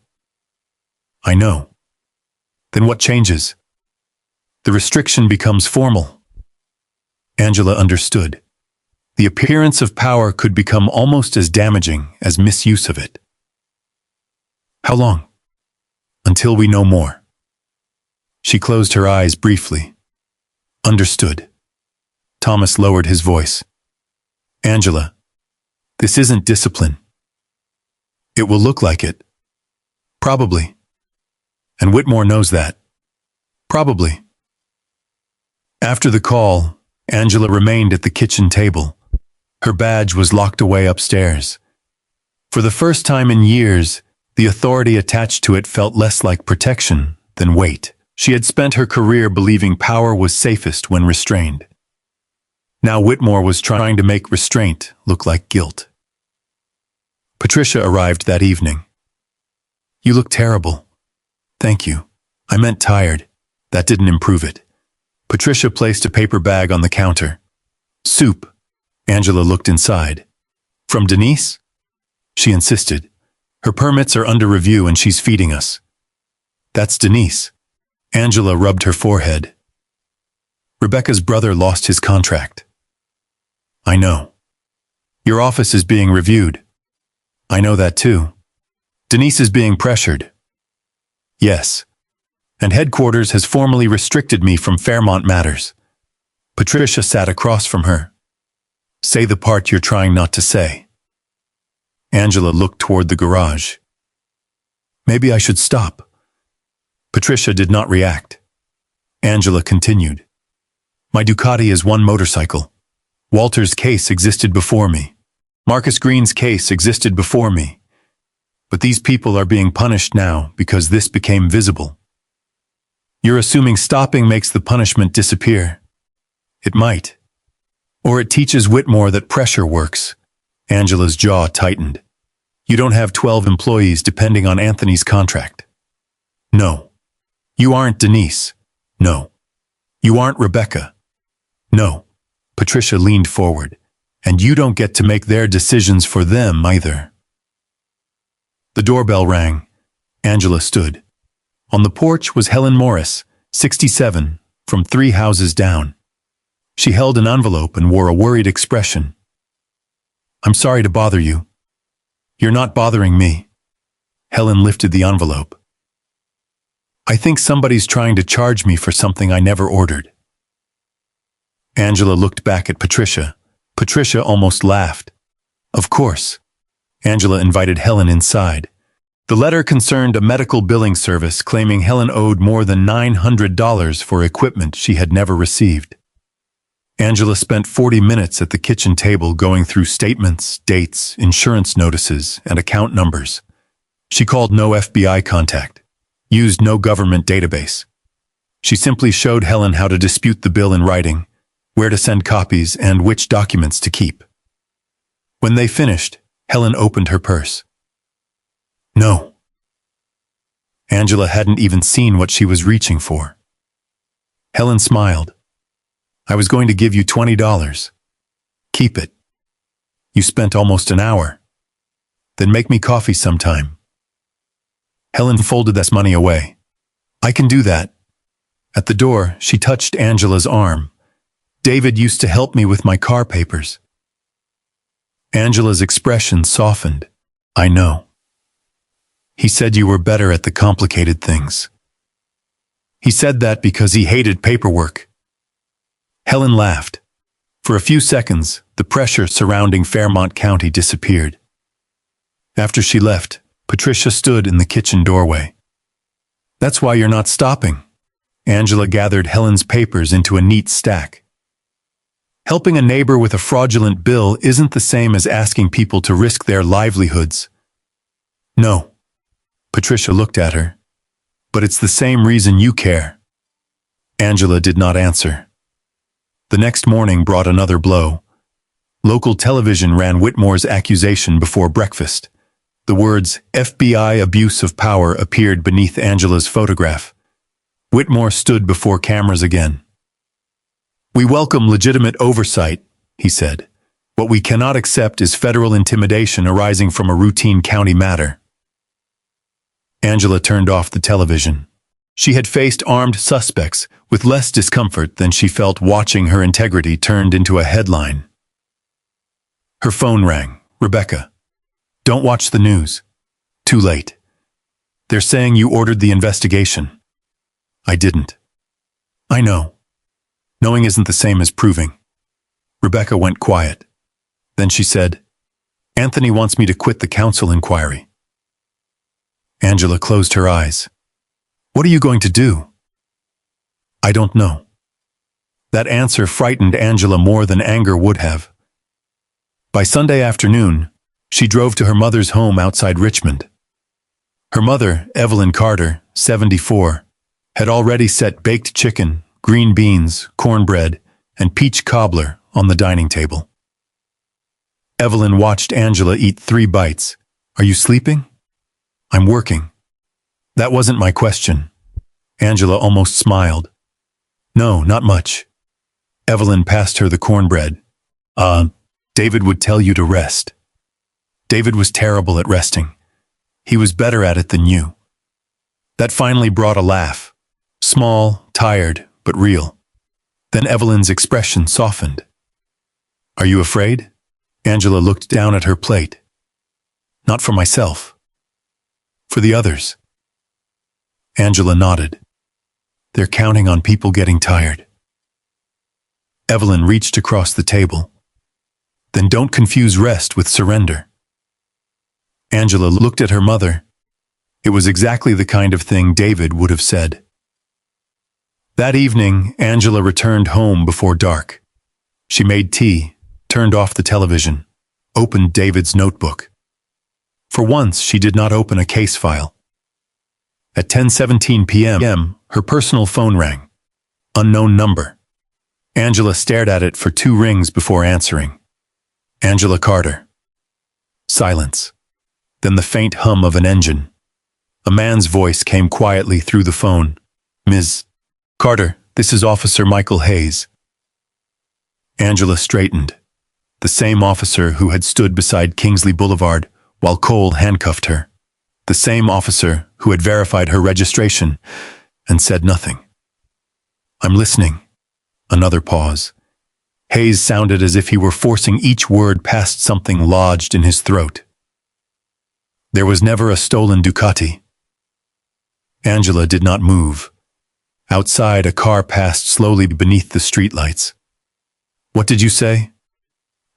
"I know. Then what changes?" "The restriction becomes formal." Angela understood. The appearance of power could become almost as damaging as misuse of it. "How long?" "Until we know more." She closed her eyes briefly. "Understood." Thomas lowered his voice. "Angela, this isn't discipline." "It will look like it." "Probably. And Whitmore knows that." "Probably." After the call, Angela remained at the kitchen table. Her badge was locked away upstairs. For the first time in years, the authority attached to it felt less like protection than weight. She had spent her career believing power was safest when restrained. Now Whitmore was trying to make restraint look like guilt. Patricia arrived that evening. "You look terrible." "Thank you. I meant tired." That didn't improve it. Patricia placed a paper bag on the counter. "Soup." Angela looked inside. "From Denise?" She insisted. "Her permits are under review and she's feeding us." "That's Denise." Angela rubbed her forehead. "Rebecca's brother lost his contract." "I know." "Your office is being reviewed." "I know that too." "Denise is being pressured." "Yes. And headquarters has formally restricted me from Fairmont matters." Patricia sat across from her. "Say the part you're trying not to say." Angela looked toward the garage. "Maybe I should stop." Patricia did not react. Angela continued. "My Ducati is one motorcycle. Walter's case existed before me. Marcus Green's case existed before me. But these people are being punished now because this became visible." "You're assuming stopping makes the punishment disappear." "It might. Or it teaches Whitmore that pressure works." Angela's jaw tightened. "You don't have 12 employees depending on Anthony's contract." "No. You aren't Denise." "No. You aren't Rebecca." "No." Patricia leaned forward. "And you don't get to make their decisions for them either." The doorbell rang. Angela stood. On the porch was Helen Morris, 67, from 3 houses down. She held an envelope and wore a worried expression. "I'm sorry to bother you." "You're not bothering me." Helen lifted the envelope. "I think somebody's trying to charge me for something I never ordered." Angela looked back at Patricia. Patricia almost laughed. Of course. Angela invited Helen inside. The letter concerned a medical billing service claiming Helen owed more than $900 for equipment she had never received. Angela spent 40 minutes at the kitchen table going through statements, dates, insurance notices, and account numbers. She called no FBI contact, used no government database. She simply showed Helen how to dispute the bill in writing, where to send copies, and which documents to keep. When they finished, Helen opened her purse. No. Angela hadn't even seen what she was reaching for. Helen smiled. I was going to give you $20. Keep it. You spent almost an hour. Then make me coffee sometime. Helen folded that money away. I can do that. At the door, she touched Angela's arm. David used to help me with my car papers. Angela's expression softened. I know. He said you were better at the complicated things. He said that because he hated paperwork. Helen laughed. For a few seconds, the pressure surrounding Fairmont County disappeared. After she left, Patricia stood in the kitchen doorway. That's why you're not stopping. Angela gathered Helen's papers into a neat stack. Helping a neighbor with a fraudulent bill isn't the same as asking people to risk their livelihoods. No. Patricia looked at her. But it's the same reason you care. Angela did not answer. The next morning brought another blow. Local television ran Whitmore's accusation before breakfast. The words FBI abuse of power appeared beneath Angela's photograph. Whitmore stood before cameras again. We welcome legitimate oversight, he said. What we cannot accept is federal intimidation arising from a routine county matter. Angela turned off the television. She had faced armed suspects with less discomfort than she felt watching her integrity turned into a headline. Her phone rang. Rebecca. Don't watch the news. Too late. They're saying you ordered the investigation. I didn't. I know. Knowing isn't the same as proving. Rebecca went quiet. Then she said, Anthony wants me to quit the council inquiry. Angela closed her eyes. What are you going to do? I don't know. That answer frightened Angela more than anger would have. By Sunday afternoon, she drove to her mother's home outside Richmond. Her mother, Evelyn Carter, 74, had already set baked chicken, green beans, cornbread, and peach cobbler on the dining table. Evelyn watched Angela eat 3 bites. Are you sleeping? I'm working. That wasn't my question. Angela almost smiled. No, not much. Evelyn passed her the cornbread. David would tell you to rest. David was terrible at resting. He was better at it than you. That finally brought a laugh. Small, tired, but real. Then Evelyn's expression softened. Are you afraid? Angela looked down at her plate. Not for myself. For the others. Angela nodded. They're counting on people getting tired. Evelyn reached across the table. Then don't confuse rest with surrender. Angela looked at her mother. It was exactly the kind of thing David would have said. That evening, Angela returned home before dark. She made tea, turned off the television, opened David's notebook. For once, she did not open a case file. At 10:17 p.m., her personal phone rang. Unknown number. Angela stared at it for 2 rings before answering. Angela Carter. Silence. Then the faint hum of an engine. A man's voice came quietly through the phone. Ms. Carter, this is Officer Michael Hayes. Angela straightened. The same officer who had stood beside Kingsley Boulevard while Cole handcuffed her. The same officer who had verified her registration and said nothing. I'm listening. Another pause. Hayes sounded as if he were forcing each word past something lodged in his throat. There was never a stolen Ducati. Angela did not move. Outside, a car passed slowly beneath the streetlights. What did you say?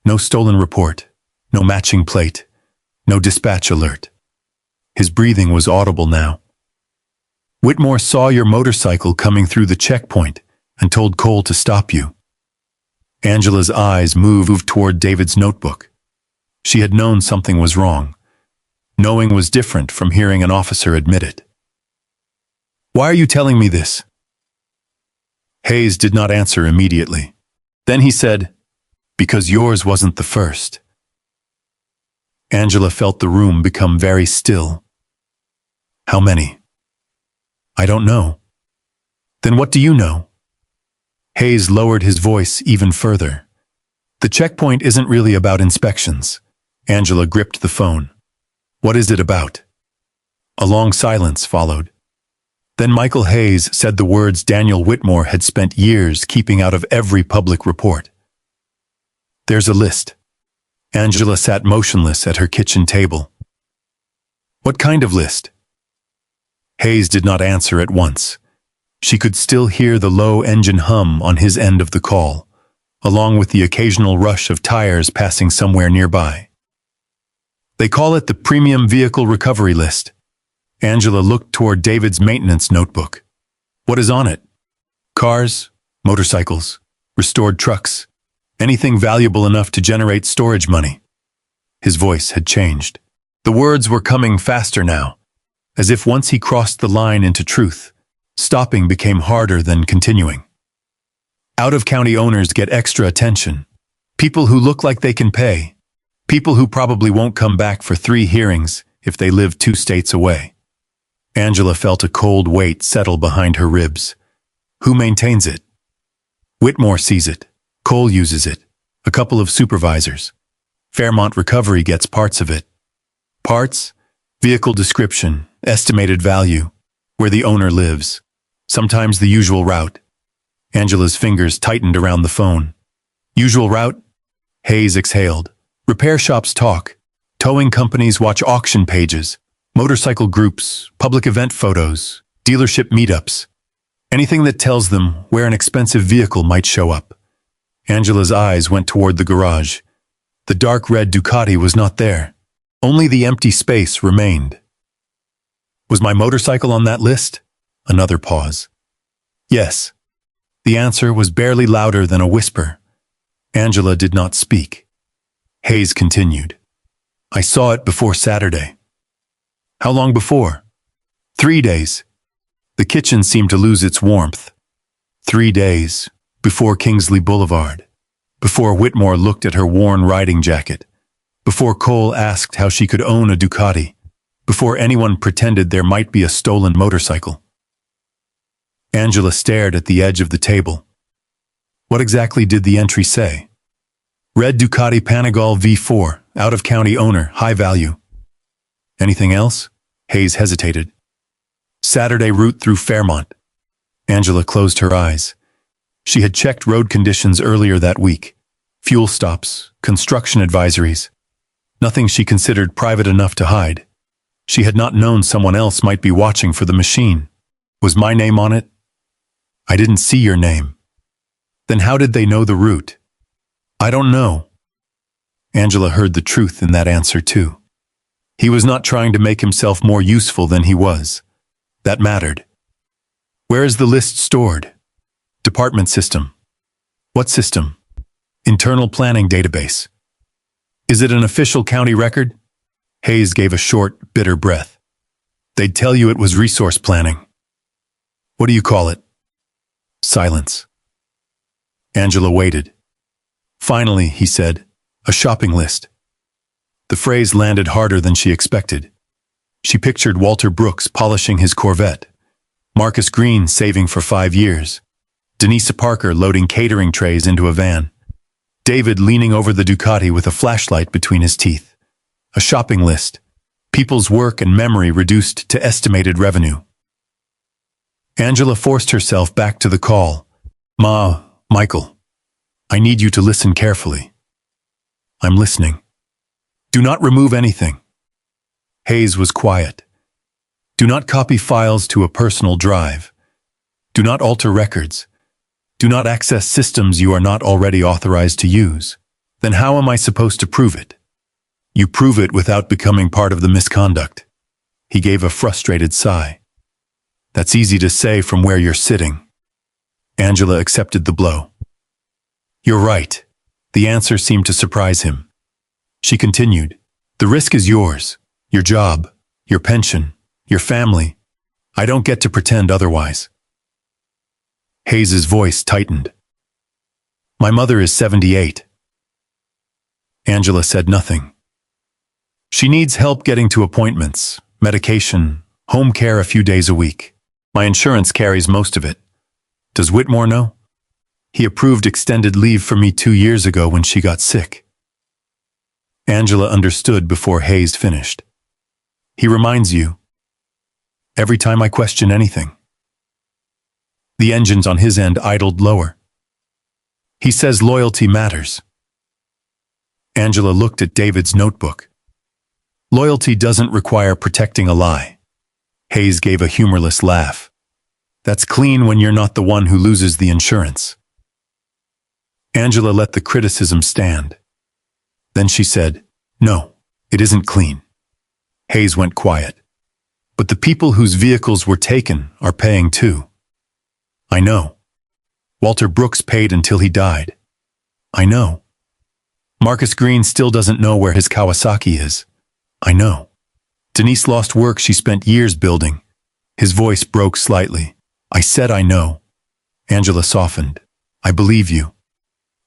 No stolen report, no matching plate, no dispatch alert. His breathing was audible now. Whitmore saw your motorcycle coming through the checkpoint and told Cole to stop you. Angela's eyes moved toward David's notebook. She had known something was wrong. Knowing was different from hearing an officer admit it. Why are you telling me this? Hayes did not answer immediately. Then he said, because yours wasn't the first. Angela felt the room become very still. How many? I don't know. Then what do you know? Hayes lowered his voice even further. The checkpoint isn't really about inspections. Angela gripped the phone. What is it about? A long silence followed. Then Michael Hayes said the words Daniel Whitmore had spent years keeping out of every public report. There's a list. Angela sat motionless at her kitchen table. What kind of list? Hayes did not answer at once. She could still hear the low engine hum on his end of the call, along with the occasional rush of tires passing somewhere nearby. They call it the Premium Vehicle Recovery List. Angela looked toward David's maintenance notebook. What is on it? Cars, motorcycles, restored trucks, anything valuable enough to generate storage money. His voice had changed. The words were coming faster now, as if once he crossed the line into truth, stopping became harder than continuing. Out-of-county owners get extra attention. People who look like they can pay. People who probably won't come back for 3 hearings if they live 2 states away. Angela felt a cold weight settle behind her ribs. Who maintains it? Whitmore sees it. Cole uses it. A couple of supervisors. Fairmont Recovery gets parts of it. Parts? Vehicle description, estimated value, where the owner lives. Sometimes the usual route. Angela's fingers tightened around the phone. Usual route? Hayes exhaled. Repair shops talk. Towing companies watch auction pages. Motorcycle groups, public event photos, dealership meetups. Anything that tells them where an expensive vehicle might show up. Angela's eyes went toward the garage. The dark red Ducati was not there. Only the empty space remained. Was my motorcycle on that list? Another pause. Yes. The answer was barely louder than a whisper. Angela did not speak. Hayes continued. I saw it before Saturday. How long before? 3 days. The kitchen seemed to lose its warmth. 3 days, before Kingsley Boulevard. Before Whitmore looked at her worn riding jacket. Before Cole asked how she could own a Ducati. Before anyone pretended there might be a stolen motorcycle. Angela stared at the edge of the table. What exactly did the entry say? Red Ducati Panigale V4, out-of-county owner, high value. Anything else? Hayes hesitated. Saturday route through Fairmont. Angela closed her eyes. She had checked road conditions earlier that week. Fuel stops, construction advisories. Nothing she considered private enough to hide. She had not known someone else might be watching for the machine. Was my name on it? I didn't see your name. Then how did they know the route? I don't know. Angela heard the truth in that answer too. He was not trying to make himself more useful than he was. That mattered. Where is the list stored? Department system. What system? Internal planning database. Is it an official county record? Hayes gave a short, bitter breath. They'd tell you it was resource planning. What do you call it? Silence. Angela waited. Finally, he said, a shopping list. The phrase landed harder than she expected. She pictured Walter Brooks polishing his Corvette, Marcus Green saving for 5 years, Denise Parker loading catering trays into a van, David leaning over the Ducati with a flashlight between his teeth. A shopping list. People's work and memory reduced to estimated revenue. Angela forced herself back to the call. Michael, I need you to listen carefully. I'm listening. Do not remove anything. Hayes was quiet. Do not copy files to a personal drive. Do not alter records. Do not access systems you are not already authorized to use. Then how am I supposed to prove it? You prove it without becoming part of the misconduct. He gave a frustrated sigh. That's easy to say from where you're sitting. Angela accepted the blow. You're right. The answer seemed to surprise him. She continued, the risk is yours, your job, your pension, your family. I don't get to pretend otherwise. Hayes's voice tightened. My mother is 78. Angela said nothing. She needs help getting to appointments, medication, home care a few days a week. My insurance carries most of it. Does Whitmore know? He approved extended leave for me 2 years ago when she got sick. Angela understood before Hayes finished. He reminds you. Every time I question anything. The engines on his end idled lower. He says loyalty matters. Angela looked at David's notebook. Loyalty doesn't require protecting a lie. Hayes gave a humorless laugh. That's clean when you're not the one who loses the insurance. Angela let the criticism stand. Then she said, no, it isn't clean. Hayes went quiet. But the people whose vehicles were taken are paying too. I know. Walter Brooks paid until he died. I know. Marcus Green still doesn't know where his Kawasaki is. I know. Denise lost work she spent years building. His voice broke slightly. I said I know. Angela softened. I believe you.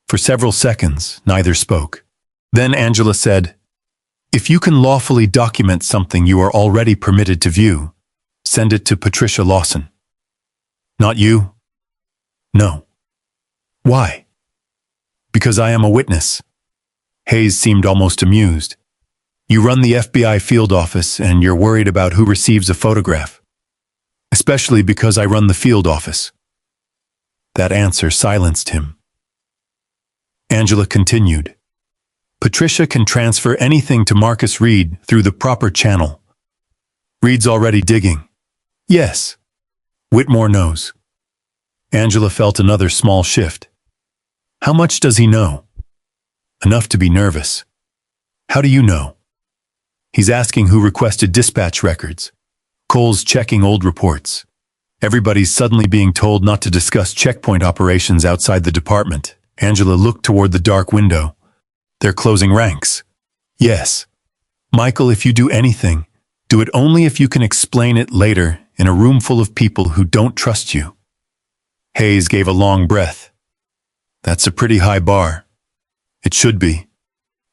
For several seconds, neither spoke. Then Angela said, if you can lawfully document something you are already permitted to view, send it to Patricia Lawson. Not you? No. Why? Because I am a witness. Hayes seemed almost amused. You run the FBI field office and you're worried about who receives a photograph. Especially because I run the field office. That answer silenced him. Angela continued. Patricia can transfer anything to Marcus Reed through the proper channel. Reed's already digging. Yes. Whitmore knows. Angela felt another small shift. How much does he know? Enough to be nervous. How do you know? He's asking who requested dispatch records. Cole's checking old reports. Everybody's suddenly being told not to discuss checkpoint operations outside the department. Angela looked toward the dark window. They're closing ranks. Yes. Michael, if you do anything, do it only if you can explain it later in a room full of people who don't trust you. Hayes gave a long breath. That's a pretty high bar. It should be.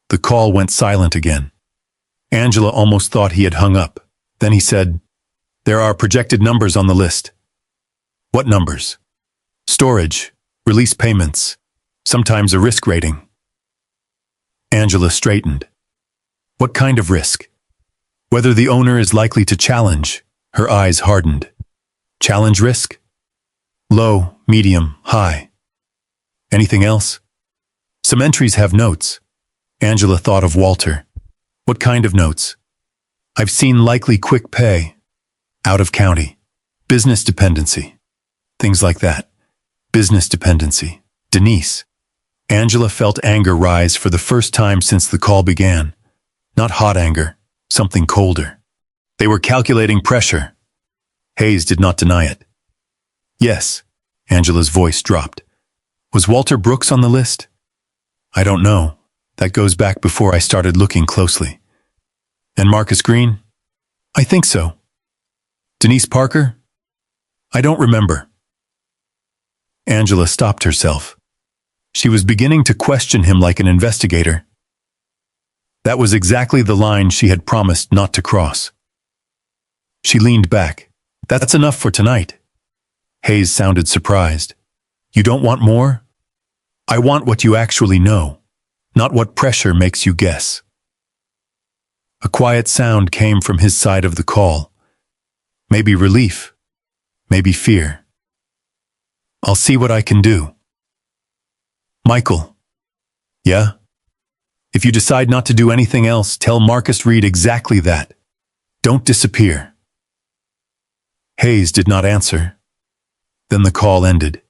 The call went silent again. Angela almost thought he had hung up. Then he said, there are projected numbers on the list. What numbers? Storage, release payments, sometimes a risk rating. Angela straightened. What kind of risk? Whether the owner is likely to challenge. Her eyes hardened. Challenge risk? Low, medium, high. Anything else? Some entries have notes. Angela thought of Walter. What kind of notes? I've seen likely quick pay. Out of county. Business dependency. Things like that. Business dependency. Denise. Angela felt anger rise for the first time since the call began. Not hot anger, something colder. They were calculating pressure. Hayes did not deny it. Yes, Angela's voice dropped. Was Walter Brooks on the list? I don't know. That goes back before I started looking closely. And Marcus Green? I think so. Denise Parker? I don't remember. Angela stopped herself. She was beginning to question him like an investigator. That was exactly the line she had promised not to cross. She leaned back. That's enough for tonight. Hayes sounded surprised. You don't want more? I want what you actually know, not what pressure makes you guess. A quiet sound came from his side of the call. Maybe relief, maybe fear. I'll see what I can do. Michael. Yeah? If you decide not to do anything else, tell Marcus Reed exactly that. Don't disappear. Hayes did not answer. Then the call ended.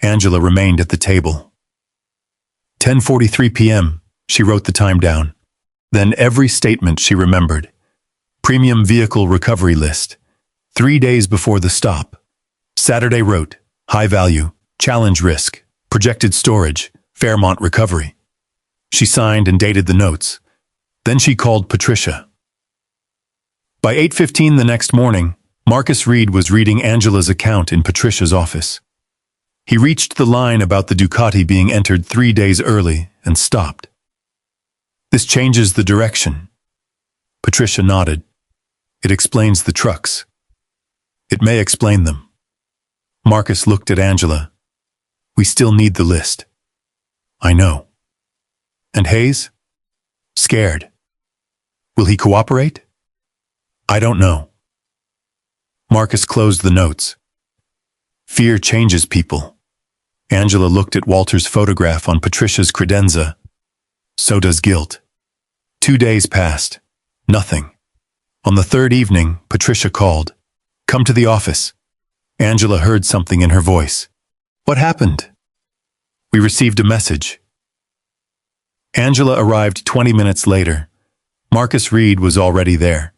Angela remained at the table. 10:43 p.m., she wrote the time down. Then every statement she remembered. Premium vehicle recovery list. 3 days before the stop. Saturday wrote, high value, challenge risk, projected storage, Fairmont recovery. She signed and dated the notes. Then she called Patricia. By 8:15 the next morning, Marcus Reed was reading Angela's account in Patricia's office. He reached the line about the Ducati being entered 3 days early and stopped. This changes the direction. Patricia nodded. It explains the trucks. It may explain them. Marcus looked at Angela. We still need the list. I know. And Hayes? Scared. Will he cooperate? I don't know. Marcus closed the notes. Fear changes people. Angela looked at Walter's photograph on Patricia's credenza. So does guilt. 2 days passed. Nothing. On the third evening, Patricia called. Come to the office. Angela heard something in her voice. What happened? We received a message. Angela arrived 20 minutes later. Marcus Reed was already there.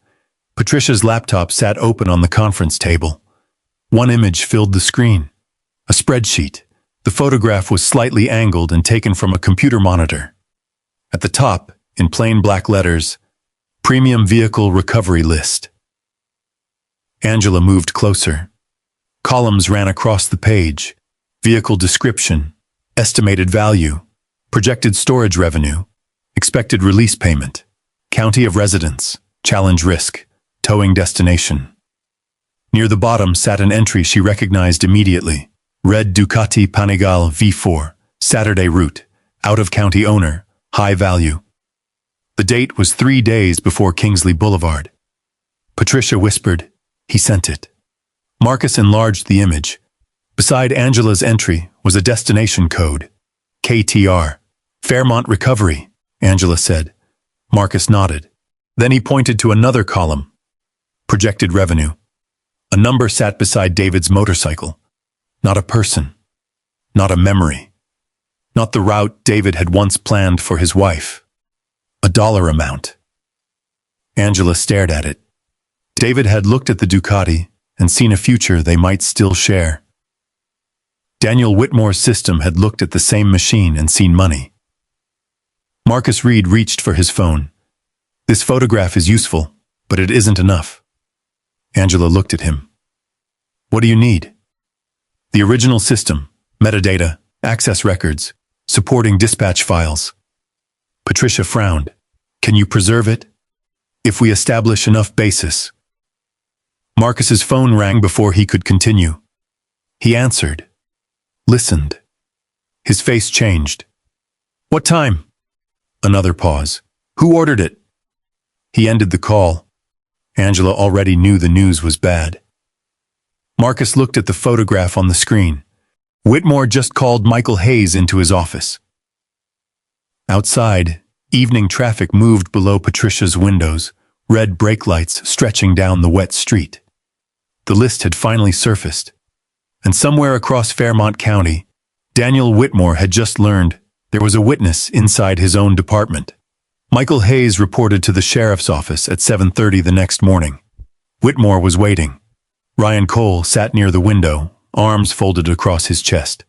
Patricia's laptop sat open on the conference table. One image filled the screen. A spreadsheet. The photograph was slightly angled and taken from a computer monitor. At the top, in plain black letters, Premium Vehicle Recovery List. Angela moved closer. Columns ran across the page. Vehicle description, estimated value, projected storage revenue, expected release payment, county of residence, challenge risk, towing destination. Near the bottom sat an entry she recognized immediately. Red Ducati Panigale V4, Saturday route, out-of-county owner, high value. The date was 3 days before Kingsley Boulevard. Patricia whispered, he sent it. Marcus enlarged the image. Beside Angela's entry was a destination code. KTR. Fairmont Recovery, Angela said. Marcus nodded. Then he pointed to another column. Projected revenue. A number sat beside David's motorcycle. Not a person. Not a memory. Not the route David had once planned for his wife. A dollar amount. Angela stared at it. David had looked at the Ducati and seen a future they might still share. Daniel Whitmore's system had looked at the same machine and seen money. Marcus Reed reached for his phone. This photograph is useful, but it isn't enough. Angela looked at him. What do you need? The original system, metadata, access records, supporting dispatch files. Patricia frowned. Can you preserve it? If we establish enough basis. Marcus's phone rang before he could continue. He answered. Listened. His face changed. What time? Another pause. Who ordered it? He ended the call. Angela already knew the news was bad. Marcus looked at the photograph on the screen. Whitmore just called Michael Hayes into his office. Outside, evening traffic moved below Patricia's windows, red brake lights stretching down the wet street. The list had finally surfaced. And somewhere across Fairmont County, Daniel Whitmore had just learned there was a witness inside his own department. Michael Hayes reported to the sheriff's office at 7:30 the next morning. Whitmore was waiting. Ryan Cole sat near the window, arms folded across his chest.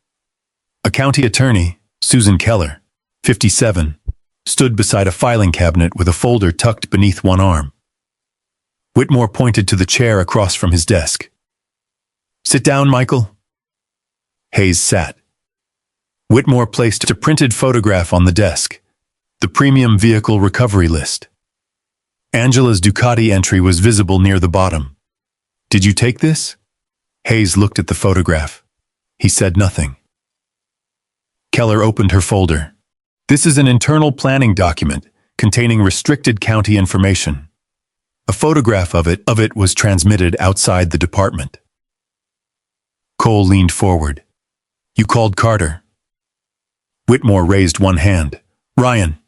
A county attorney, Susan Keller, 57, stood beside a filing cabinet with a folder tucked beneath one arm. Whitmore pointed to the chair across from his desk. Sit down, Michael. Hayes sat. Whitmore placed a printed photograph on the desk, the Premium Vehicle Recovery List. Angela's Ducati entry was visible near the bottom. Did you take this? Hayes looked at the photograph. He said nothing. Keller opened her folder. This is an internal planning document containing restricted county information. A photograph of it was transmitted outside the department. Cole leaned forward. You called Carter. Whitmore raised one hand. Ryan.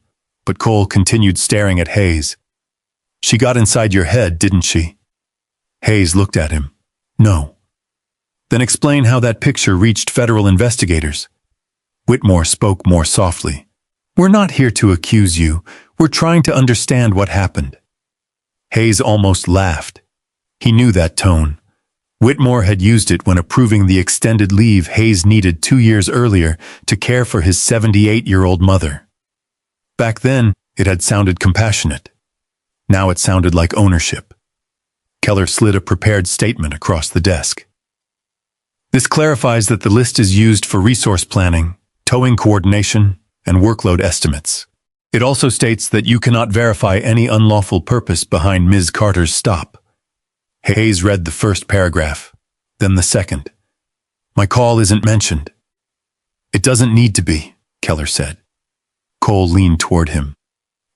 But Cole continued staring at Hayes. She got inside your head, didn't she? Hayes looked at him. No. Then explain how that picture reached federal investigators. Whitmore spoke more softly. We're not here to accuse you. We're trying to understand what happened. Hayes almost laughed. He knew that tone. Whitmore had used it when approving the extended leave Hayes needed 2 years earlier to care for his 78-year-old mother. Back then, it had sounded compassionate. Now it sounded like ownership. Keller slid a prepared statement across the desk. This clarifies that the list is used for resource planning, towing coordination, and workload estimates. It also states that you cannot verify any unlawful purpose behind Ms. Carter's stop. Hayes read the first paragraph, then the second. My call isn't mentioned. It doesn't need to be, Keller said. Cole leaned toward him.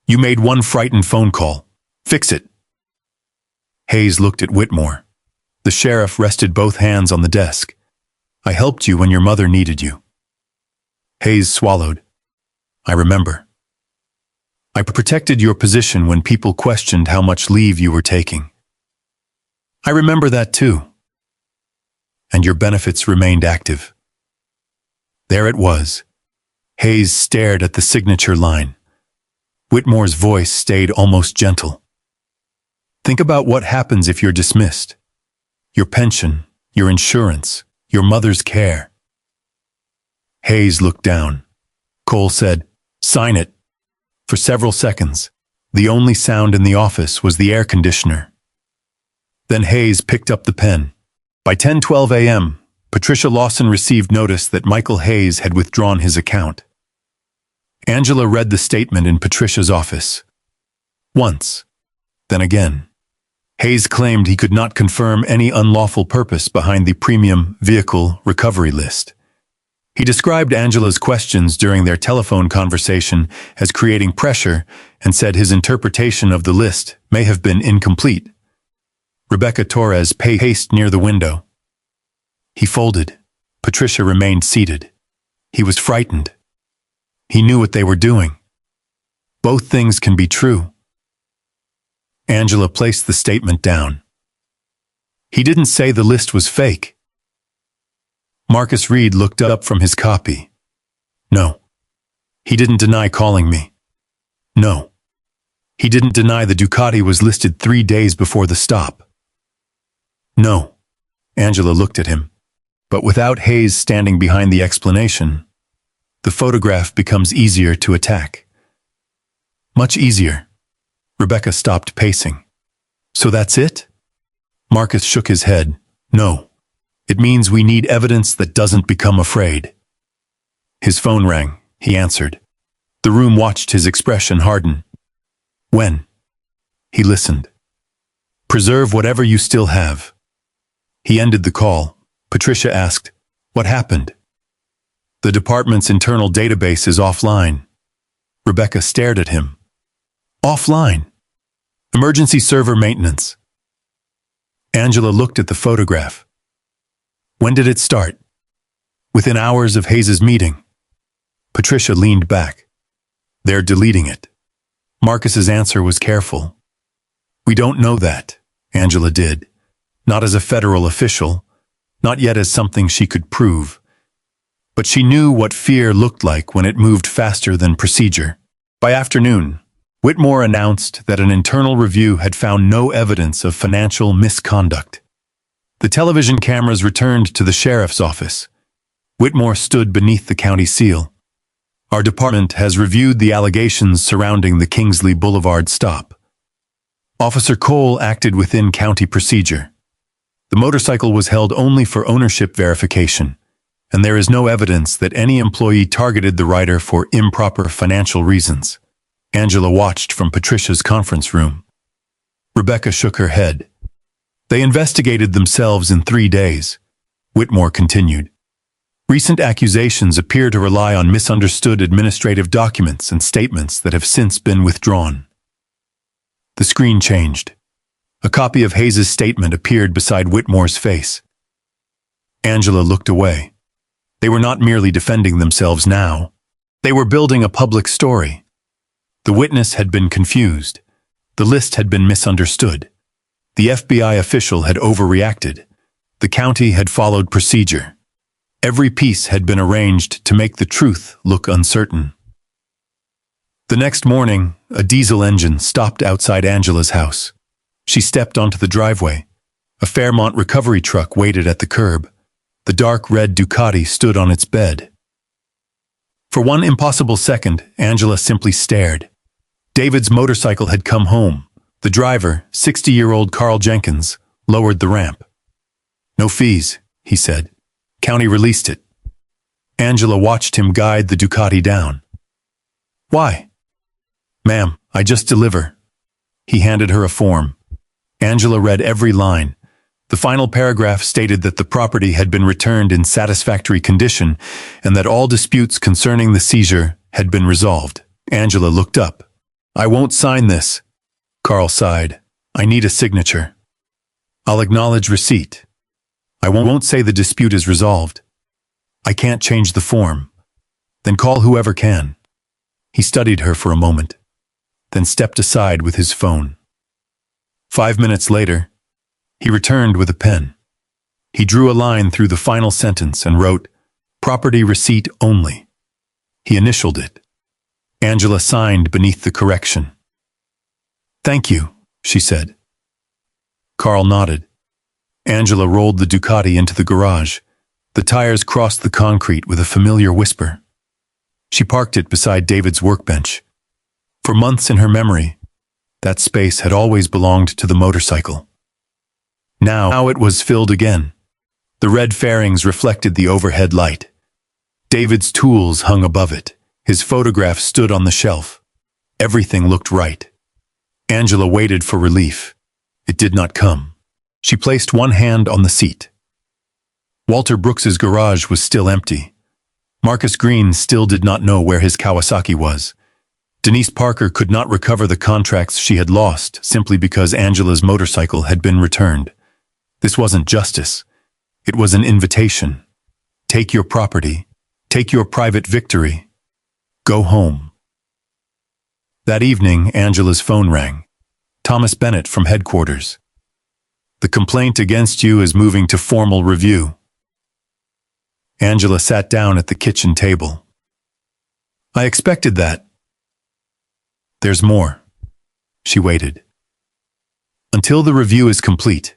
You made one frightened phone call. Fix it. Hayes looked at Whitmore. The sheriff rested both hands on the desk. I helped you when your mother needed you. Hayes swallowed. I remember. I protected your position when people questioned how much leave you were taking. I remember that too. And your benefits remained active. There it was. Hayes stared at the signature line. Whitmore's voice stayed almost gentle. Think about what happens if you're dismissed. Your pension, your insurance, your mother's care. Hayes looked down. Cole said, Sign it. For several seconds, the only sound in the office was the air conditioner. Then Hayes picked up the pen. By 10:12 a.m., Patricia Lawson received notice that Michael Hayes had withdrawn his account. Angela read the statement in Patricia's office. Once, then again. Hayes claimed he could not confirm any unlawful purpose behind the premium vehicle recovery list. He described Angela's questions during their telephone conversation as creating pressure and said his interpretation of the list may have been incomplete. Rebecca Torres paced near the window. He folded. Patricia remained seated. He was frightened. He knew what they were doing. Both things can be true. Angela placed the statement down. He didn't say the list was fake. Marcus Reed looked up from his copy. No. He didn't deny calling me. No. He didn't deny the Ducati was listed 3 days before the stop. No. Angela looked at him. But without Hayes standing behind the explanation, the photograph becomes easier to attack. Much easier. Rebecca stopped pacing. So that's it? Marcus shook his head. No. It means we need evidence that doesn't become afraid. His phone rang. He answered. The room watched his expression harden. When? He listened. Preserve whatever you still have. He ended the call. Patricia asked, What happened? The department's internal database is offline. Rebecca stared at him. Offline? Emergency server maintenance. Angela looked at the photograph. When did it start? Within hours of Hayes's meeting. Patricia leaned back. They're deleting it. Marcus's answer was careful. We don't know that, Angela did. Not as a federal official, not yet as something she could prove. But she knew what fear looked like when it moved faster than procedure. By afternoon, Whitmore announced that an internal review had found no evidence of financial misconduct. The television cameras returned to the sheriff's office. Whitmore stood beneath the county seal. Our department has reviewed the allegations surrounding the Kingsley Boulevard stop. Officer Cole acted within county procedure. The motorcycle was held only for ownership verification, and there is no evidence that any employee targeted the rider for improper financial reasons. Angela watched from Patricia's conference room. Rebecca shook her head. They investigated themselves in 3 days. Whitmore continued. Recent accusations appear to rely on misunderstood administrative documents and statements that have since been withdrawn. The screen changed. A copy of Hayes's statement appeared beside Whitmore's face. Angela looked away. They were not merely defending themselves now. They were building a public story. The witness had been confused. The list had been misunderstood. The FBI official had overreacted. The county had followed procedure. Every piece had been arranged to make the truth look uncertain. The next morning, a diesel engine stopped outside Angela's house. She stepped onto the driveway. A Fairmont recovery truck waited at the curb. The dark red Ducati stood on its bed. For one impossible second, Angela simply stared. David's motorcycle had come home. The driver, 60-year-old Carl Jenkins, lowered the ramp. "No fees," he said. "County released it." Angela watched him guide the Ducati down. "Why?" "Ma'am, I just deliver." He handed her a form. Angela read every line. The final paragraph stated that the property had been returned in satisfactory condition and that all disputes concerning the seizure had been resolved. Angela looked up. "I won't sign this." Carl sighed. "I need a signature." "I'll acknowledge receipt." "I won't say the dispute is resolved." "I can't change the form." "Then call whoever can." He studied her for a moment, then stepped aside with his phone. 5 minutes later, he returned with a pen. He drew a line through the final sentence and wrote, "Property receipt only." He initialed it. Angela signed beneath the correction. "Thank you," she said. Carl nodded. Angela rolled the Ducati into the garage. The tires crossed the concrete with a familiar whisper. She parked it beside David's workbench. For months in her memory, that space had always belonged to the motorcycle. Now it was filled again. The red fairings reflected the overhead light. David's tools hung above it. His photograph stood on the shelf. Everything looked right. Angela waited for relief. It did not come. She placed one hand on the seat. Walter Brooks's garage was still empty. Marcus Green still did not know where his Kawasaki was. Denise Parker could not recover the contracts she had lost simply because Angela's motorcycle had been returned. This wasn't justice. It was an invitation. Take your property. Take your private victory. Go home. That evening, Angela's phone rang. Thomas Bennett from headquarters. "The complaint against you is moving to formal review." Angela sat down at the kitchen table. "I expected that." "There's more." She waited. "Until the review is complete,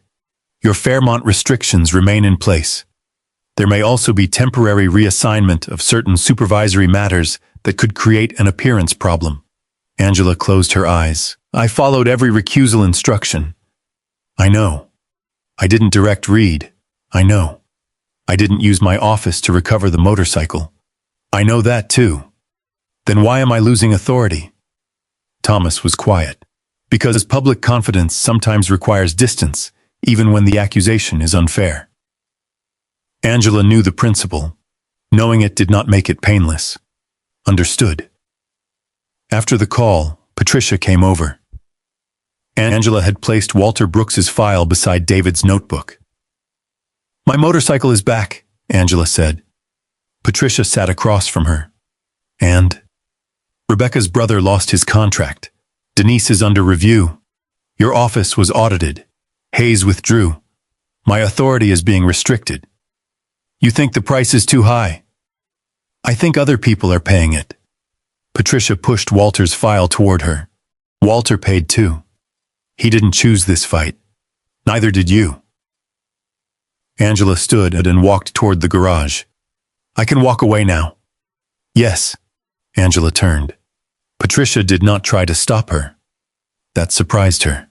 your Fairmont restrictions remain in place. There may also be temporary reassignment of certain supervisory matters that could create an appearance problem." Angela closed her eyes. "I followed every recusal instruction." "I know. I didn't direct read. I know. I didn't use my office to recover the motorcycle. I know that too. Then why am I losing authority?" Thomas was quiet. "Because public confidence sometimes requires distance, even when the accusation is unfair." Angela knew the principle. Knowing it did not make it painless. Understood. After the call, Patricia came over. Angela had placed Walter Brooks's file beside David's notebook. "My motorcycle is back," Angela said. Patricia sat across from her. "And?" "Rebecca's brother lost his contract. Denise is under review. Your office was audited. Hayes withdrew. My authority is being restricted. You think the price is too high? I think other people are paying it." Patricia pushed Walter's file toward her. "Walter paid too. He didn't choose this fight. Neither did you." Angela stood and walked toward the garage. "I can walk away now." "Yes." Angela turned. Patricia did not try to stop her. That surprised her.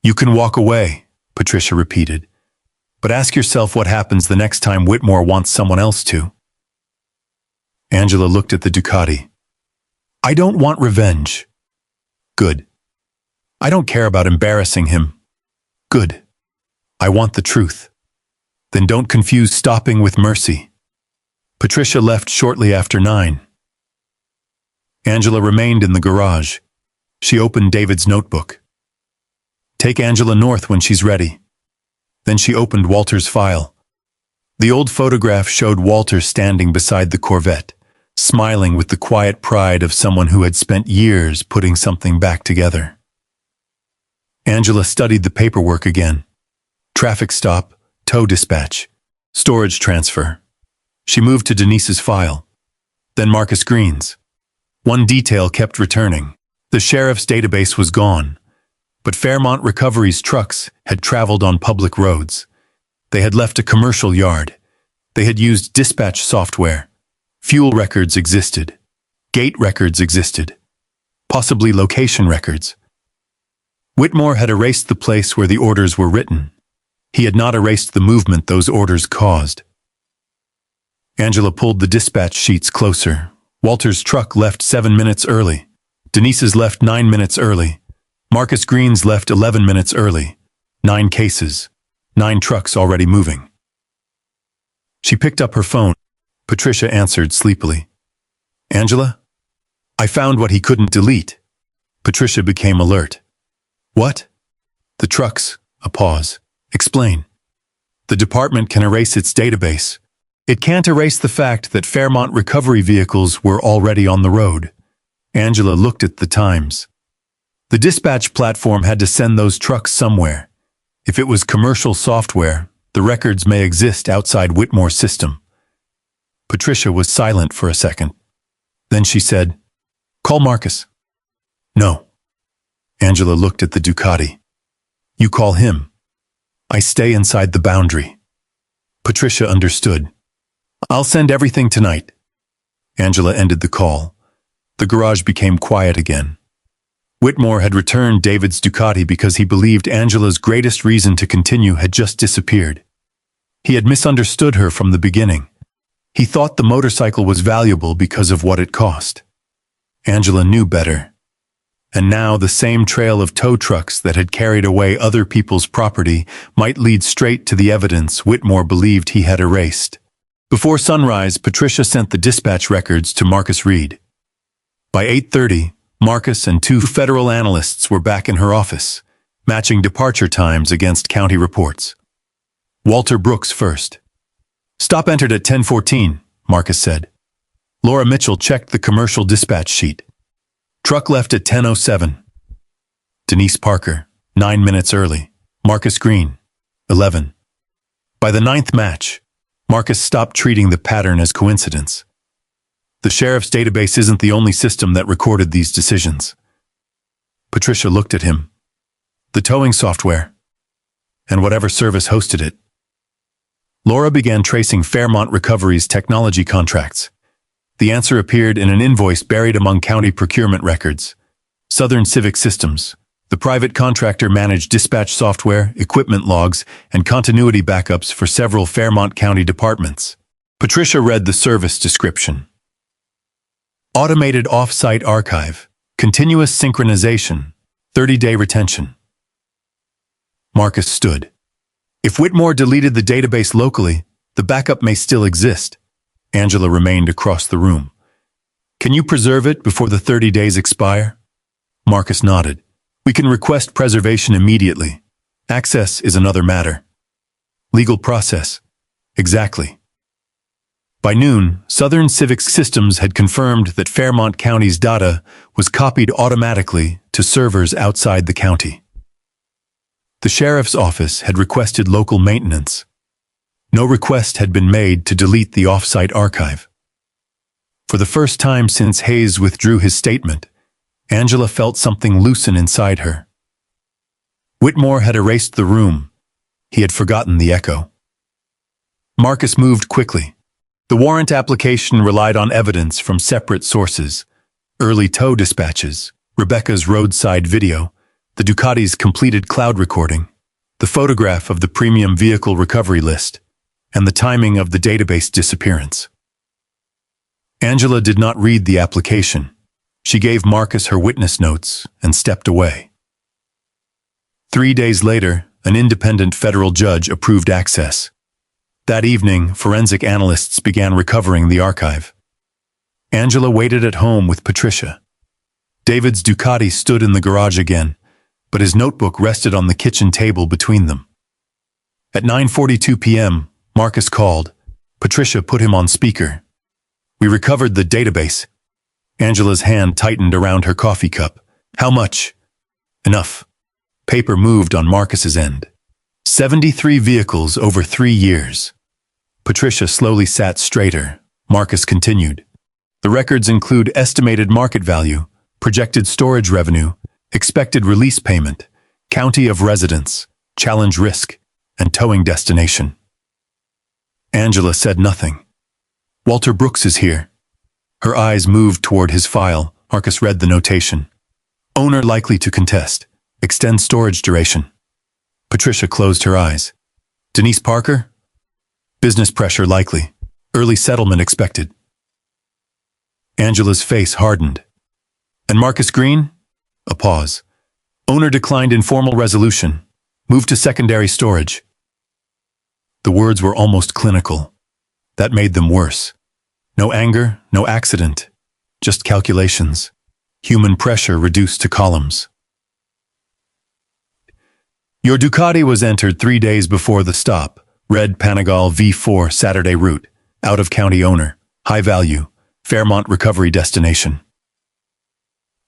"You can walk away," Patricia repeated. "But ask yourself what happens the next time Whitmore wants someone else to." Angela looked at the Ducati. "I don't want revenge." "Good. I don't care about embarrassing him." "Good. I want the truth." "Then don't confuse stopping with mercy." Patricia left shortly after 9. Angela remained in the garage. She opened David's notebook. "Take Angela north when she's ready." Then she opened Walter's file. The old photograph showed Walter standing beside the Corvette, smiling with the quiet pride of someone who had spent years putting something back together. Angela studied the paperwork again. Traffic stop, tow dispatch, storage transfer. She moved to Denise's file, then Marcus Green's. One detail kept returning. The sheriff's database was gone, but Fairmont Recovery's trucks had traveled on public roads. They had left a commercial yard. They had used dispatch software. Fuel records existed. Gate records existed. Possibly location records. Whitmore had erased the place where the orders were written. He had not erased the movement those orders caused. Angela pulled the dispatch sheets closer. Walter's truck left 7 minutes early. Denise's left 9 minutes early. Marcus Green's left 11 minutes early. 9 cases. 9 trucks already moving. She picked up her phone. Patricia answered sleepily. Angela? I found what he couldn't delete. Patricia became alert. What? The trucks. A pause. Explain. The department can erase its database. It can't erase the fact that Fairmont Recovery vehicles were already on the road. Angela looked at the times. The dispatch platform had to send those trucks somewhere. If it was commercial software, the records may exist outside Whitmore's system. Patricia was silent for a second. Then she said, Call Marcus. No. Angela looked at the Ducati. You call him. I stay inside the boundary. Patricia understood. I'll send everything tonight. Angela ended the call. The garage became quiet again. Whitmore had returned David's Ducati because he believed Angela's greatest reason to continue had just disappeared. He had misunderstood her from the beginning. He thought the motorcycle was valuable because of what it cost. Angela knew better. And now the same trail of tow trucks that had carried away other people's property might lead straight to the evidence Whitmore believed he had erased. Before sunrise, Patricia sent the dispatch records to Marcus Reed. By 8:30, Marcus and 2 federal analysts were back in her office, matching departure times against county reports. Walter Brooks first. Stop entered at 10:14, Marcus said. Laura Mitchell checked the commercial dispatch sheet. Truck left at 10:07. Denise Parker, 9 minutes early. Marcus Green, 11. By the 9th match, Marcus stopped treating the pattern as coincidence. The sheriff's database isn't the only system that recorded these decisions. Patricia looked at him. The towing software, and whatever service hosted it. Laura began tracing Fairmont Recovery's technology contracts. The answer appeared in an invoice buried among county procurement records. Southern Civic Systems. The private contractor managed dispatch software, equipment logs, and continuity backups for several Fairmont County departments. Patricia read the service description. Automated off-site archive. Continuous synchronization. 30-day retention. Marcus stood. If Whitmore deleted the database locally, the backup may still exist. Angela remained across the room. Can you preserve it before the 30 days expire? Marcus nodded. We can request preservation immediately. Access is another matter. Legal process. Exactly. By noon, Southern Civic Systems had confirmed that Fairmont County's data was copied automatically to servers outside the county. The sheriff's office had requested local maintenance. No request had been made to delete the off-site archive. For the first time since Hayes withdrew his statement, Angela felt something loosen inside her. Whitmore had erased the room. He had forgotten the echo. Marcus moved quickly. The warrant application relied on evidence from separate sources: early tow dispatches, Rebecca's roadside video, the Ducati's completed cloud recording, the photograph of the premium vehicle recovery list, and the timing of the database disappearance. Angela did not read the application. She gave Marcus her witness notes and stepped away. 3 days later, an independent federal judge approved access. That evening, forensic analysts began recovering the archive. Angela waited at home with Patricia. David's Ducati stood in the garage again, but his notebook rested on the kitchen table between them. At 9:42 p.m., Marcus called. Patricia put him on speaker. We recovered the database. Angela's hand tightened around her coffee cup. How much? Enough. Paper moved on Marcus's end. 73 vehicles over 3 years. Patricia slowly sat straighter. Marcus continued. The records include estimated market value, projected storage revenue, expected release payment, county of residence, challenge risk, and towing destination. Angela said nothing. Walter Brooks is here. Her eyes moved toward his file. Marcus read the notation. Owner likely to contest. Extend storage duration. Patricia closed her eyes. Denise Parker? Business pressure likely. Early settlement expected. Angela's face hardened. And Marcus Green? A pause. Owner declined informal resolution. Moved to secondary storage. The words were almost clinical. That made them worse. No anger, no accident. Just calculations. Human pressure reduced to columns. Your Ducati was entered 3 days before the stop. Red Panigale V4 Saturday route. Out-of-county owner. High value. Fairmont recovery destination.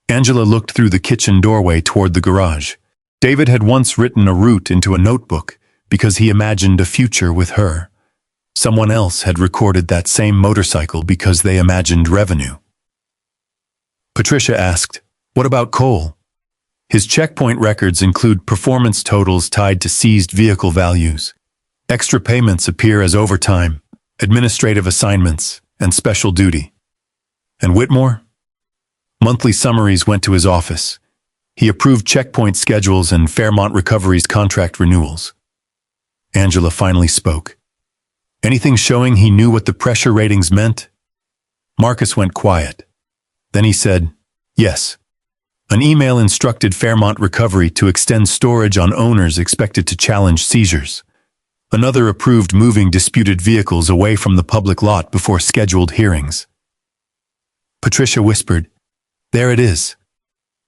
Angela looked through the kitchen doorway toward the garage. David had once written a route into a notebook because he imagined a future with her. Someone else had recorded that same motorcycle because they imagined revenue. Patricia asked, "What about Cole?" His checkpoint records include performance totals tied to seized vehicle values. Extra payments appear as overtime, administrative assignments, and special duty. And Whitmore? Monthly summaries went to his office. He approved checkpoint schedules and Fairmont Recovery's contract renewals. Angela finally spoke. Anything showing he knew what the pressure ratings meant? Marcus went quiet. Then he said, yes. An email instructed Fairmont Recovery to extend storage on owners expected to challenge seizures. Another approved moving disputed vehicles away from the public lot before scheduled hearings. Patricia whispered, there it is.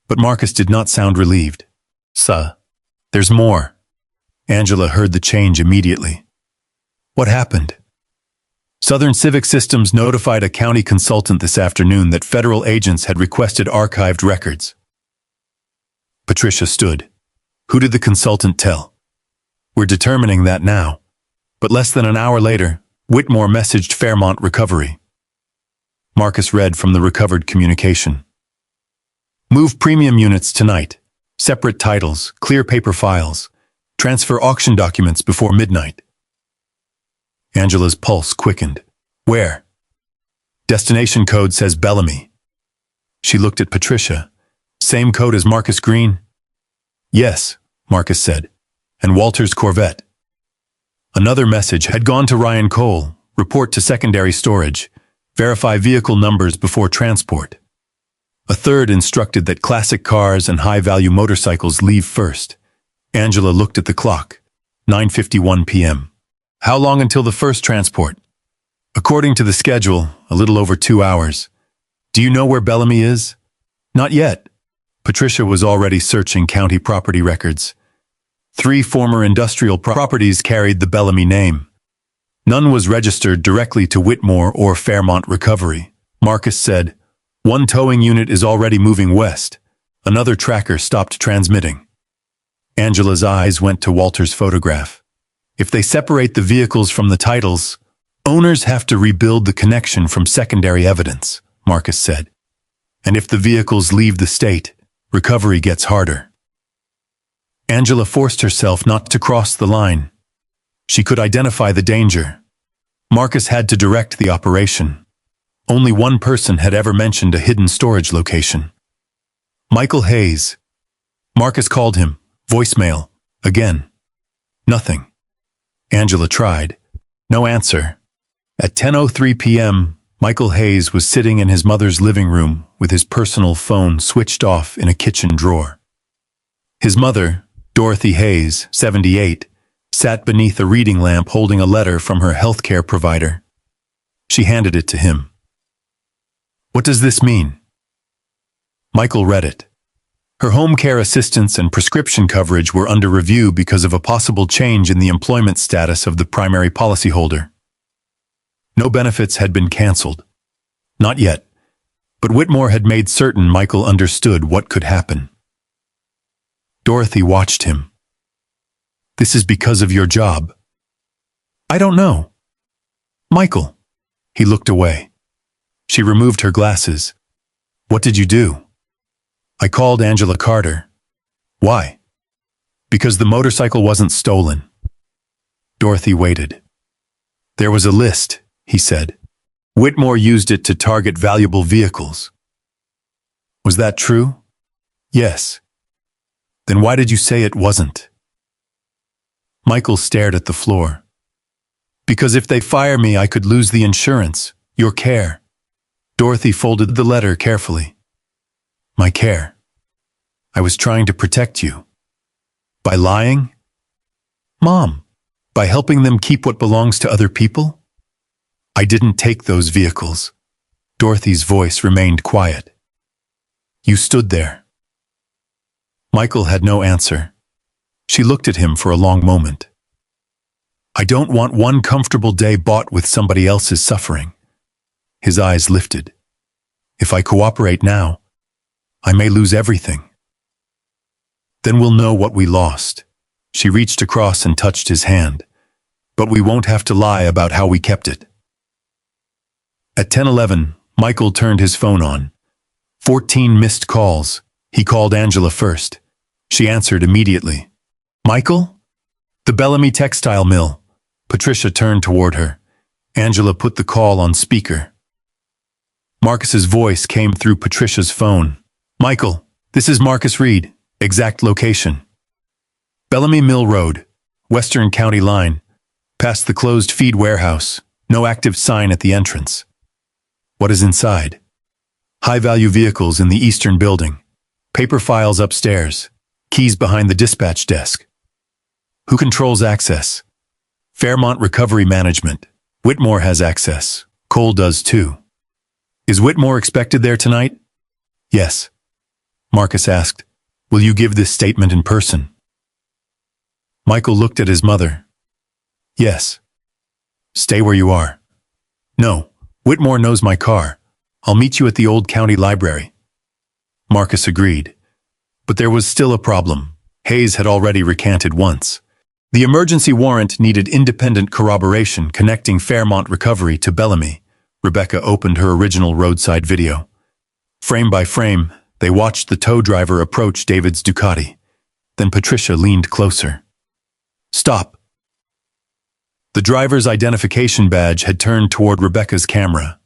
But Marcus did not sound relieved. There's more. Angela heard the change immediately. What happened? Southern Civic Systems notified a county consultant this afternoon that federal agents had requested archived records. Patricia stood. Who did the consultant tell? We're determining that now. But less than an hour later, Whitmore messaged Fairmont Recovery. Marcus read from the recovered communication. Move premium units tonight. Separate titles, clear paper files. Transfer auction documents before midnight. Angela's pulse quickened. Where? Destination code says Bellamy. She looked at Patricia. Same code as Marcus Green? Yes, Marcus said. And Walter's Corvette. Another message had gone to Ryan Cole. Report to secondary storage. Verify vehicle numbers before transport. A third instructed that classic cars and high-value motorcycles leave first. Angela looked at the clock. 9:51 p.m. How long until the first transport? According to the schedule, a little over 2 hours. Do you know where Bellamy is? Not yet. Patricia was already searching county property records. 3 former industrial properties carried the Bellamy name. None was registered directly to Whitmore or Fairmont Recovery. Marcus said, one towing unit is already moving west. Another tracker stopped transmitting. Angela's eyes went to Walter's photograph. If they separate the vehicles from the titles, owners have to rebuild the connection from secondary evidence, Marcus said. And if the vehicles leave the state, recovery gets harder. Angela forced herself not to cross the line. She could identify the danger. Marcus had to direct the operation. Only one person had ever mentioned a hidden storage location. Michael Hayes. Marcus called him. Voicemail. Again. Nothing. Angela tried. No answer. At 10:03 p.m., Michael Hayes was sitting in his mother's living room with his personal phone switched off in a kitchen drawer. His mother, Dorothy Hayes, 78, sat beneath a reading lamp holding a letter from her healthcare provider. She handed it to him. What does this mean? Michael read it. Her home care assistance and prescription coverage were under review because of a possible change in the employment status of the primary policyholder. No benefits had been canceled. Not yet, but Whitmore had made certain Michael understood what could happen. Dorothy watched him. This is because of your job. I don't know. Michael. He looked away. She removed her glasses. What did you do? I called Angela Carter. Why? Because the motorcycle wasn't stolen. Dorothy waited. There was a list, he said. Whitmore used it to target valuable vehicles. Was that true? Yes. Then why did you say it wasn't? Michael stared at the floor. Because if they fire me, I could lose the insurance, your care. Dorothy folded the letter carefully. My care. I was trying to protect you. By lying? Mom, by helping them keep what belongs to other people? I didn't take those vehicles. Dorothy's voice remained quiet. You stood there. Michael had no answer. She looked at him for a long moment. I don't want one comfortable day bought with somebody else's suffering. His eyes lifted. If I cooperate now, I may lose everything. Then we'll know what we lost. She reached across and touched his hand. But we won't have to lie about how we kept it. At 10:11, Michael turned his phone on. 14 missed calls. He called Angela first. She answered immediately. Michael? The Bellamy textile mill. Patricia turned toward her. Angela put the call on speaker. Marcus's voice came through Patricia's phone. Michael, this is Marcus Reed. Exact location. Bellamy Mill Road, Western County Line. Past the closed feed warehouse. No active sign at the entrance. What is inside? High-value vehicles in the eastern building. Paper files upstairs. Keys behind the dispatch desk. Who controls access? Fairmont Recovery Management. Whitmore has access. Cole does too. Is Whitmore expected there tonight? Yes. Marcus asked, will you give this statement in person? Michael looked at his mother. Yes. Stay where you are. No, Whitmore knows my car. I'll meet you at the old county library. Marcus agreed. But there was still a problem. Hayes had already recanted once. The emergency warrant needed independent corroboration connecting Fairmont Recovery to Bellamy. Rebecca opened her original roadside video. Frame by frame, they watched the tow driver approach David's Ducati. Then Patricia leaned closer. Stop. The driver's identification badge had turned toward Rebecca's camera.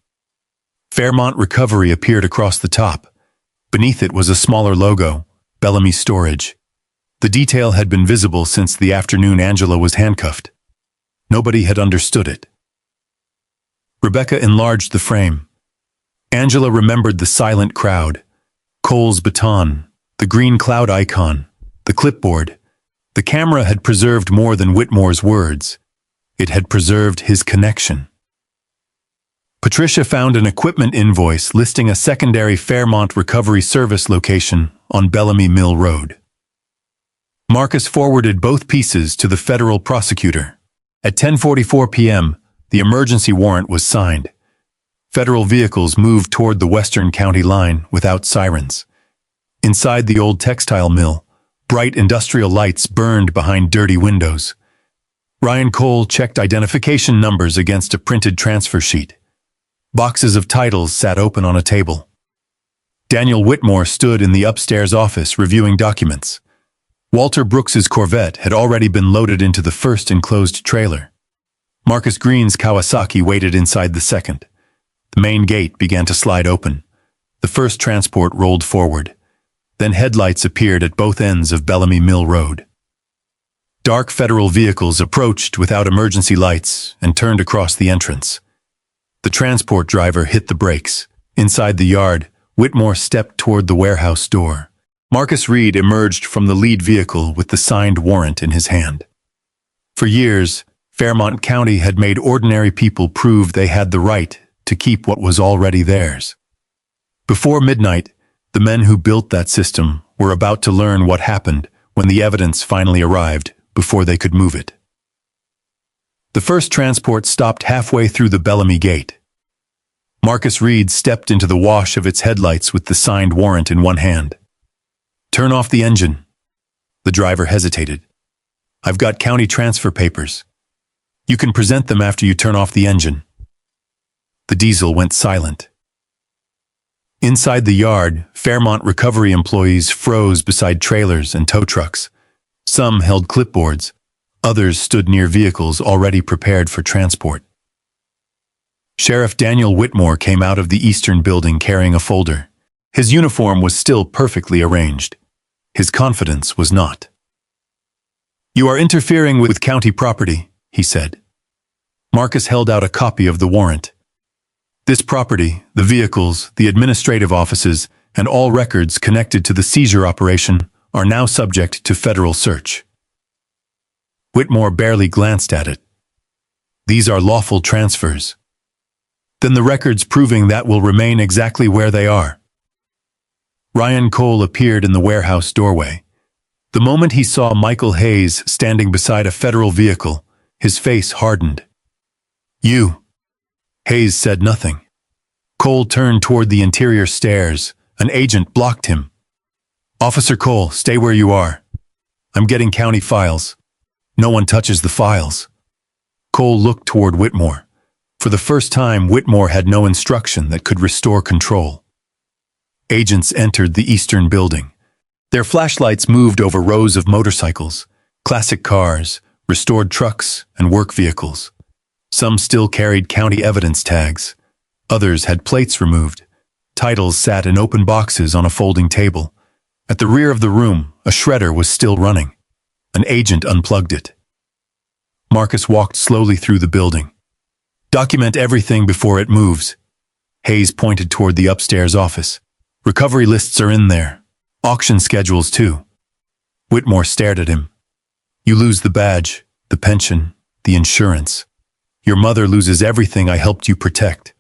Fairmont Recovery appeared across the top. Beneath it was a smaller logo, Bellamy Storage. The detail had been visible since the afternoon Angela was handcuffed. Nobody had understood it. Rebecca enlarged the frame. Angela remembered the silent crowd, Cole's baton, the green cloud icon, the clipboard. The camera had preserved more than Whitmore's words. It had preserved his connection. Patricia found an equipment invoice listing a secondary Fairmont Recovery Service location on Bellamy Mill Road. Marcus forwarded both pieces to the federal prosecutor. At 10:44 p.m., the emergency warrant was signed. Federal vehicles moved toward the Western County line without sirens. Inside the old textile mill, bright industrial lights burned behind dirty windows. Ryan Cole checked identification numbers against a printed transfer sheet. Boxes of titles sat open on a table. Daniel Whitmore stood in the upstairs office reviewing documents. Walter Brooks's Corvette had already been loaded into the first enclosed trailer. Marcus Green's Kawasaki waited inside the second. The main gate began to slide open. The first transport rolled forward. Then headlights appeared at both ends of Bellamy Mill Road. Dark federal vehicles approached without emergency lights and turned across the entrance. The transport driver hit the brakes. Inside the yard, Whitmore stepped toward the warehouse door. Marcus Reed emerged from the lead vehicle with the signed warrant in his hand. For years, Fairmont County had made ordinary people prove they had the right to keep what was already theirs. Before midnight, the men who built that system were about to learn what happened when the evidence finally arrived before they could move it. The first transport stopped halfway through the Bellamy gate. Marcus Reed stepped into the wash of its headlights with the signed warrant in one hand. Turn off the engine. The driver hesitated. I've got county transfer papers. You can present them after you turn off the engine. The diesel went silent. Inside the yard, Fairmont Recovery employees froze beside trailers and tow trucks. Some held clipboards. Others stood near vehicles already prepared for transport. Sheriff Daniel Whitmore came out of the eastern building carrying a folder. His uniform was still perfectly arranged. His confidence was not. "You are interfering with county property," he said. Marcus held out a copy of the warrant. "This property, the vehicles, the administrative offices, and all records connected to the seizure operation are now subject to federal search." Whitmore barely glanced at it. "These are lawful transfers." "Then the records proving that will remain exactly where they are." Ryan Cole appeared in the warehouse doorway. The moment he saw Michael Hayes standing beside a federal vehicle, his face hardened. "You." Hayes said nothing. Cole turned toward the interior stairs. An agent blocked him. "Officer Cole, stay where you are. I'm getting county files. No one touches the files." Cole looked toward Whitmore. For the first time, Whitmore had no instruction that could restore control. Agents entered the eastern building. Their flashlights moved over rows of motorcycles, classic cars, restored trucks, and work vehicles. Some still carried county evidence tags. Others had plates removed. Titles sat in open boxes on a folding table. At the rear of the room, a shredder was still running. An agent unplugged it. Marcus walked slowly through the building. "Document everything before it moves." Hayes pointed toward the upstairs office. "Recovery lists are in there. Auction schedules, too." Whitmore stared at him. "You lose the badge, the pension, the insurance. Your mother loses everything I helped you protect."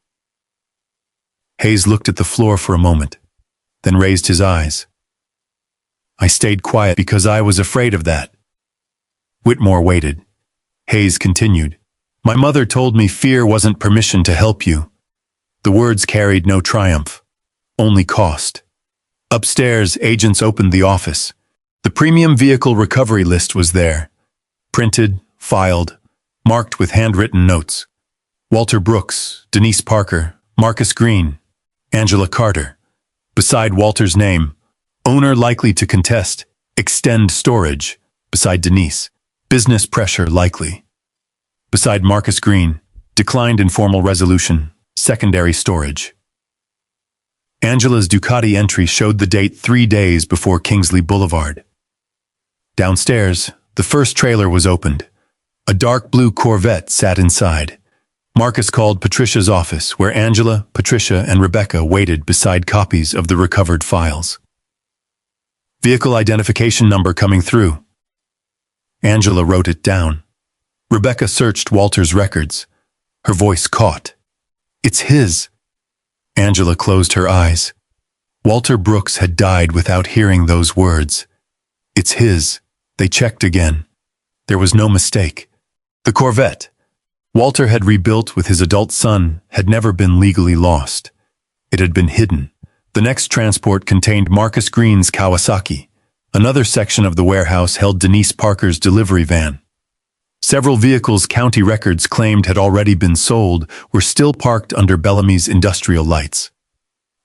Hayes looked at the floor for a moment, then raised his eyes. "I stayed quiet because I was afraid of that." Whitmore waited. Hayes continued. "My mother told me fear wasn't permission to help you." The words carried no triumph, only cost. Upstairs, agents opened the office. The premium vehicle recovery list was there. Printed, filed, marked with handwritten notes. Walter Brooks, Denise Parker, Marcus Green, Angela Carter. Beside Walter's name, owner likely to contest, extend storage. Beside Denise, business pressure likely. Beside Marcus Green, declined informal resolution, secondary storage. Angela's Ducati entry showed the date 3 days before Kingsley Boulevard. Downstairs, the first trailer was opened. A dark blue Corvette sat inside. Marcus called Patricia's office, where Angela, Patricia, and Rebecca waited beside copies of the recovered files. "Vehicle identification number coming through." Angela wrote it down. Rebecca searched Walter's records. Her voice caught. "It's his." Angela closed her eyes. Walter Brooks had died without hearing those words. "It's his." They checked again. There was no mistake. The Corvette Walter had rebuilt with his adult son had never been legally lost. It had been hidden. The next transport contained Marcus Green's Kawasaki. Another section of the warehouse held Denise Parker's delivery van. Several vehicles county records claimed had already been sold were still parked under Bellamy's industrial lights.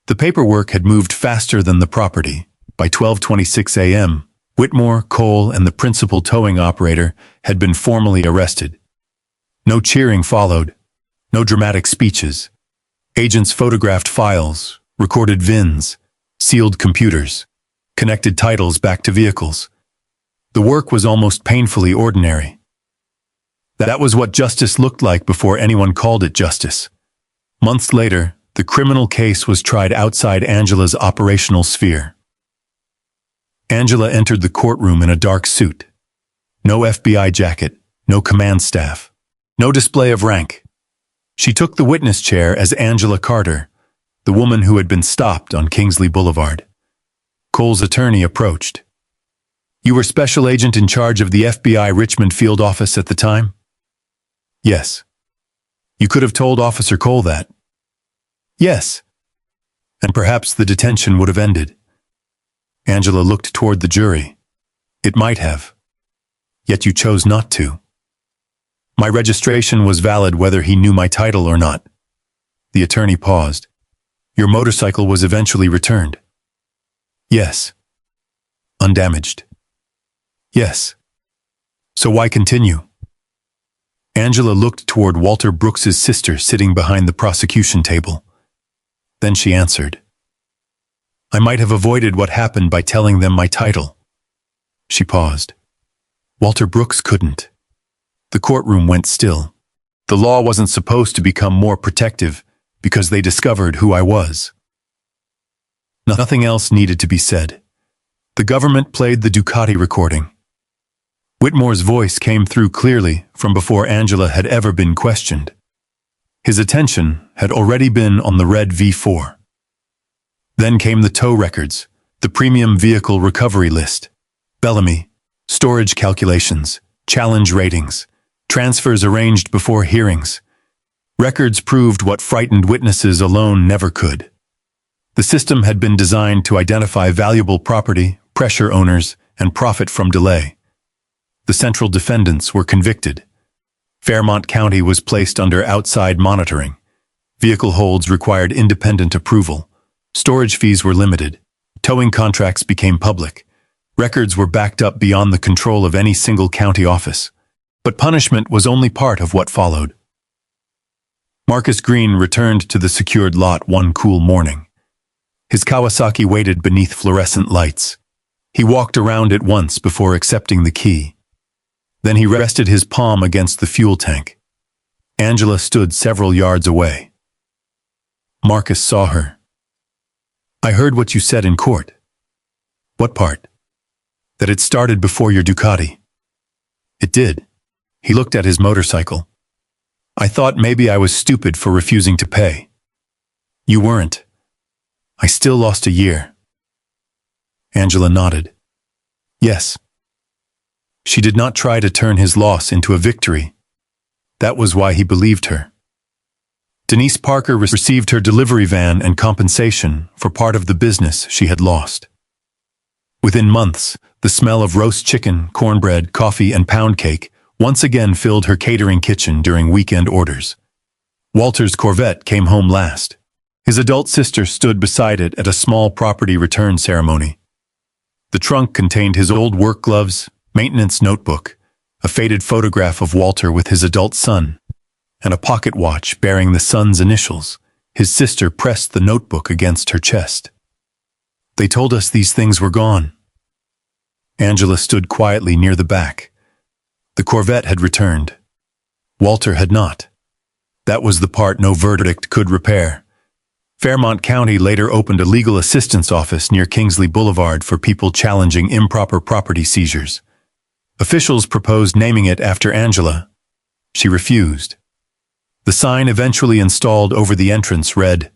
The paperwork had moved faster than the property. By 12:26 a.m., Whitmore, Cole, and the principal towing operator had been formally arrested. No cheering followed. No dramatic speeches. Agents photographed files, recorded VINs, sealed computers, connected titles back to vehicles. The work was almost painfully ordinary. That was what justice looked like before anyone called it justice. Months later, the criminal case was tried outside Angela's operational sphere. Angela entered the courtroom in a dark suit. No FBI jacket, no command staff, no display of rank. She took the witness chair as Angela Carter, the woman who had been stopped on Kingsley Boulevard. Cole's attorney approached. "You were special agent in charge of the FBI Richmond field office at the time?" "Yes." "You could have told Officer Cole that?" "Yes." "And perhaps the detention would have ended." Angela looked toward the jury. "It might have. Yet you chose not to." "My registration was valid whether he knew my title or not." The attorney paused. Your motorcycle was eventually returned. Yes. Undamaged. Yes. So why continue? Angela looked toward Walter Brooks's sister sitting behind the prosecution table. Then she answered. I might have avoided what happened by telling them my title. She paused. Walter Brooks couldn't. The courtroom went still. The law wasn't supposed to become more protective because they discovered who I was. Nothing else needed to be said. The government played the Ducati recording. Whitmore's voice came through clearly from before Angela had ever been questioned. His attention had already been on the red V4. Then came the tow records, the premium vehicle recovery list, Bellamy, storage calculations, challenge ratings, transfers arranged before hearings. Records proved what frightened witnesses alone never could. The system had been designed to identify valuable property, pressure owners, and profit from delay. The central defendants were convicted. Fairmont County was placed under outside monitoring. Vehicle holds required independent approval. Storage fees were limited. Towing contracts became public. Records were backed up beyond the control of any single county office. But punishment was only part of what followed. Marcus Green returned to the secured lot one cool morning. His Kawasaki waited beneath fluorescent lights. He walked around it once before accepting the key. Then he rested his palm against the fuel tank. Angela stood several yards away. Marcus saw her. I heard what you said in court. What part? That it started before your Ducati. It did. He looked at his motorcycle. I thought maybe I was stupid for refusing to pay. You weren't. I still lost a year. Angela nodded. Yes. She did not try to turn his loss into a victory. That was why he believed her. Denise Parker received her delivery van and compensation for part of the business she had lost. Within months, the smell of roast chicken, cornbread, coffee, and pound cake once again filled her catering kitchen during weekend orders. Walter's Corvette came home last. His adult sister stood beside it at a small property return ceremony. The trunk contained his old work gloves, maintenance notebook, a faded photograph of Walter with his adult son, and a pocket watch bearing the son's initials. His sister pressed the notebook against her chest. They told us these things were gone. Angela stood quietly near the back. The Corvette had returned. Walter had not. That was the part no verdict could repair. Fairmont County later opened a legal assistance office near Kingsley Boulevard for people challenging improper property seizures. Officials proposed naming it after Angela. She refused. The sign eventually installed over the entrance read,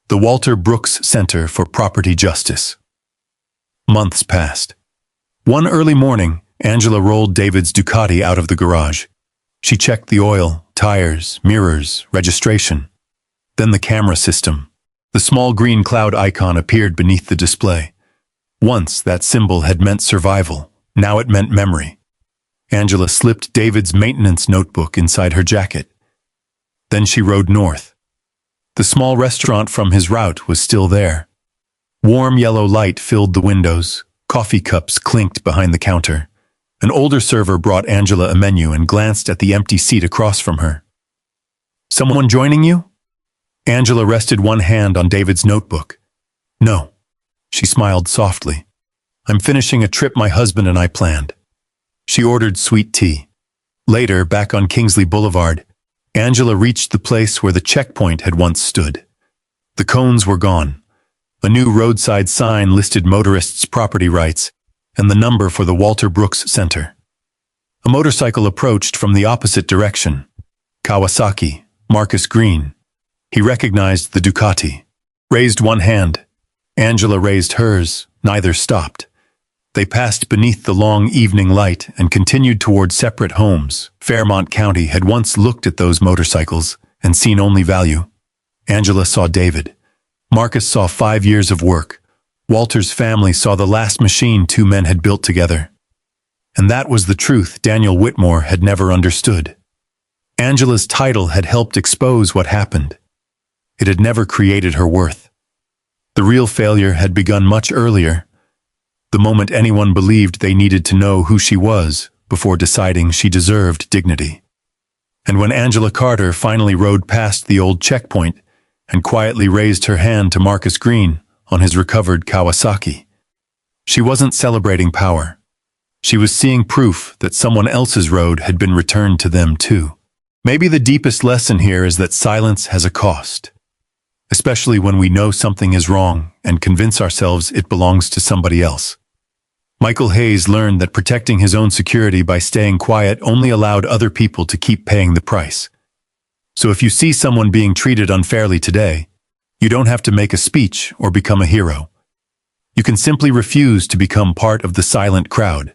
"The Walter Brooks Center for Property Justice." Months passed. One early morning, Angela rolled David's Ducati out of the garage. She checked the oil, tires, mirrors, registration. Then the camera system. The small green cloud icon appeared beneath the display. Once that symbol had meant survival. Now it meant memory. Angela slipped David's maintenance notebook inside her jacket. Then she rode north. The small restaurant from his route was still there. Warm yellow light filled the windows. Coffee cups clinked behind the counter. An older server brought Angela a menu and glanced at the empty seat across from her. Someone joining you? Angela rested one hand on David's notebook. No. She smiled softly. I'm finishing a trip my husband and I planned. She ordered sweet tea. Later, back on Kingsley Boulevard, Angela reached the place where the checkpoint had once stood. The cones were gone. A new roadside sign listed motorists' property rights and the number for the Walter Brooks Center. A motorcycle approached from the opposite direction. Kawasaki, Marcus Green. He recognized the Ducati. Raised one hand. Angela raised hers. Neither stopped. They passed beneath the long evening light and continued toward separate homes. Fairmont County had once looked at those motorcycles and seen only value. Angela saw David. Marcus saw 5 years of work. Walter's family saw the last machine two men had built together. And that was the truth Daniel Whitmore had never understood. Angela's title had helped expose what happened. It had never created her worth. The real failure had begun much earlier, the moment anyone believed they needed to know who she was before deciding she deserved dignity. And when Angela Carter finally rode past the old checkpoint and quietly raised her hand to Marcus Green on his recovered Kawasaki, she wasn't celebrating power. She was seeing proof that someone else's road had been returned to them too. Maybe the deepest lesson here is that silence has a cost, especially when we know something is wrong and convince ourselves it belongs to somebody else. Michael Hayes learned that protecting his own security by staying quiet only allowed other people to keep paying the price. So if you see someone being treated unfairly today, you don't have to make a speech or become a hero. You can simply refuse to become part of the silent crowd,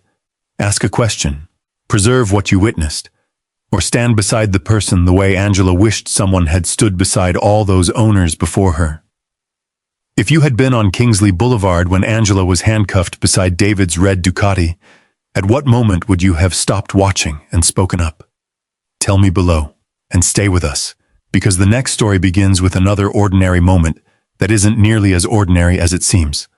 ask a question, preserve what you witnessed, or stand beside the person the way Angela wished someone had stood beside all those owners before her. If you had been on Kingsley Boulevard when Angela was handcuffed beside David's red Ducati, at what moment would you have stopped watching and spoken up? Tell me below, and stay with us, because the next story begins with another ordinary moment that isn't nearly as ordinary as it seems.